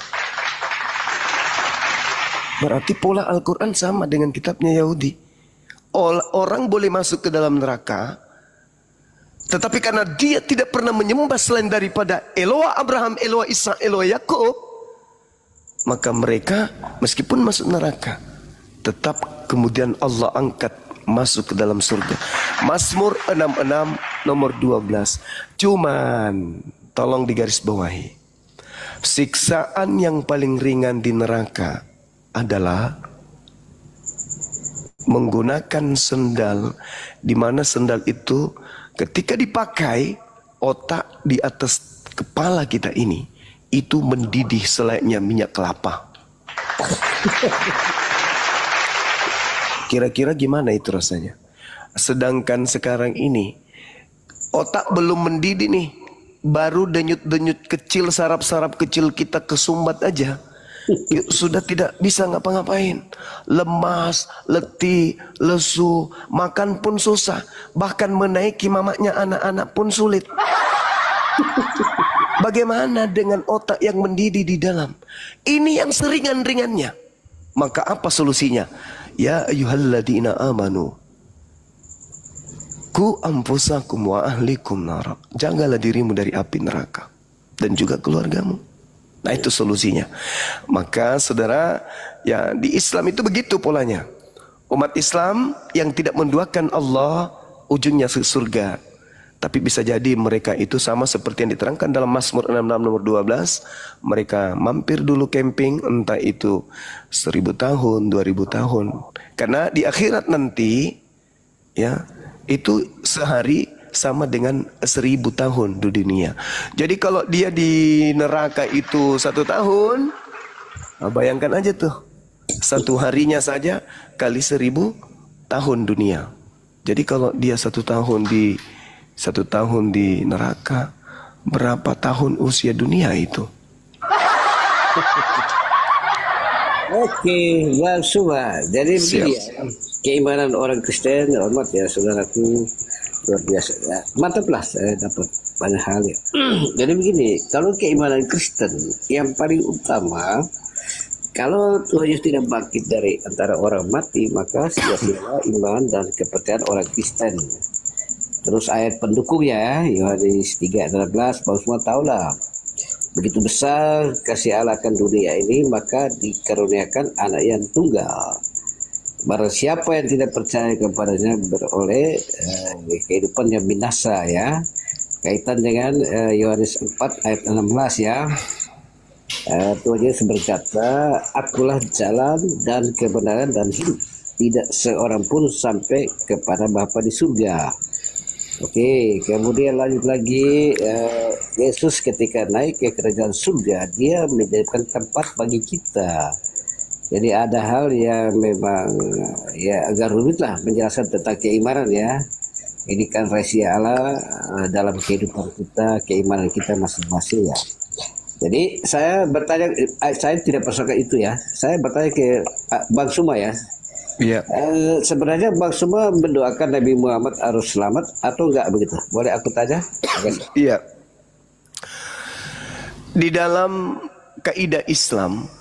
Berarti pola Al-Quran sama dengan kitabnya Yahudi. Orang boleh masuk ke dalam neraka, tetapi karena dia tidak pernah menyembah selain daripada Eloah Abraham, Eloah Ishak, Eloah Yakub, maka mereka meskipun masuk neraka, tetap kemudian Allah angkat masuk ke dalam surga. Mazmur 66 nomor 12. Cuman tolong digarisbawahi, siksaan yang paling ringan di neraka adalah menggunakan sendal, di mana sendal itu ketika dipakai, otak di atas kepala kita ini itu mendidih selayaknya minyak kelapa. Kira-kira gimana itu rasanya? Sedangkan sekarang ini otak belum mendidih nih, baru denyut-denyut kecil, saraf-saraf kecil kita kesumbat aja, sudah tidak bisa ngapa-ngapain. Lemas, letih, lesu, makan pun susah, bahkan menaiki mamaknya anak-anak pun sulit. Bagaimana dengan otak yang mendidih di dalam? Ini yang seringan-ringannya. Maka apa solusinya? Ya ayyuhalladzina amanu ku anfusakum wa ahlikum nar. Jagalah dirimu dari api neraka dan juga keluargamu. Nah, itu solusinya. Maka saudara, ya di Islam itu begitu polanya. Umat Islam yang tidak menduakan Allah ujungnya ke surga. Tapi bisa jadi mereka itu sama seperti yang diterangkan dalam Mazmur 66 nomor 12. Mereka mampir dulu camping, entah itu 1000 tahun, 2000 tahun. Karena di akhirat nanti, ya, itu sehari sama dengan 1000 tahun di dunia. Jadi kalau dia di neraka itu 1 tahun, nah bayangkan aja tuh, 1 harinya saja kali 1000 tahun dunia. Jadi kalau dia 1 tahun di neraka, berapa tahun usia dunia itu? Oke, Bang Suma. Jadi begini ya, keimanan orang Kristen, hormat ya saudaraku, luar biasa ya. Mantaplah, saya dapat banyak hal ya. Jadi begini, kalau keimanan Kristen yang paling utama, kalau Tuhan Yesus tidak bangkit dari antara orang mati, maka sia-sia iman dan kepercayaan orang Kristen. Terus ayat pendukungnya, Yohanes 3:16, Paulus semua tahulah, begitu besar kasih Allah akan dunia ini, maka dikaruniakan anak yang tunggal. Barang siapa yang tidak percaya kepadanya beroleh kehidupan yang binasa ya. kaitan dengan Yohanes 4 ayat 16 ya. Tuhan Yesus berkata, akulah jalan dan kebenaran dan hidup. Tidak seorang pun sampai kepada Bapa di surga. Oke, kemudian lanjut lagi, Yesus ketika naik ke kerajaan surga, dia menjadikan tempat bagi kita. Jadi ada hal yang memang ya agak rumit lah menjelaskan tentang keimanan ya. Ini kan rahasia Allah dalam kehidupan kita, keimanan kita masing-masing ya. Jadi saya bertanya, saya tidak persoalkan itu ya. Saya bertanya ke Bang Suma ya. Iya. Sebenarnya Bang Suma mendoakan Nabi Muhammad harus selamat atau enggak begitu? Boleh aku tanya? Iya. Di dalam kaidah Islam,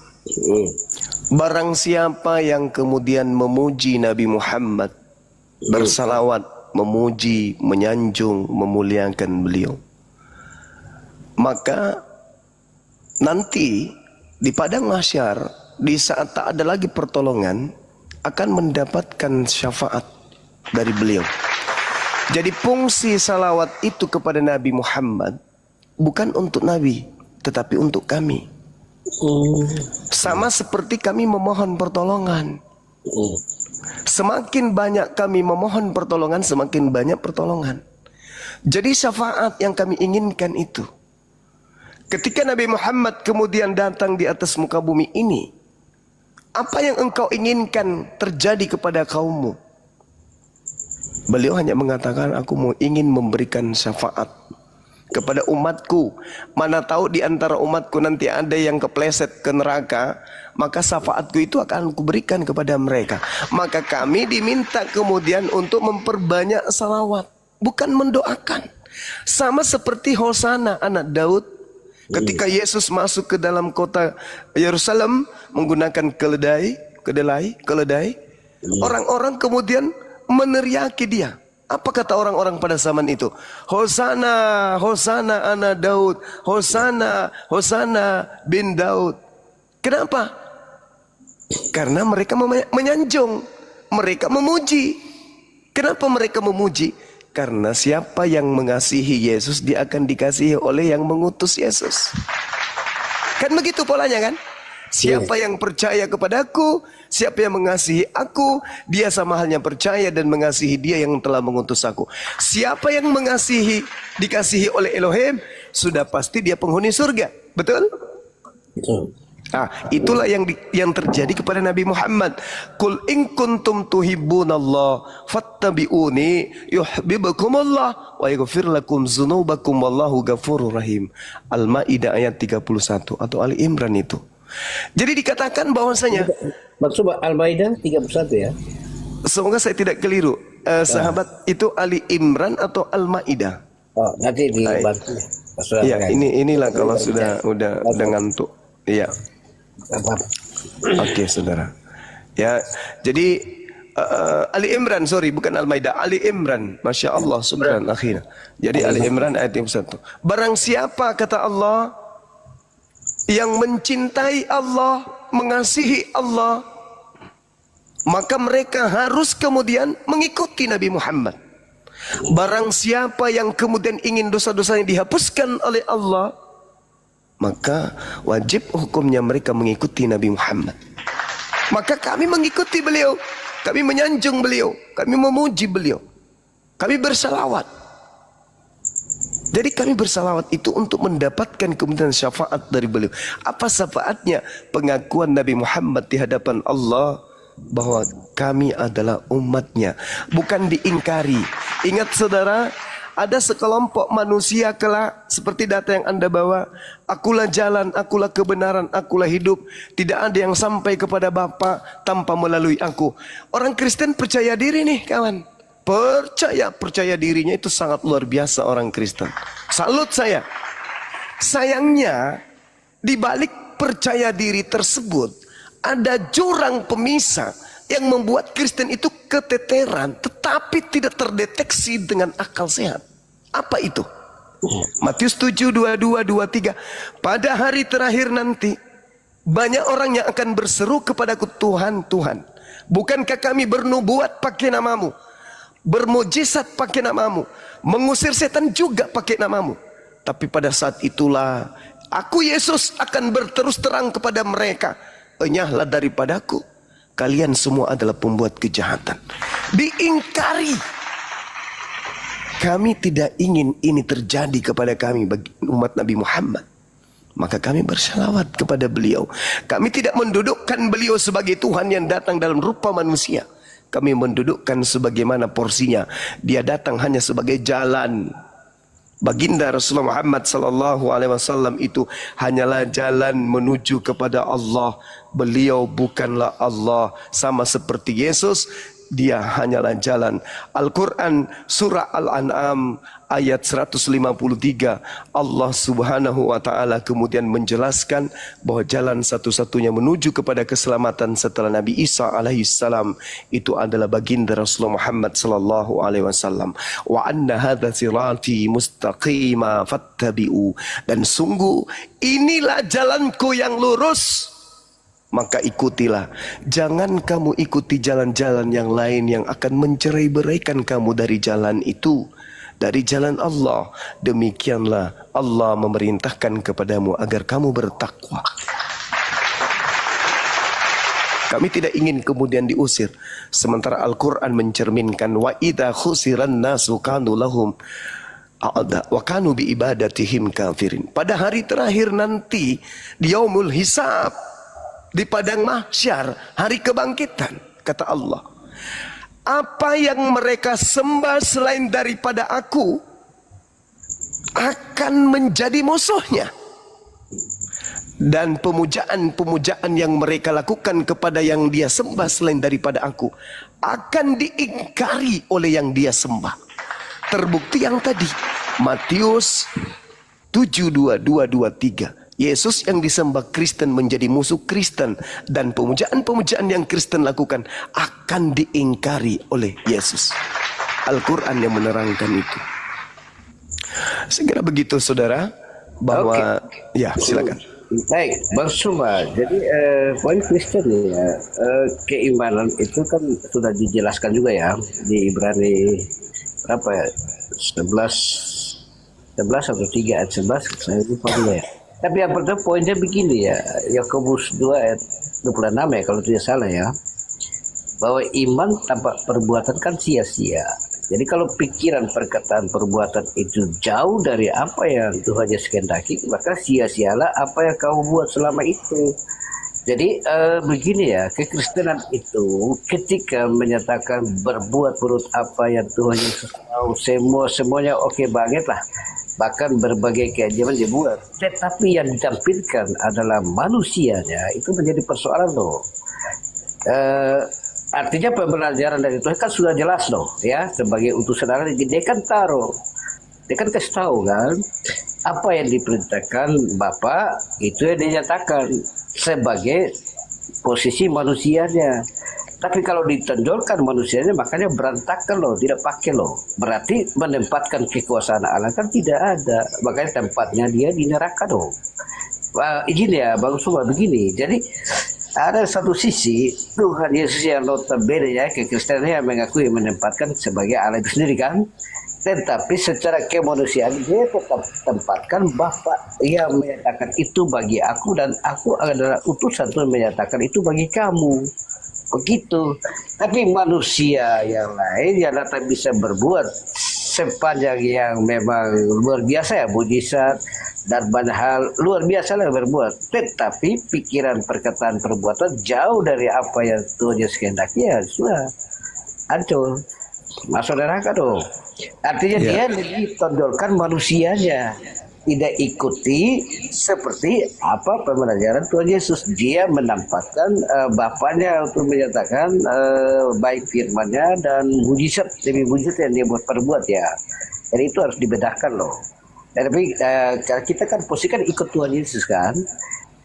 barang siapa yang kemudian memuji Nabi Muhammad, bersalawat, memuji, menyanjung, memuliakan beliau, maka nanti di padang mahsyar, di saat tak ada lagi pertolongan, akan mendapatkan syafaat dari beliau. Jadi fungsi salawat itu kepada Nabi Muhammad bukan untuk Nabi, tetapi untuk kami. Sama seperti kami memohon pertolongan. Semakin banyak kami memohon pertolongan, semakin banyak pertolongan. Jadi syafaat yang kami inginkan itu, ketika Nabi Muhammad kemudian datang di atas muka bumi ini, apa yang engkau inginkan terjadi kepada kaummu? Beliau hanya mengatakan, aku ingin memberikan syafaat kepada umatku. Mana tahu di antara umatku nanti ada yang kepleset ke neraka, maka syafaatku itu akan kuberikan kepada mereka. Maka kami diminta kemudian untuk memperbanyak salawat, bukan mendoakan. Sama seperti Hosana anak Daud. Ketika Yesus masuk ke dalam kota Yerusalem menggunakan keledai, orang-orang kemudian meneriaki dia. Apa kata orang-orang pada zaman itu? Hosana, Hosana anak Daud, Hosana, Hosana bin Daud. Kenapa? Karena mereka menyanjung, mereka memuji. Kenapa mereka memuji? Karena siapa yang mengasihi Yesus, dia akan dikasihi oleh yang mengutus Yesus. Kan begitu polanya kan? Siapa yang percaya kepadaku, siapa yang mengasihi aku, dia sama halnya percaya dan mengasihi dia yang telah mengutus aku. Siapa yang mengasihi, dikasihi oleh Elohim, sudah pasti dia penghuni surga. Betul? Betul. Nah, itulah yang terjadi kepada Nabi Muhammad. Qul in kuntum tuhibbunallah fattabi'uni yuhibbukumullah wa yaghfir lakum dzunubakum wallahu ghafurur rahim. Al-Maidah ayat 31 atau Ali Imran itu. Jadi dikatakan bahwasanya maksud Al-Maidah 31 ya. Semoga saya tidak keliru. Sahabat itu Ali Imran atau Al-Maidah. Oh, nanti dibantu. Iya, inilah kalau sudah ngantuk. Iya. Oke, saudara. Ya, jadi Ali Imran, sorry, bukan Al-Maidah, Ali Imran. Masya Allah, subhan akhirnya. Jadi Ali Imran ayat 1. Barang siapa kata Allah yang mencintai Allah, mengasihi Allah, maka mereka harus kemudian mengikuti Nabi Muhammad. Barang siapa yang kemudian ingin dosa-dosanya dihapuskan oleh Allah, maka wajib hukumnya mereka mengikuti Nabi Muhammad. Maka kami mengikuti beliau, kami menyanjung beliau, kami memuji beliau, kami bersalawat. Jadi kami bersalawat itu untuk mendapatkan kemudian syafaat dari beliau. Apa syafaatnya? Pengakuan Nabi Muhammad di hadapan Allah bahwa kami adalah umatnya, bukan diingkari. Ingat saudara, ada sekelompok manusia kelak seperti data yang Anda bawa, akulah jalan, akulah kebenaran, akulah hidup, tidak ada yang sampai kepada Bapa tanpa melalui aku. Orang Kristen percaya diri nih kawan, percaya dirinya itu sangat luar biasa orang Kristen. Salut saya. Sayangnya di balik percaya diri tersebut ada jurang pemisah yang membuat Kristen itu keteteran, tetapi tidak terdeteksi dengan akal sehat. Apa itu? Matius 7, 22, 23. Pada hari terakhir nanti, banyak orang yang akan berseru kepadaku, Tuhan, Tuhan, bukankah kami bernubuat pakai namamu? bermujizat pakai namamu, mengusir setan juga pakai namamu. Tapi pada saat itulah aku Yesus akan berterus terang kepada mereka, enyahlah daripadaku, kalian semua adalah pembuat kejahatan. Diingkari. Kami tidak ingin ini terjadi kepada kami, bagi umat Nabi Muhammad. Maka kami bersalawat kepada beliau. Kami tidak mendudukkan beliau sebagai Tuhan yang datang dalam rupa manusia. Kami mendudukkan sebagaimana porsinya. Dia datang hanya sebagai jalan. Baginda Rasulullah Muhammad sallallahu alaihi wasallam itu hanyalah jalan menuju kepada Allah. Beliau bukanlah Allah, sama seperti Yesus. Dia hanyalah jalan. Al-Quran surah Al-An'am ayat 153, Allah subhanahu wa ta'ala kemudian menjelaskan bahwa jalan satu-satunya menuju kepada keselamatan setelah Nabi Isa alaihissalam itu adalah baginda Rasulullah Muhammad sallallahu alaihi wasallam. Wa anna hadza sirati mustaqima fattabi'u, dan sungguh inilah jalanku yang lurus, maka ikutilah. Jangan kamu ikuti jalan-jalan yang lain yang akan mencerai-beraikan kamu dari jalan itu, dari jalan Allah. Demikianlah Allah memerintahkan kepadamu agar kamu bertakwa. Kami tidak ingin kemudian diusir. Sementara Al-Quran mencerminkan wa idza khusiran nasu kanu lahum a'da wa kanu bi ibadatihim kafirin. Pada hari terakhir nanti, di yaumul hisab, di padang mahsyar, hari kebangkitan, kata Allah, apa yang mereka sembah selain daripada aku akan menjadi musuhnya, dan pemujaan-pemujaan yang mereka lakukan kepada yang dia sembah selain daripada aku akan diingkari oleh yang dia sembah. Terbukti yang tadi, Matius 7:22-23. Yesus yang disembah Kristen menjadi musuh Kristen, dan pemujaan-pemujaan yang Kristen lakukan akan diingkari oleh Yesus. Al-Quran yang menerangkan itu. Segera begitu saudara, bahwa ya silakan. Baik, Bang Suma. Jadi poin Kristen ya, keimanan itu kan sudah dijelaskan juga ya di Ibrani berapa ya, 11 atau 3 ayat 11, saya lupa dulu ya. Tapi yang pertama poinnya begini ya, Yakobus 2 ayat 26 ya kalau tidak salah ya, bahwa iman tanpa perbuatan kan sia-sia. Jadi kalau pikiran, perkataan, perbuatan itu jauh dari apa yang Tuhan Yesus kehendaki, maka sia-sialah apa yang kau buat selama itu. Jadi begini ya, kekristenan itu ketika menyatakan berbuat menurut apa yang Tuhan Yesus tahu, semuanya oke banget lah. Bahkan berbagai keajaiban dibuat, tetapi yang ditampilkan adalah manusianya, itu menjadi persoalan loh. Artinya pembelajaran dari Tuhan kan sudah jelas loh ya, sebagai utusan Allah dia kan dia kan kasih tahu kan apa yang diperintahkan Bapa, itu yang dinyatakan sebagai posisi manusianya. Tapi kalau ditonjolkan manusianya, makanya berantakan loh, tidak pakai loh. Berarti menempatkan kekuasaan Allah kan tidak ada. Makanya tempatnya dia di neraka loh. Izin ya Bang Suma begini. Jadi ada satu sisi Tuhan Yesus yang notabene ya kekristenan yang mengakui menempatkan sebagai Allah itu sendiri kan. Tetapi secara kemanusiaan dia tetap tempatkan Bapa yang menyatakan itu bagi aku, dan aku adalah utusan Tuhan menyatakan itu bagi kamu. Begitu. Tapi manusia yang lain yang tak bisa berbuat sepanjang yang memang luar biasa ya, mujizat dan banyak hal luar biasa lah berbuat, tetapi pikiran, perkataan, perbuatan jauh dari apa yang Tuhan Yesus kehendaki, ya sudah hancur, masuk neraka dong. Artinya dia lebih tonjolkan manusianya, tidak ikuti seperti apa pembelajaran Tuhan Yesus. Dia menampakkan Bapaknya untuk menyatakan baik firman-Nya dan mujizat demi mujizat yang dia buat perbuat ya. Jadi itu harus dibedakan loh. Tapi kita kan posisi kan ikut Tuhan Yesus kan.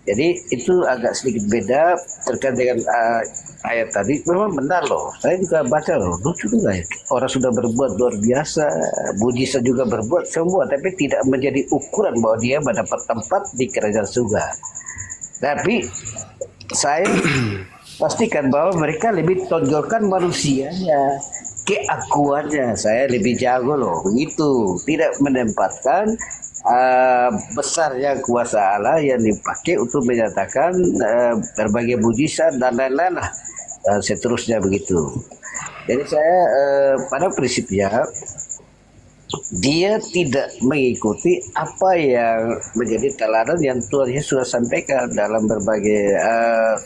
Jadi itu agak sedikit beda terkait dengan ayat tadi. Memang benar loh. Saya juga baca loh. Lucu juga ya. Orang sudah berbuat luar biasa, mujizat juga berbuat semua, tapi tidak menjadi ukuran bahwa dia mendapat tempat di kerajaan surga. Tapi saya pastikan bahwa mereka lebih tonjolkan manusianya keakuannya saya lebih jago loh, begitu. Tidak menempatkan besarnya kuasa Allah yang dipakai untuk menyatakan berbagai mujizat dan lain-lain lah, dan seterusnya begitu. Jadi saya pada prinsipnya dia tidak mengikuti apa yang menjadi teladan yang Tuhan Yesus sudah sampaikan dalam berbagai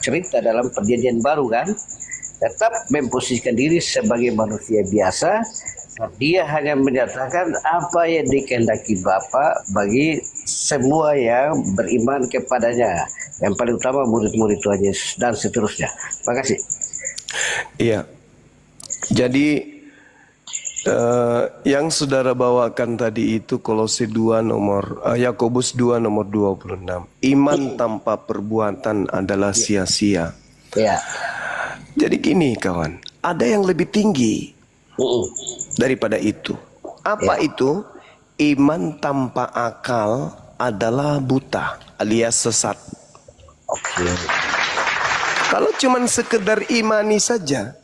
cerita dalam perjanjian baru kan. Tetap memposisikan diri sebagai manusia biasa. Dia hanya menyatakan apa yang dikehendaki Bapa bagi semua yang beriman kepadanya. Yang paling utama murid-murid Tuhan Yesus dan seterusnya. Terima kasih. Iya. Jadi yang saudara bawakan tadi itu Kolose 2 nomor Yakobus 2 nomor 26. Iman tanpa perbuatan adalah sia-sia. Ya. Jadi gini kawan, ada yang lebih tinggi daripada itu. Apa itu? Iman tanpa akal adalah buta alias sesat. Kalau cuman sekedar imani saja,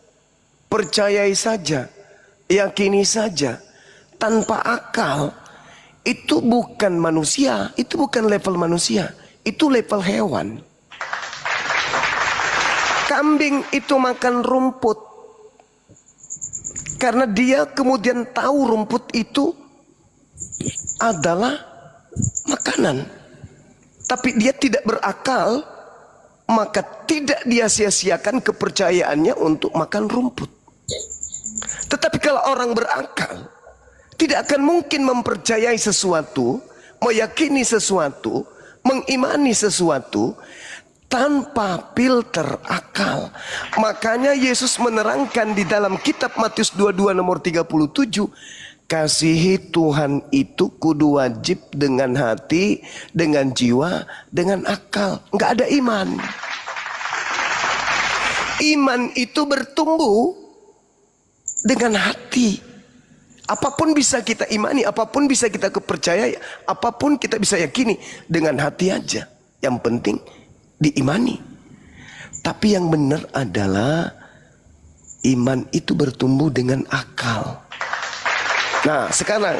percayai saja, yakini saja, tanpa akal, itu bukan manusia, itu bukan level manusia, itu level hewan. Kambing itu makan rumput karena dia kemudian tahu rumput itu adalah makanan. Tapi dia tidak berakal, maka tidak dia sia-siakan kepercayaannya untuk makan rumput. Tetapi kalau orang berakal, tidak akan mungkin mempercayai sesuatu, meyakini sesuatu, mengimani sesuatu tanpa filter akal. Makanya Yesus menerangkan di dalam kitab Matius 22 nomor 37, kasihi Tuhan itu kudu wajib dengan hati, dengan jiwa, dengan akal. Enggak ada iman. Iman itu bertumbuh dengan hati. Apapun bisa kita imani, apapun bisa kita kepercayai, apapun kita bisa yakini dengan hati aja. Yang penting diimani. Tapi yang benar adalah iman itu bertumbuh dengan akal. Nah, sekarang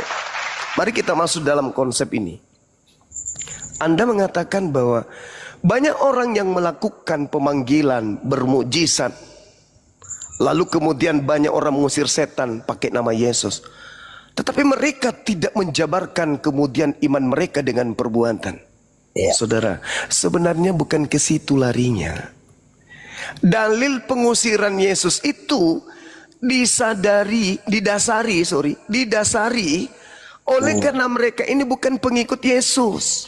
mari kita masuk dalam konsep ini. Anda mengatakan bahwa banyak orang yang melakukan pemanggilan bermukjizat, lalu kemudian banyak orang mengusir setan pakai nama Yesus. Tetapi mereka tidak menjabarkan kemudian iman mereka dengan perbuatan. Saudara, sebenarnya bukan ke situ larinya. Dalil pengusiran Yesus itu didasari oleh karena mereka ini bukan pengikut Yesus.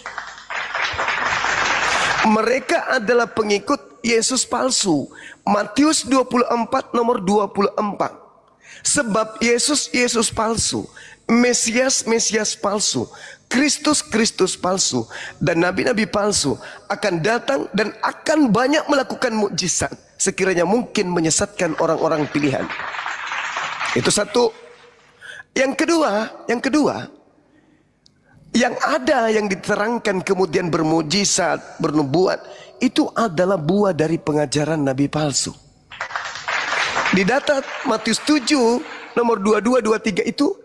Mereka adalah pengikut Yesus palsu. Matius 24 nomor 24. Sebab Yesus palsu, Mesias palsu, Kristus palsu, dan nabi-nabi palsu akan datang dan akan banyak melakukan mukjizat sekiranya mungkin menyesatkan orang-orang pilihan. Itu satu. Yang kedua, yang ada yang diterangkan kemudian bermukjizat, bernubuat, itu adalah buah dari pengajaran nabi palsu. Di data Matius 7 nomor 22, 23 itu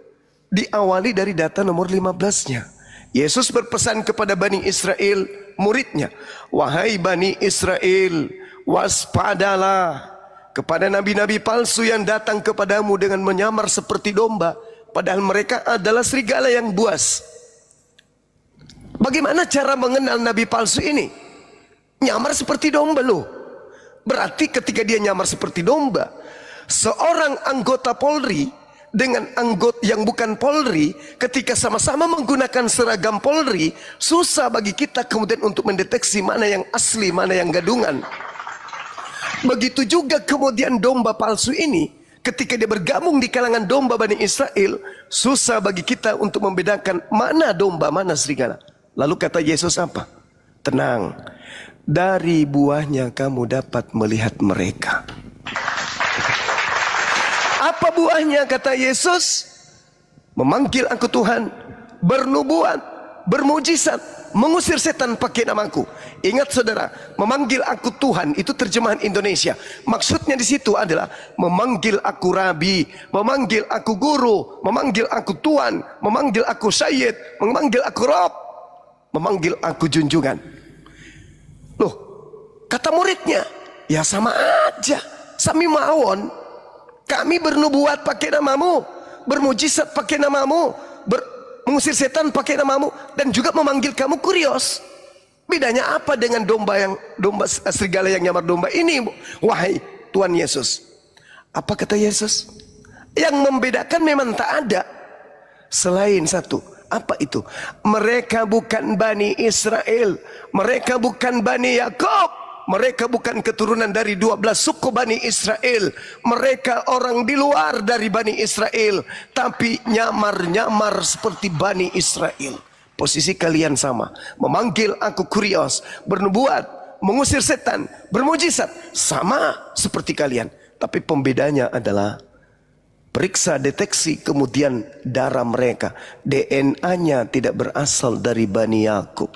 diawali dari data nomor 15-nya. Yesus berpesan kepada Bani Israel, muridnya, wahai Bani Israel, waspadalah kepada nabi-nabi palsu yang datang kepadamu dengan menyamar seperti domba, padahal mereka adalah serigala yang buas. Bagaimana cara mengenal nabi palsu ini? Nyamar seperti domba loh. Berarti ketika dia nyamar seperti domba, seorang anggota Polri dengan anggota yang bukan Polri, ketika sama-sama menggunakan seragam Polri, susah bagi kita kemudian untuk mendeteksi mana yang asli, mana yang gadungan. Begitu juga kemudian domba palsu ini, ketika dia bergabung di kalangan domba Bani Israel, susah bagi kita untuk membedakan mana domba, mana serigala. Lalu kata Yesus apa? Tenang, dari buahnya kamu dapat melihat mereka. Apa buahnya kata Yesus? Memanggil aku Tuhan, bernubuat, bermujizat, mengusir setan pakai namaku. Ingat saudara, memanggil aku Tuhan itu terjemahan Indonesia. Maksudnya di situ adalah memanggil aku Rabi, memanggil aku Guru, memanggil aku Tuan, memanggil aku Sayyid, memanggil aku Rob, memanggil aku Junjungan. Loh, kata muridnya, ya sama aja. Sami mawon, kami bernubuat pakai namamu, bermujizat pakai namamu, mengusir setan pakai namamu, dan juga memanggil kamu Kurios. Bedanya apa dengan domba serigala yang nyamar domba ini, wahai Tuhan Yesus? Apa kata Yesus? Yang membedakan memang tak ada selain satu. Apa itu? Mereka bukan Bani Israel, mereka bukan Bani Yakub, mereka bukan keturunan dari 12 suku Bani Israel, mereka orang di luar dari Bani Israel, tapi nyamar-nyamar seperti Bani Israel. Posisi kalian sama, memanggil aku Kurios, bernubuat, mengusir setan, bermujizat, sama seperti kalian. Tapi pembedanya adalah periksa, deteksi, kemudian darah mereka, DNA-nya tidak berasal dari Bani Yakub.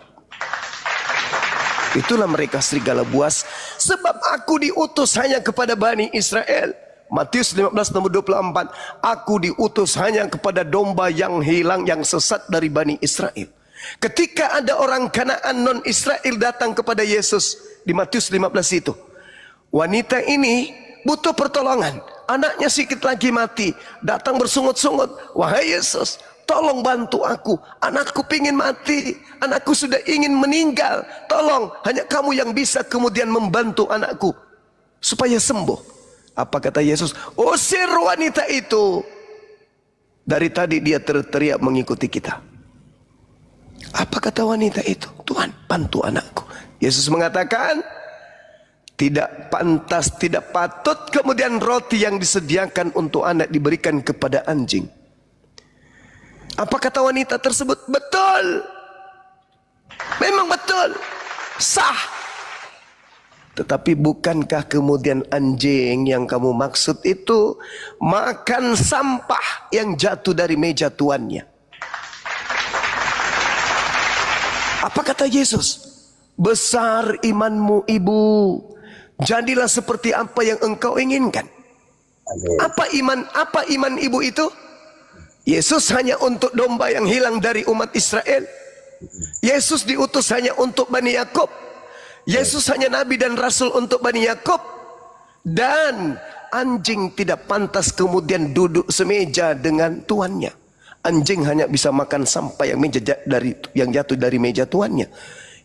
Itulah mereka serigala buas, sebab aku diutus hanya kepada Bani Israel. Matius 15 nomor 24, aku diutus hanya kepada domba yang hilang, yang sesat dari Bani Israel. Ketika ada orang Kanaan non Israel datang kepada Yesus di Matius 15 itu, wanita ini butuh pertolongan, anaknya sedikit lagi mati, datang bersungut-sungut, wahai Yesus, tolong bantu aku, anakku pingin mati, anakku sudah ingin meninggal, tolong, hanya kamu yang bisa kemudian membantu anakku supaya sembuh. Apa kata Yesus? Usir wanita itu. Dari tadi dia teriak mengikuti kita. Apa kata wanita itu? Tuhan, bantu anakku. Yesus mengatakan, tidak pantas, tidak patut kemudian roti yang disediakan untuk anak diberikan kepada anjing. Apa kata wanita tersebut? Betul. Memang betul. Sah. Tetapi bukankah kemudian anjing yang kamu maksud itu makan sampah yang jatuh dari meja tuannya? Apa kata Yesus? Besar imanmu ibu, jadilah seperti apa yang engkau inginkan. Apa iman ibu itu? Yesus hanya untuk domba yang hilang dari umat Israel. Yesus diutus hanya untuk Bani Yakub. Yesus hanya nabi dan rasul untuk Bani Yakub. Dan anjing tidak pantas kemudian duduk semeja dengan tuannya. Anjing hanya bisa makan sampah yang jatuh dari meja tuannya.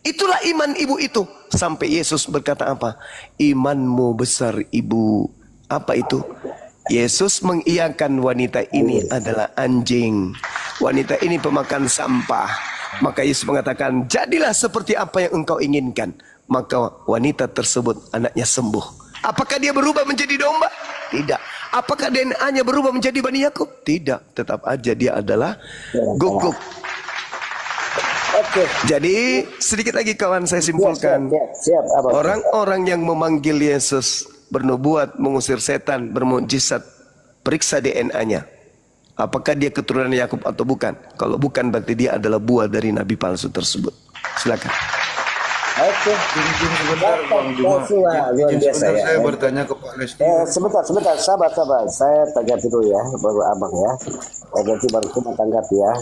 Itulah iman ibu itu. Sampai Yesus berkata apa? Imanmu besar ibu. Apa itu? Yesus mengiyakan wanita ini adalah anjing. Wanita ini pemakan sampah. Maka Yesus mengatakan, jadilah seperti apa yang engkau inginkan. Maka wanita tersebut anaknya sembuh. Apakah dia berubah menjadi domba? Tidak. Apakah DNA-nya berubah menjadi Bani Yakub? Tidak. Tetap aja dia adalah guguk. Jadi sedikit lagi kawan saya simpulkan. Orang-orang yang memanggil Yesus, bernubuat, mengusir setan, bermujizat, periksa DNA-nya. Apakah dia keturunan Yakub atau bukan? Kalau bukan berarti dia adalah buah dari nabi palsu tersebut. Silakan. Oke, Izin sebentar Bang Juma. Izin sebentar saya bertanya ke Pak Lesti. sebentar, sabar. Saya tanggapi dulu ya, baru abang ya. Nanti baru cuma tanggapi ya.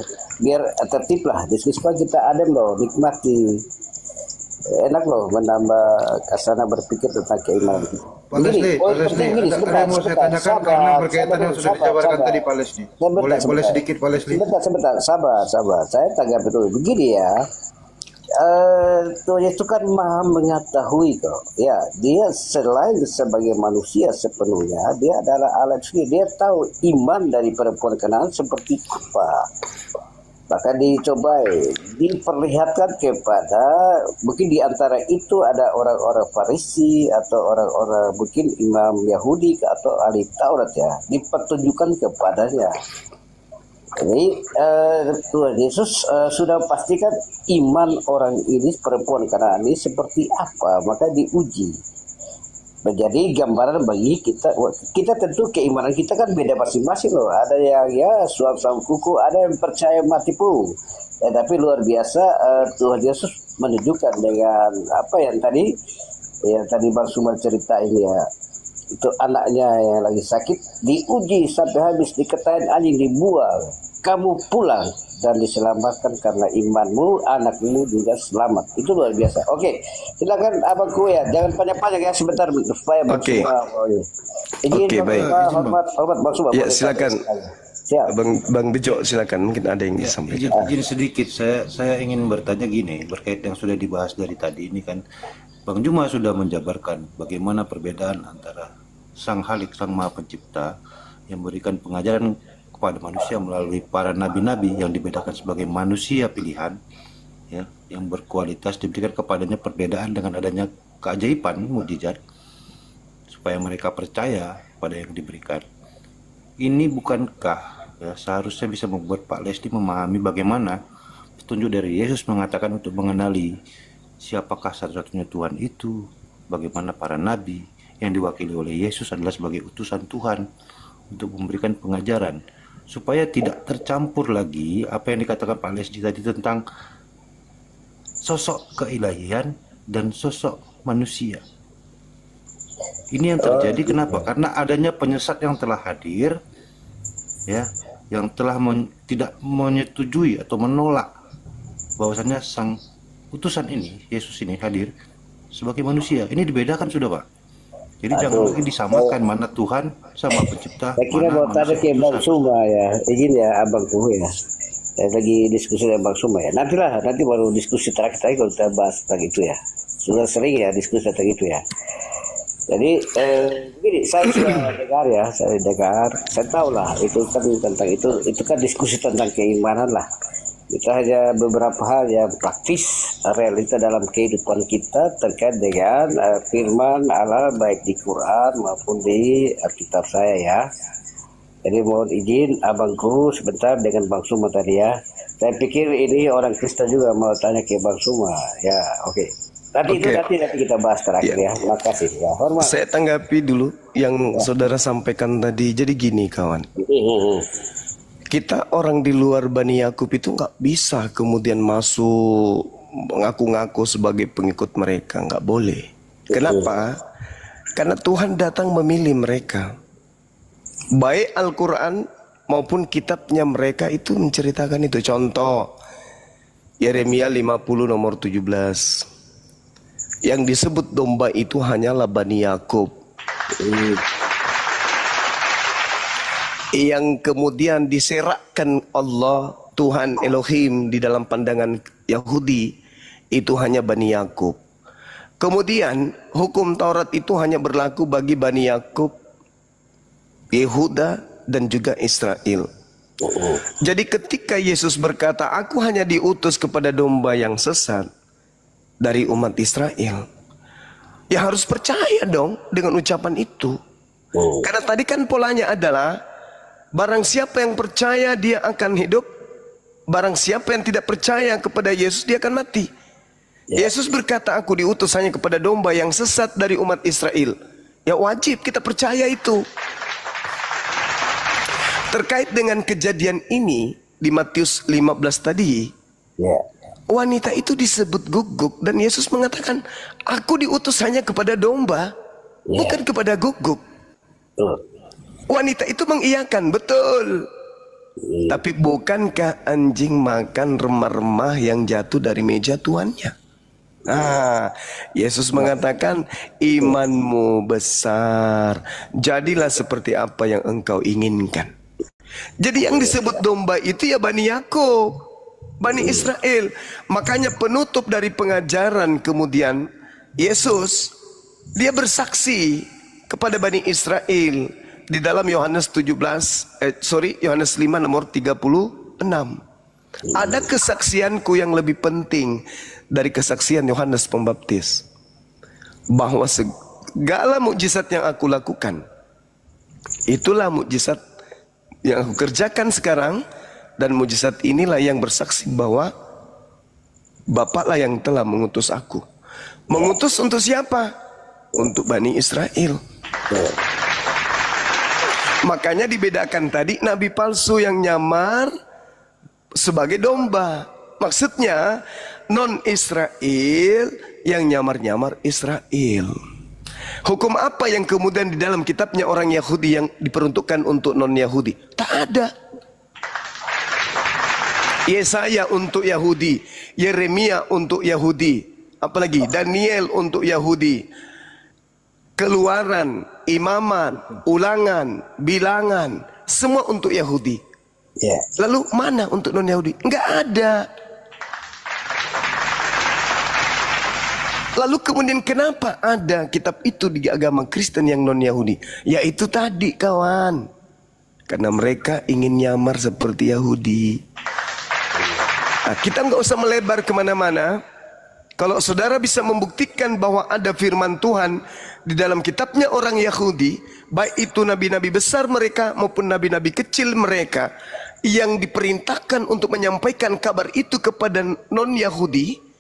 Biar tertib lah, diskusi kita adem loh, nikmati. Enak loh menambah kasana berpikir tentang keimanan. Pak Lesti, ada yang mau saya tanyakan karena berkaitan yang sudah dijabarkan tadi Pak Lesti. Boleh sedikit Pak Lesti? Sebentar, sabar. Saya tanggapi dulu. Begini ya. Tuhan itu kan maha mengetahui kok. Ya, dia selain sebagai manusia sepenuhnya, dia adalah alat suci. Dia tahu iman dari perempuan Kanaan seperti apa. Maka diperlihatkan kepada, mungkin di antara itu ada orang-orang Farisi atau orang-orang mungkin imam Yahudi atau ahli Taurat ya, dipertunjukkan kepadanya. Jadi Tuhan Yesus sudah pastikan iman orang ini, perempuan Kanaan ini seperti apa, maka diuji. Menjadi gambaran bagi kita. Kita tentu keimanan kita kan beda masing-masing loh. Ada yang ya suam kuku, ada yang percaya mati pun. Tapi luar biasa Tuhan Yesus menunjukkan dengan apa yang tadi Bang Suma ceritain ya, itu anaknya yang lagi sakit diuji sampai habis, dikatain anjing, dibuang, kamu pulang dan diselamatkan karena imanmu, anakmu juga selamat. Itu luar biasa. Oke, silakan Abangku ya, jangan panjang-panjang ya, sebentar supaya Bang Suma. Oke, baik. Hormat Bang Suma. Ya, silakan. Bang Bejo, silakan, mungkin ada yang disampaikan. Izin sedikit, saya ingin bertanya gini, berkait yang sudah dibahas dari tadi ini kan, Bang Juma sudah menjabarkan bagaimana perbedaan antara Sang Halik, Sang Maha Pencipta yang memberikan pengajaran kepada manusia melalui para nabi-nabi yang dibedakan sebagai manusia pilihan, ya, yang berkualitas, diberikan kepadanya perbedaan dengan adanya keajaiban, mukjizat, supaya mereka percaya pada yang diberikan. Ini bukankah ya, seharusnya bisa membuat Pak Leslie memahami bagaimana petunjuk dari Yesus mengatakan untuk mengenali siapakah satu-satunya Tuhan itu, bagaimana para nabi yang diwakili oleh Yesus adalah sebagai utusan Tuhan untuk memberikan pengajaran, supaya tidak tercampur lagi apa yang dikatakan Pak Leslie tadi tentang sosok keilahian dan sosok manusia. Ini yang terjadi kenapa? Karena adanya penyesat yang telah hadir, ya, yang telah tidak menyetujui atau menolak bahwasanya sang utusan ini, Yesus ini hadir sebagai manusia. Ini dibedakan sudah, Pak. Jadi jangan lagi disamakan mana Tuhan sama pencipta. Saya kira mau tanya ke Bang Suma ya, izin ya Abangku ya. Saya lagi diskusi dengan Bang Suma ya. Nanti baru diskusi terakhir tadi kalau kita bahas tentang itu ya. Sudah sering ya diskusi tentang itu ya. Jadi begini, saya sudah dengar ya, saya tahu lah itu kan tentang itu kan diskusi tentang keimanan lah. Kita hanya beberapa hal yang praktis, realita dalam kehidupan kita terkait dengan firman Allah baik di Quran maupun di Alkitab saya ya. Jadi mohon izin Abangku sebentar dengan Bang Suma tadi ya. Saya pikir ini orang Kristen juga mau tanya ke Bang Suma ya. Oke. Nanti kita bahas terakhir ya. Terima kasih ya. Hormat. Saya tanggapi dulu yang saudara sampaikan tadi. Jadi gini kawan, kita orang di luar Bani Yakub itu nggak bisa kemudian masuk mengaku-ngaku sebagai pengikut mereka, nggak boleh. Kenapa? Karena Tuhan datang memilih mereka. Baik Al-Quran maupun kitabnya mereka itu menceritakan itu. Contoh Yeremia 50 nomor 17. Yang disebut domba itu hanyalah Bani Yakub. Yang kemudian diserakkan Allah Tuhan Elohim di dalam pandangan Yahudi itu hanya Bani Yakub. Kemudian hukum Taurat itu hanya berlaku bagi Bani Yakub, Yehuda dan juga Israel. Jadi ketika Yesus berkata, aku hanya diutus kepada domba yang sesat dari umat Israel, ya harus percaya dong dengan ucapan itu. Karena tadi kan polanya adalah barang siapa yang percaya dia akan hidup, barang siapa yang tidak percaya kepada Yesus dia akan mati. Yesus berkata, aku diutus hanya kepada domba yang sesat dari umat Israel. Ya wajib kita percaya itu. Terkait dengan kejadian ini di Matius 15 tadi, wanita itu disebut guguk dan Yesus mengatakan, aku diutus hanya kepada domba, bukan kepada guguk. Wanita itu mengiyakan, betul. Tapi bukankah anjing makan remah-remah yang jatuh dari meja tuannya? Yesus mengatakan, imanmu besar, jadilah seperti apa yang engkau inginkan. Jadi yang disebut domba itu ya Bani Yakub, Bani Israel. Makanya penutup dari pengajaran kemudian Yesus, dia bersaksi kepada Bani Israel di dalam Yohanes 5 nomor 36. Ada kesaksianku yang lebih penting dari kesaksian Yohanes Pembaptis, bahwa segala mukjizat yang aku lakukan itulah mukjizat yang aku kerjakan sekarang, dan mukjizat inilah yang bersaksi bahwa Bapaklah yang telah mengutus aku. Mengutus untuk siapa? Untuk Bani Israel. Makanya dibedakan tadi nabi palsu yang nyamar sebagai domba. Maksudnya non-Israel yang nyamar-nyamar Israel. Hukum apa yang kemudian di dalam kitabnya orang Yahudi yang diperuntukkan untuk non-Yahudi? Tak ada. Yesaya untuk Yahudi, Yeremia untuk Yahudi, apalagi Daniel untuk Yahudi, Keluaran, Imaman, Ulangan, Bilangan, semua untuk Yahudi. Lalu mana untuk non-Yahudi? Enggak ada. Lalu kemudian kenapa ada kitab itu di agama Kristen yang non-Yahudi? Yaitu tadi kawan, karena mereka ingin nyamar seperti Yahudi. Nah, kita nggak usah melebar kemana-mana. Kalau saudara bisa membuktikan bahwa ada firman Tuhan di dalam kitabnya orang Yahudi, baik itu nabi-nabi besar mereka maupun nabi-nabi kecil mereka yang diperintahkan untuk menyampaikan kabar itu kepada non-Yahudi,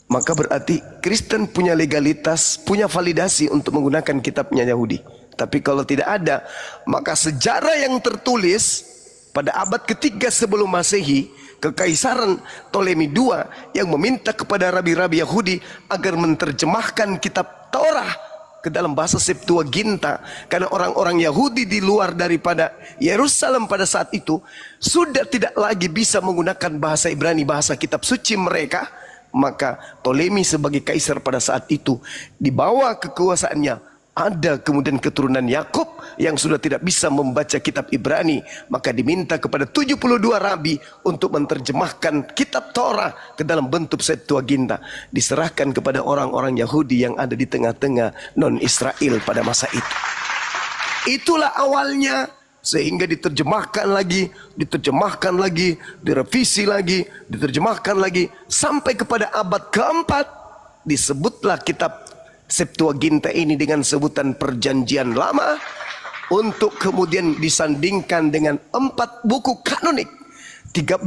maka berarti Kristen punya legalitas, punya validasi untuk menggunakan kitabnya Yahudi. Tapi kalau tidak ada, maka sejarah yang tertulis pada abad ketiga sebelum Masehi, Kekaisaran Ptolemy II yang meminta kepada rabi-rabi Yahudi agar menerjemahkan kitab Torah ke dalam bahasa Septuaginta, karena orang-orang Yahudi di luar daripada Yerusalem pada saat itu sudah tidak lagi bisa menggunakan bahasa Ibrani, bahasa kitab suci mereka. Maka Ptolemy sebagai kaisar pada saat itu, di bawah kekuasaannya ada kemudian keturunan Yakub yang sudah tidak bisa membaca kitab Ibrani, maka diminta kepada 72 rabi untuk menerjemahkan kitab Torah ke dalam bentuk Septuaginta, diserahkan kepada orang-orang Yahudi yang ada di tengah-tengah non-Israel pada masa itu. Itulah awalnya, sehingga diterjemahkan lagi, direvisi lagi, diterjemahkan lagi, sampai kepada abad keempat disebutlah kitab Septuaginta ini dengan sebutan Perjanjian Lama, untuk kemudian disandingkan dengan 4 buku kanonik, 13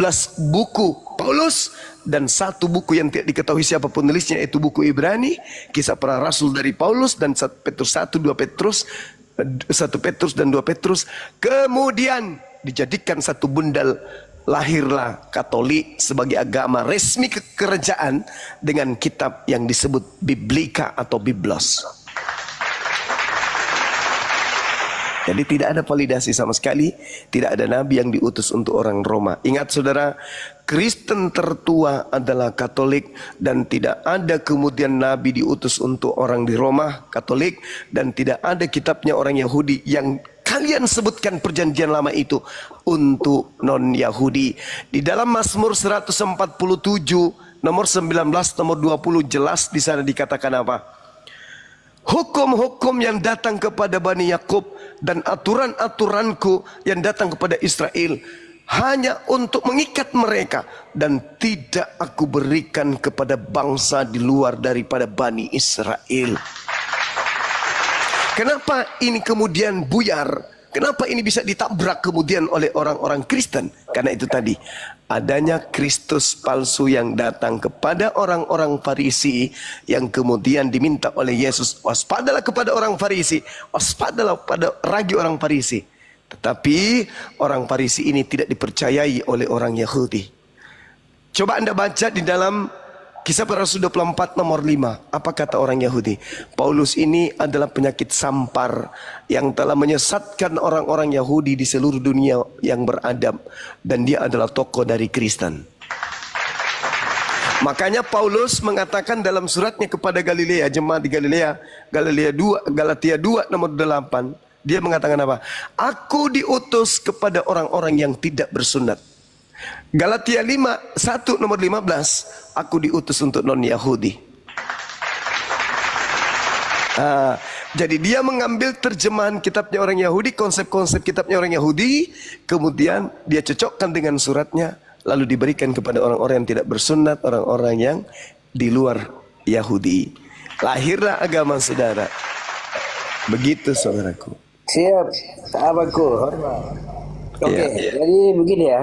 buku Paulus, dan 1 buku yang tidak diketahui siapa penulisnya, yaitu buku Ibrani, Kisah Para Rasul dari Paulus, dan 1 Petrus 1, 2 Petrus, 1 Petrus dan 2 Petrus. Kemudian dijadikan satu bundal, lahirlah Katolik sebagai agama resmi kerajaan dengan kitab yang disebut Biblika atau Biblos. Jadi tidak ada validasi sama sekali, tidak ada nabi yang diutus untuk orang Roma. Ingat saudara, Kristen tertua adalah Katolik, dan tidak ada kemudian nabi diutus untuk orang di Roma Katolik, dan tidak ada kitabnya orang Yahudi yang kalian sebutkan Perjanjian Lama itu untuk non-Yahudi. Di dalam Mazmur 147 nomor 19 nomor 20 jelas di sana dikatakan apa? Hukum-hukum yang datang kepada Bani Yakub dan aturan-aturanku yang datang kepada Israel hanya untuk mengikat mereka, dan tidak aku berikan kepada bangsa di luar daripada Bani Israel. Kenapa ini kemudian buyar? Kenapa ini bisa ditabrak kemudian oleh orang-orang Kristen? Karena itu tadi, adanya Kristus palsu yang datang kepada orang-orang Farisi, yang kemudian diminta oleh Yesus, waspadalah kepada orang Farisi, waspadalah pada ragi orang Farisi. Tetapi orang Farisi ini tidak dipercayai oleh orang Yahudi. Coba Anda baca di dalam Kisah Para Rasul 24 nomor 5. Apa kata orang Yahudi? Paulus ini adalah penyakit sampar yang telah menyesatkan orang-orang Yahudi di seluruh dunia yang beradab, dan dia adalah tokoh dari Kristen. Makanya Paulus mengatakan dalam suratnya kepada Galilea, jemaat di Galatia 2 nomor 8, dia mengatakan apa? Aku diutus kepada orang-orang yang tidak bersunat. Galatia 1 nomor 15, aku diutus untuk non-Yahudi. Jadi dia mengambil terjemahan kitabnya orang Yahudi, konsep-konsep kitabnya orang Yahudi, kemudian dia cocokkan dengan suratnya, lalu diberikan kepada orang-orang yang tidak bersunat, orang-orang yang di luar Yahudi. Lahirlah agama saudara. Begitu saudaraku. Siap, sahabatku. Oke, jadi begini ya.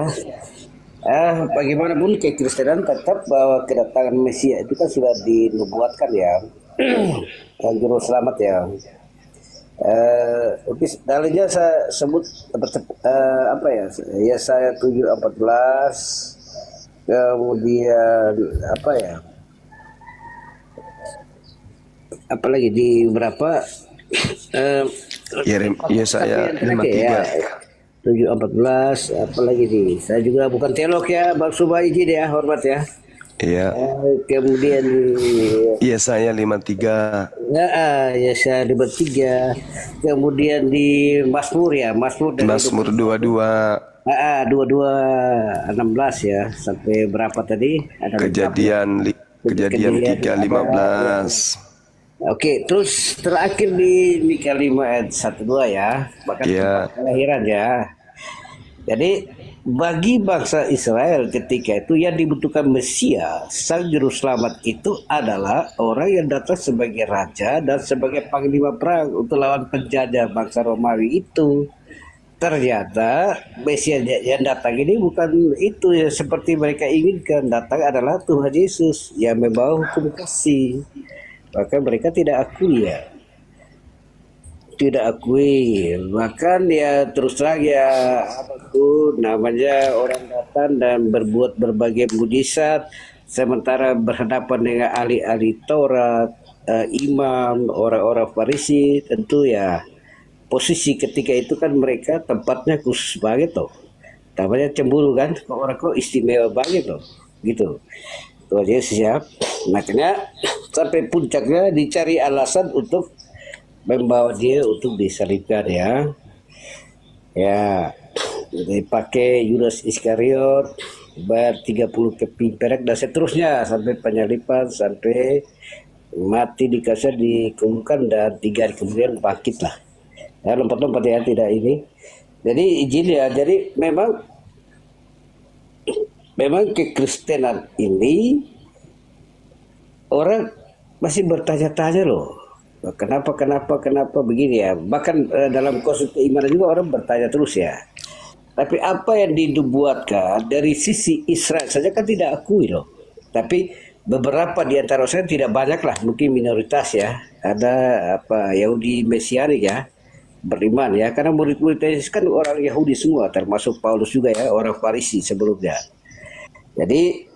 Bagaimanapun kekristenan tetap bahwa kedatangan Mesia itu kan sudah dinubuatkan ya, juru selamat ya. Dalilnya saya sebut apa ya? Yesaya 7:14, kemudian apa ya? Apalagi di berapa? Yesaya 53. Ya, 7:14. Apalagi nih? Saya juga bukan teolog ya, Bang Suba, izin ya, hormat ya. Iya. Kemudian Yesaya 53. Yesaya 53. Kemudian di Mazmur ya, Mazmur 22. 22:16 ya, sampai berapa tadi? Ada Kejadian 3:15. Oke, terus terakhir di Mika 5 ayat 1-2 ya, bahkan kelahiran ya. Jadi bagi bangsa Israel ketika itu yang dibutuhkan Mesias, sang juru selamat itu adalah orang yang datang sebagai raja dan sebagai panglima perang untuk lawan penjajah bangsa Romawi itu. Ternyata Mesias yang datang ini bukan itu ya seperti mereka inginkan. Datang adalah Tuhan Yesus yang membawa hukum kasih. Maka mereka tidak akui ya. Tidak akui. Bahkan ya terus terang ya apa tuh namanya orang datang dan berbuat berbagai mujizat sementara berhadapan dengan ahli-ahli Taurat, imam, orang-orang Farisi, tentu ya posisi ketika itu kan mereka tempatnya khusus banget loh. Namanya cemburu kan, orang kok istimewa banget loh. Gitu. Tuhan Yesus siap. Makanya sampai puncaknya dicari alasan untuk membawa dia untuk disalibkan ya. Ya, dipakai Yudas Iskariot, bayar 30 keping perak dan seterusnya sampai penyalipan, sampai mati di kasar, dikuburkan dan 3 hari kemudian bangkit lah. Ya, lompat-lompat ya, tidak ini. Jadi izin ya, jadi memang kekristenan ini orang masih bertanya-tanya loh. Kenapa begini ya. Bahkan dalam kursus keimanan juga orang bertanya terus ya. Tapi apa yang dibuatkan dari sisi Israel saja kan tidak akui loh. Tapi beberapa di antara saya tidak banyak lah, mungkin minoritas ya. Ada apa Yahudi Mesianik ya, beriman ya. Karena murid-murid Yesus kan orang Yahudi semua, termasuk Paulus juga ya, orang Farisi sebelumnya. Jadi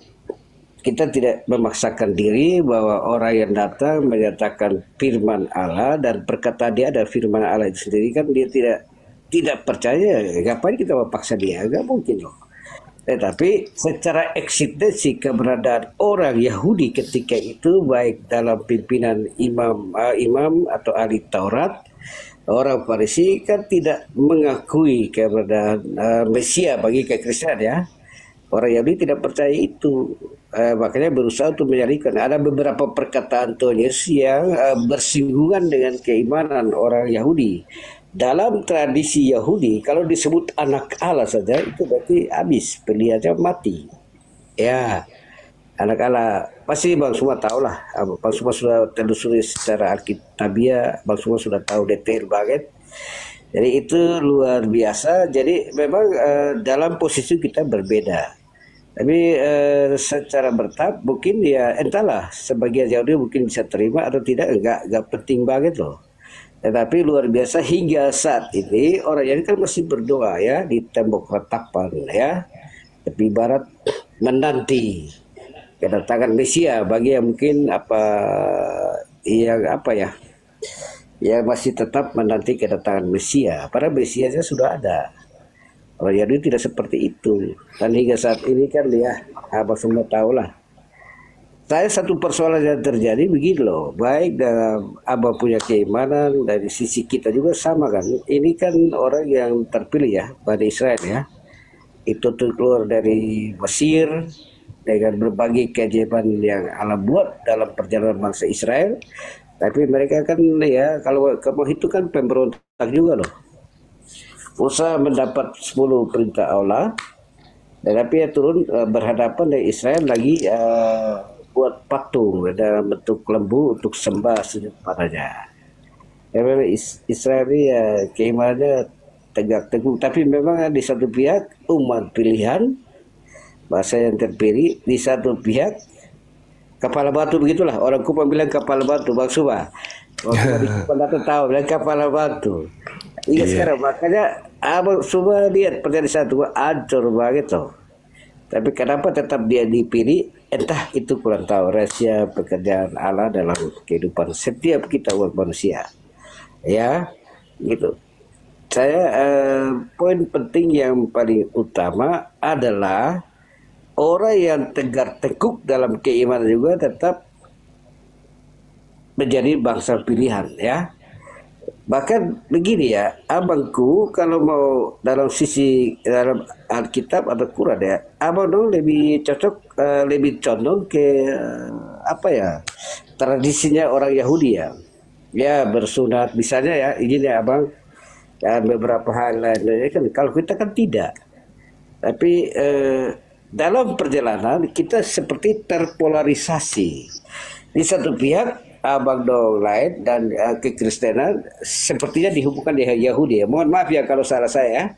kita tidak memaksakan diri bahwa orang yang datang menyatakan firman Allah dan perkataan dia ada firman Allah itu sendiri kan dia tidak percaya. Ngapain kita memaksa dia? Enggak mungkin loh. Tetapi secara eksistensi keberadaan orang Yahudi ketika itu baik dalam pimpinan imam atau ahli Taurat, orang Farisi kan tidak mengakui keberadaan Mesias bagi kekristenan ya. Orang Yahudi tidak percaya itu, makanya berusaha untuk menyalibkan. Ada beberapa perkataan Tuhan Yesus yang bersinggungan dengan keimanan orang Yahudi. Dalam tradisi Yahudi, kalau disebut anak Allah saja itu berarti habis, pilihannya mati. Ya, anak Allah pasti Bang semua tahu lah. Bang semua sudah telusuri secara alkitabiah, Bang semua sudah tahu detail banget. Jadi itu luar biasa. Jadi memang dalam posisi kita berbeda. Tapi secara bertahap mungkin ya entahlah, sebagian Yahudi mungkin bisa terima atau tidak, enggak penting banget loh. Tetapi luar biasa hingga saat ini orang Yahudi kan masih berdoa ya di tembok ratapan ya, tepi barat menanti kedatangan Mesias. Bagi yang mungkin ya masih tetap menanti kedatangan Mesias. Padahal Mesiasnya sudah ada. Orang Yahudi tidak seperti itu. Dan hingga saat ini kan ya, abang semua tahu lah. Saya satu persoalan yang terjadi begini loh. Baik dalam abang punya keimanan, dari sisi kita juga sama kan. Ini kan orang yang terpilih ya, Bani Israel ya. Itu keluar dari Mesir dengan berbagai keajaiban yang Allah buat dalam perjalanan bangsa Israel. Tapi mereka kan ya, kalau kamu itu kan pemberontak juga loh. Musa mendapat 10 perintah Allah, tetapi ya turun berhadapan dengan Israel lagi buat patung dalam bentuk lembu untuk sembah sujud padanya. Memang Israel ini ya keimanannya tegak teguh, tapi memang di satu pihak umat pilihan, bahasa yang terpilih, di satu pihak kepala batu, begitulah orang Kupang bilang kepala batu, Bang Suba. Waktu tahu bilang kepala batu. Iya sekarang makanya abang semua lihat pertanyaan satu hancur banget loh. Tapi kenapa tetap dia dipilih? Entah itu kurang tahu rahasia pekerjaan Allah dalam kehidupan setiap kita umat manusia. Ya, gitu. Saya poin penting yang paling utama adalah orang yang tegar tekuk dalam keimanan juga tetap menjadi bangsa pilihan, ya. Bahkan begini ya, abangku kalau mau dalam sisi dalam Alkitab atau Quran ya, abang dong lebih cocok, lebih condong ke apa ya, tradisinya orang Yahudi ya. Ya bersunat misalnya ya, izin ya abang, dan beberapa hal lainnya kan. Kalau kita kan tidak. Tapi dalam perjalanan kita seperti terpolarisasi. Di satu pihak abang dong lain dan kekristenan sepertinya dihubungkan dengan Yahudi ya. Mohon maaf ya kalau salah saya.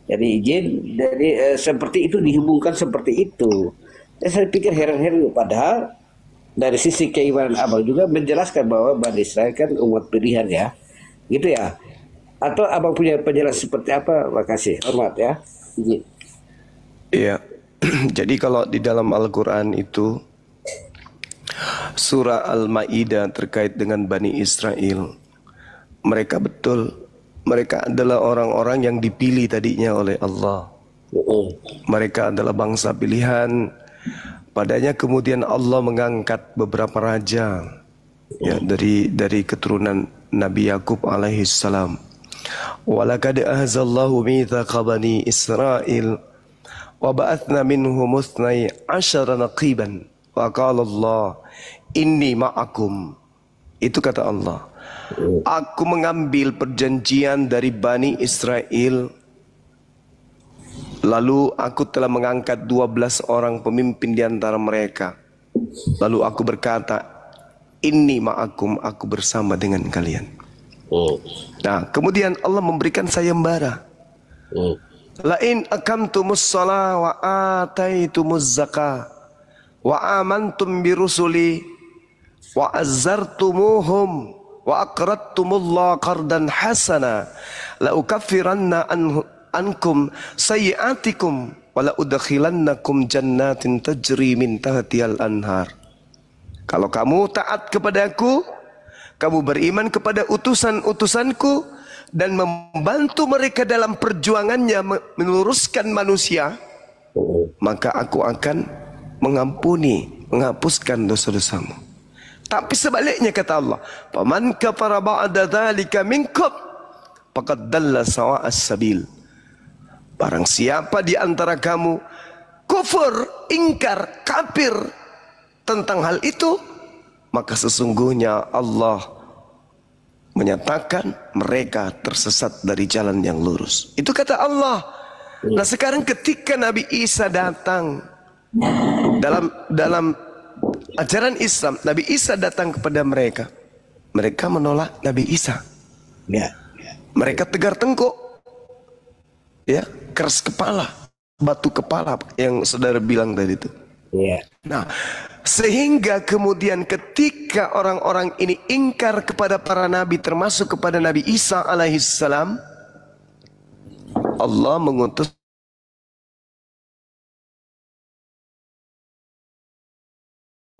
Jadi izin, jadi seperti itu dihubungkan seperti itu. Saya pikir heran-heran, padahal dari sisi keimanan abang juga menjelaskan bahwa Bani Israel kan umat pilihan ya. Gitu ya. Atau abang punya penjelasan seperti apa? Makasih, hormat ya. Izin. Iya. Jadi kalau di dalam Al-Quran itu surah Al-Ma'idah terkait dengan Bani Israel, mereka adalah orang-orang yang dipilih tadinya oleh Allah. Mereka adalah bangsa pilihan. Padanya kemudian Allah mengangkat beberapa raja ya, dari keturunan Nabi Yakub alaihi salam. Walaqad ahzallahu mitsaqa Bani Israil wa ba'athna minhum 12 naqiban wa qala Allah inni ma'akum. Itu kata Allah, aku mengambil perjanjian dari Bani Israel, lalu aku telah mengangkat 12 orang pemimpin di antara mereka. Lalu aku berkata, inni ma'akum, aku bersama dengan kalian. Nah, kemudian Allah memberikan sayembara. Lain akamtumus shalah wa ataitumuz zakah wa amantum birusuli wa azzartumuhum wa aqradtumullaha qardan hasana la ukaffiranna ankum sayyi'atikum wa la udkhilannakum jannatin tajri min tahtihal anhar. Kalau kamu taat kepadaku, kamu beriman kepada utusan-utusanku dan membantu mereka dalam perjuangannya meluruskan manusia, maka aku akan menghapuskan dosa-dosamu. Tapi sebaliknya kata Allah, "Faman kafara ba'da dzalika minkum faqad dalla sawa'as sabil." Barang siapa di antara kamu kufur, ingkar, kafir tentang hal itu, maka sesungguhnya Allah menyatakan mereka tersesat dari jalan yang lurus. Itu kata Allah. Nah, sekarang ketika Nabi Isa datang dalam ajaran Islam, Nabi Isa datang kepada mereka. Mereka menolak Nabi Isa. Ya. Mereka tegar tengkuk. Ya, keras kepala, batu kepala yang saudara bilang tadi itu. Ya. Nah, sehingga kemudian ketika orang-orang ini ingkar kepada para nabi, termasuk kepada Nabi Isa alaihissalam, Allah mengutus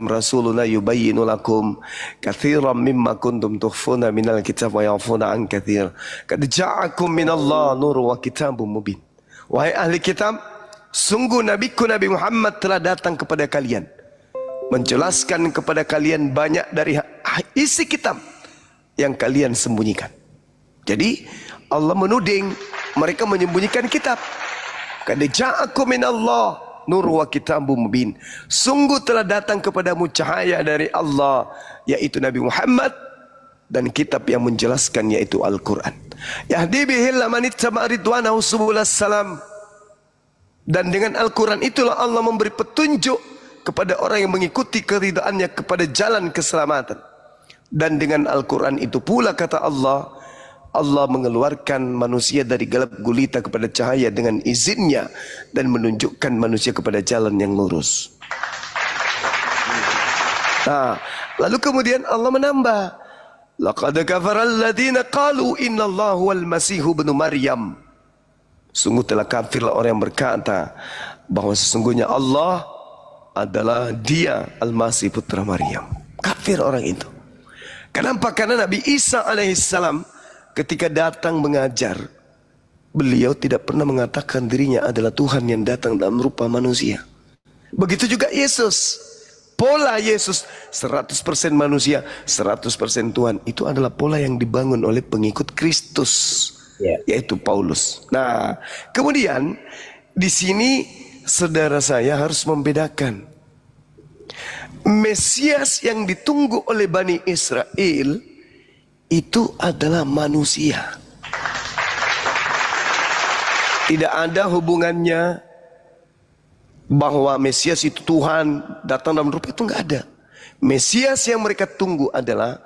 Rasuluna yubayyinu lakum katsiran mimma kuntum tukhfuna minal kitab wa ya'funa an katsir. Qad ja'akum minallah nurun wa kitabun mubin. Wahai ahli kitab, sungguh nabiku Nabi Muhammad telah datang kepada kalian, menjelaskan kepada kalian banyak dari isi kitab yang kalian sembunyikan. Jadi Allah menuding mereka menyembunyikan kitab. Qad ja'akum minallah nur wa kitabun mubin. Sungguh telah datang kepadamu cahaya dari Allah, yaitu Nabi Muhammad, dan kitab yang menjelaskan, yaitu Al-Quran. Yahdi bihil man ittaba ridwanahu subulas salam. Dan dengan Al-Quran itulah Allah memberi petunjuk kepada orang yang mengikuti keridaannya kepada jalan keselamatan. Dan dengan Al-Quran itu pula kata Allah, Allah mengeluarkan manusia dari gelap gulita kepada cahaya dengan izinnya dan menunjukkan manusia kepada jalan yang lurus. Nah, lalu kemudian Allah menambah, laqad kafara alladziina qalu innallaha huwal masiih ibnu Maryam. Sungguh telah kafirlah orang yang berkata bahwa sesungguhnya Allah adalah Dia Al-Masih putra Maryam. Kafir orang itu. Kenapa? Karena Nabi Isa alaihissalam ketika datang mengajar, beliau tidak pernah mengatakan dirinya adalah Tuhan yang datang dalam rupa manusia. Begitu juga Yesus. Pola Yesus 100% manusia, 100% Tuhan. Itu adalah pola yang dibangun oleh pengikut Kristus, yaitu Paulus. Nah, kemudian di sini saudara saya harus membedakan Mesias yang ditunggu oleh Bani Israel itu adalah manusia. Tidak ada hubungannya bahwa Mesias itu Tuhan datang dalam rupa, itu nggak ada. Mesias yang mereka tunggu adalah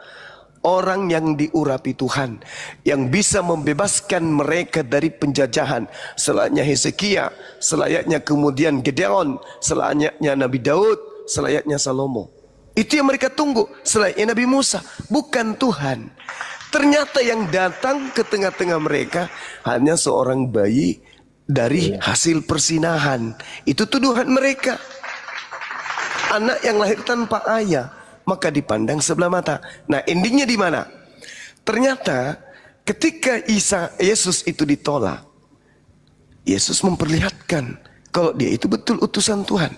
orang yang diurapi Tuhan, yang bisa membebaskan mereka dari penjajahan, selayaknya Hezekia, selayaknya kemudian Gedeon, selayaknya Nabi Daud, selayaknya Salomo. Itu yang mereka tunggu, selayaknya Nabi Musa, bukan Tuhan. Ternyata yang datang ke tengah-tengah mereka hanya seorang bayi dari hasil persinahan. Itu tuduhan mereka. Anak yang lahir tanpa ayah, maka dipandang sebelah mata. Nah, endingnya di mana? Ternyata ketika Yesus itu ditolak, Yesus memperlihatkan kalau dia itu betul utusan Tuhan.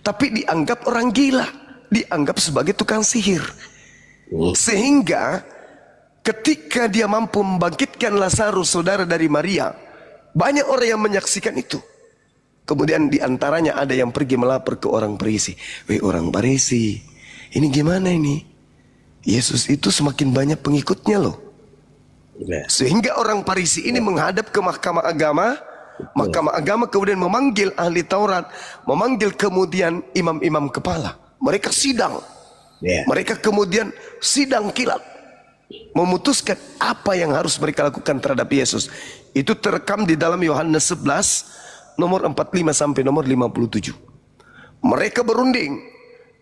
Tapi dianggap orang gila, dianggap sebagai tukang sihir. Sehingga ketika dia mampu membangkitkan Lazarus, saudara dari Maria, banyak orang yang menyaksikan itu. Kemudian diantaranya ada yang pergi melapor ke orang Farisi. Weh orang Farisi, ini gimana ini? Yesus itu semakin banyak pengikutnya loh. Sehingga orang Farisi ini menghadap ke mahkamah agama. Mahkamah agama kemudian memanggil ahli Taurat, memanggil kemudian imam-imam kepala. Mereka sidang. Mereka kemudian sidang kilat, memutuskan apa yang harus mereka lakukan terhadap Yesus. Itu terekam di dalam Yohanes 11 nomor 45 sampai nomor 57. Mereka berunding,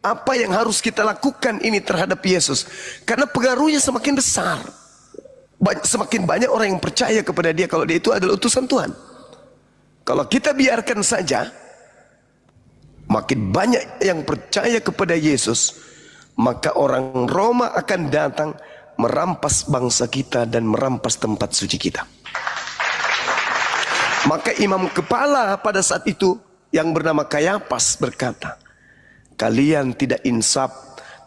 apa yang harus kita lakukan ini terhadap Yesus, karena pengaruhnya semakin besar. Semakin banyak orang yang percaya kepada dia kalau dia itu adalah utusan Tuhan. Kalau kita biarkan saja, makin banyak yang percaya kepada Yesus, maka orang Roma akan datang merampas bangsa kita dan merampas tempat suci kita. Maka imam kepala pada saat itu yang bernama Kayafas berkata, kalian tidak insaf,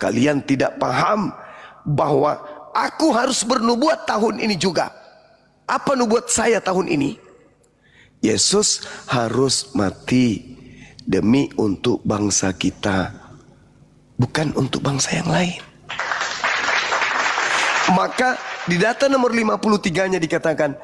kalian tidak paham bahwa aku harus bernubuat tahun ini juga. Apa nubuat saya tahun ini? Yesus harus mati demi untuk bangsa kita, bukan untuk bangsa yang lain. Maka di data nomor 53-nya dikatakan,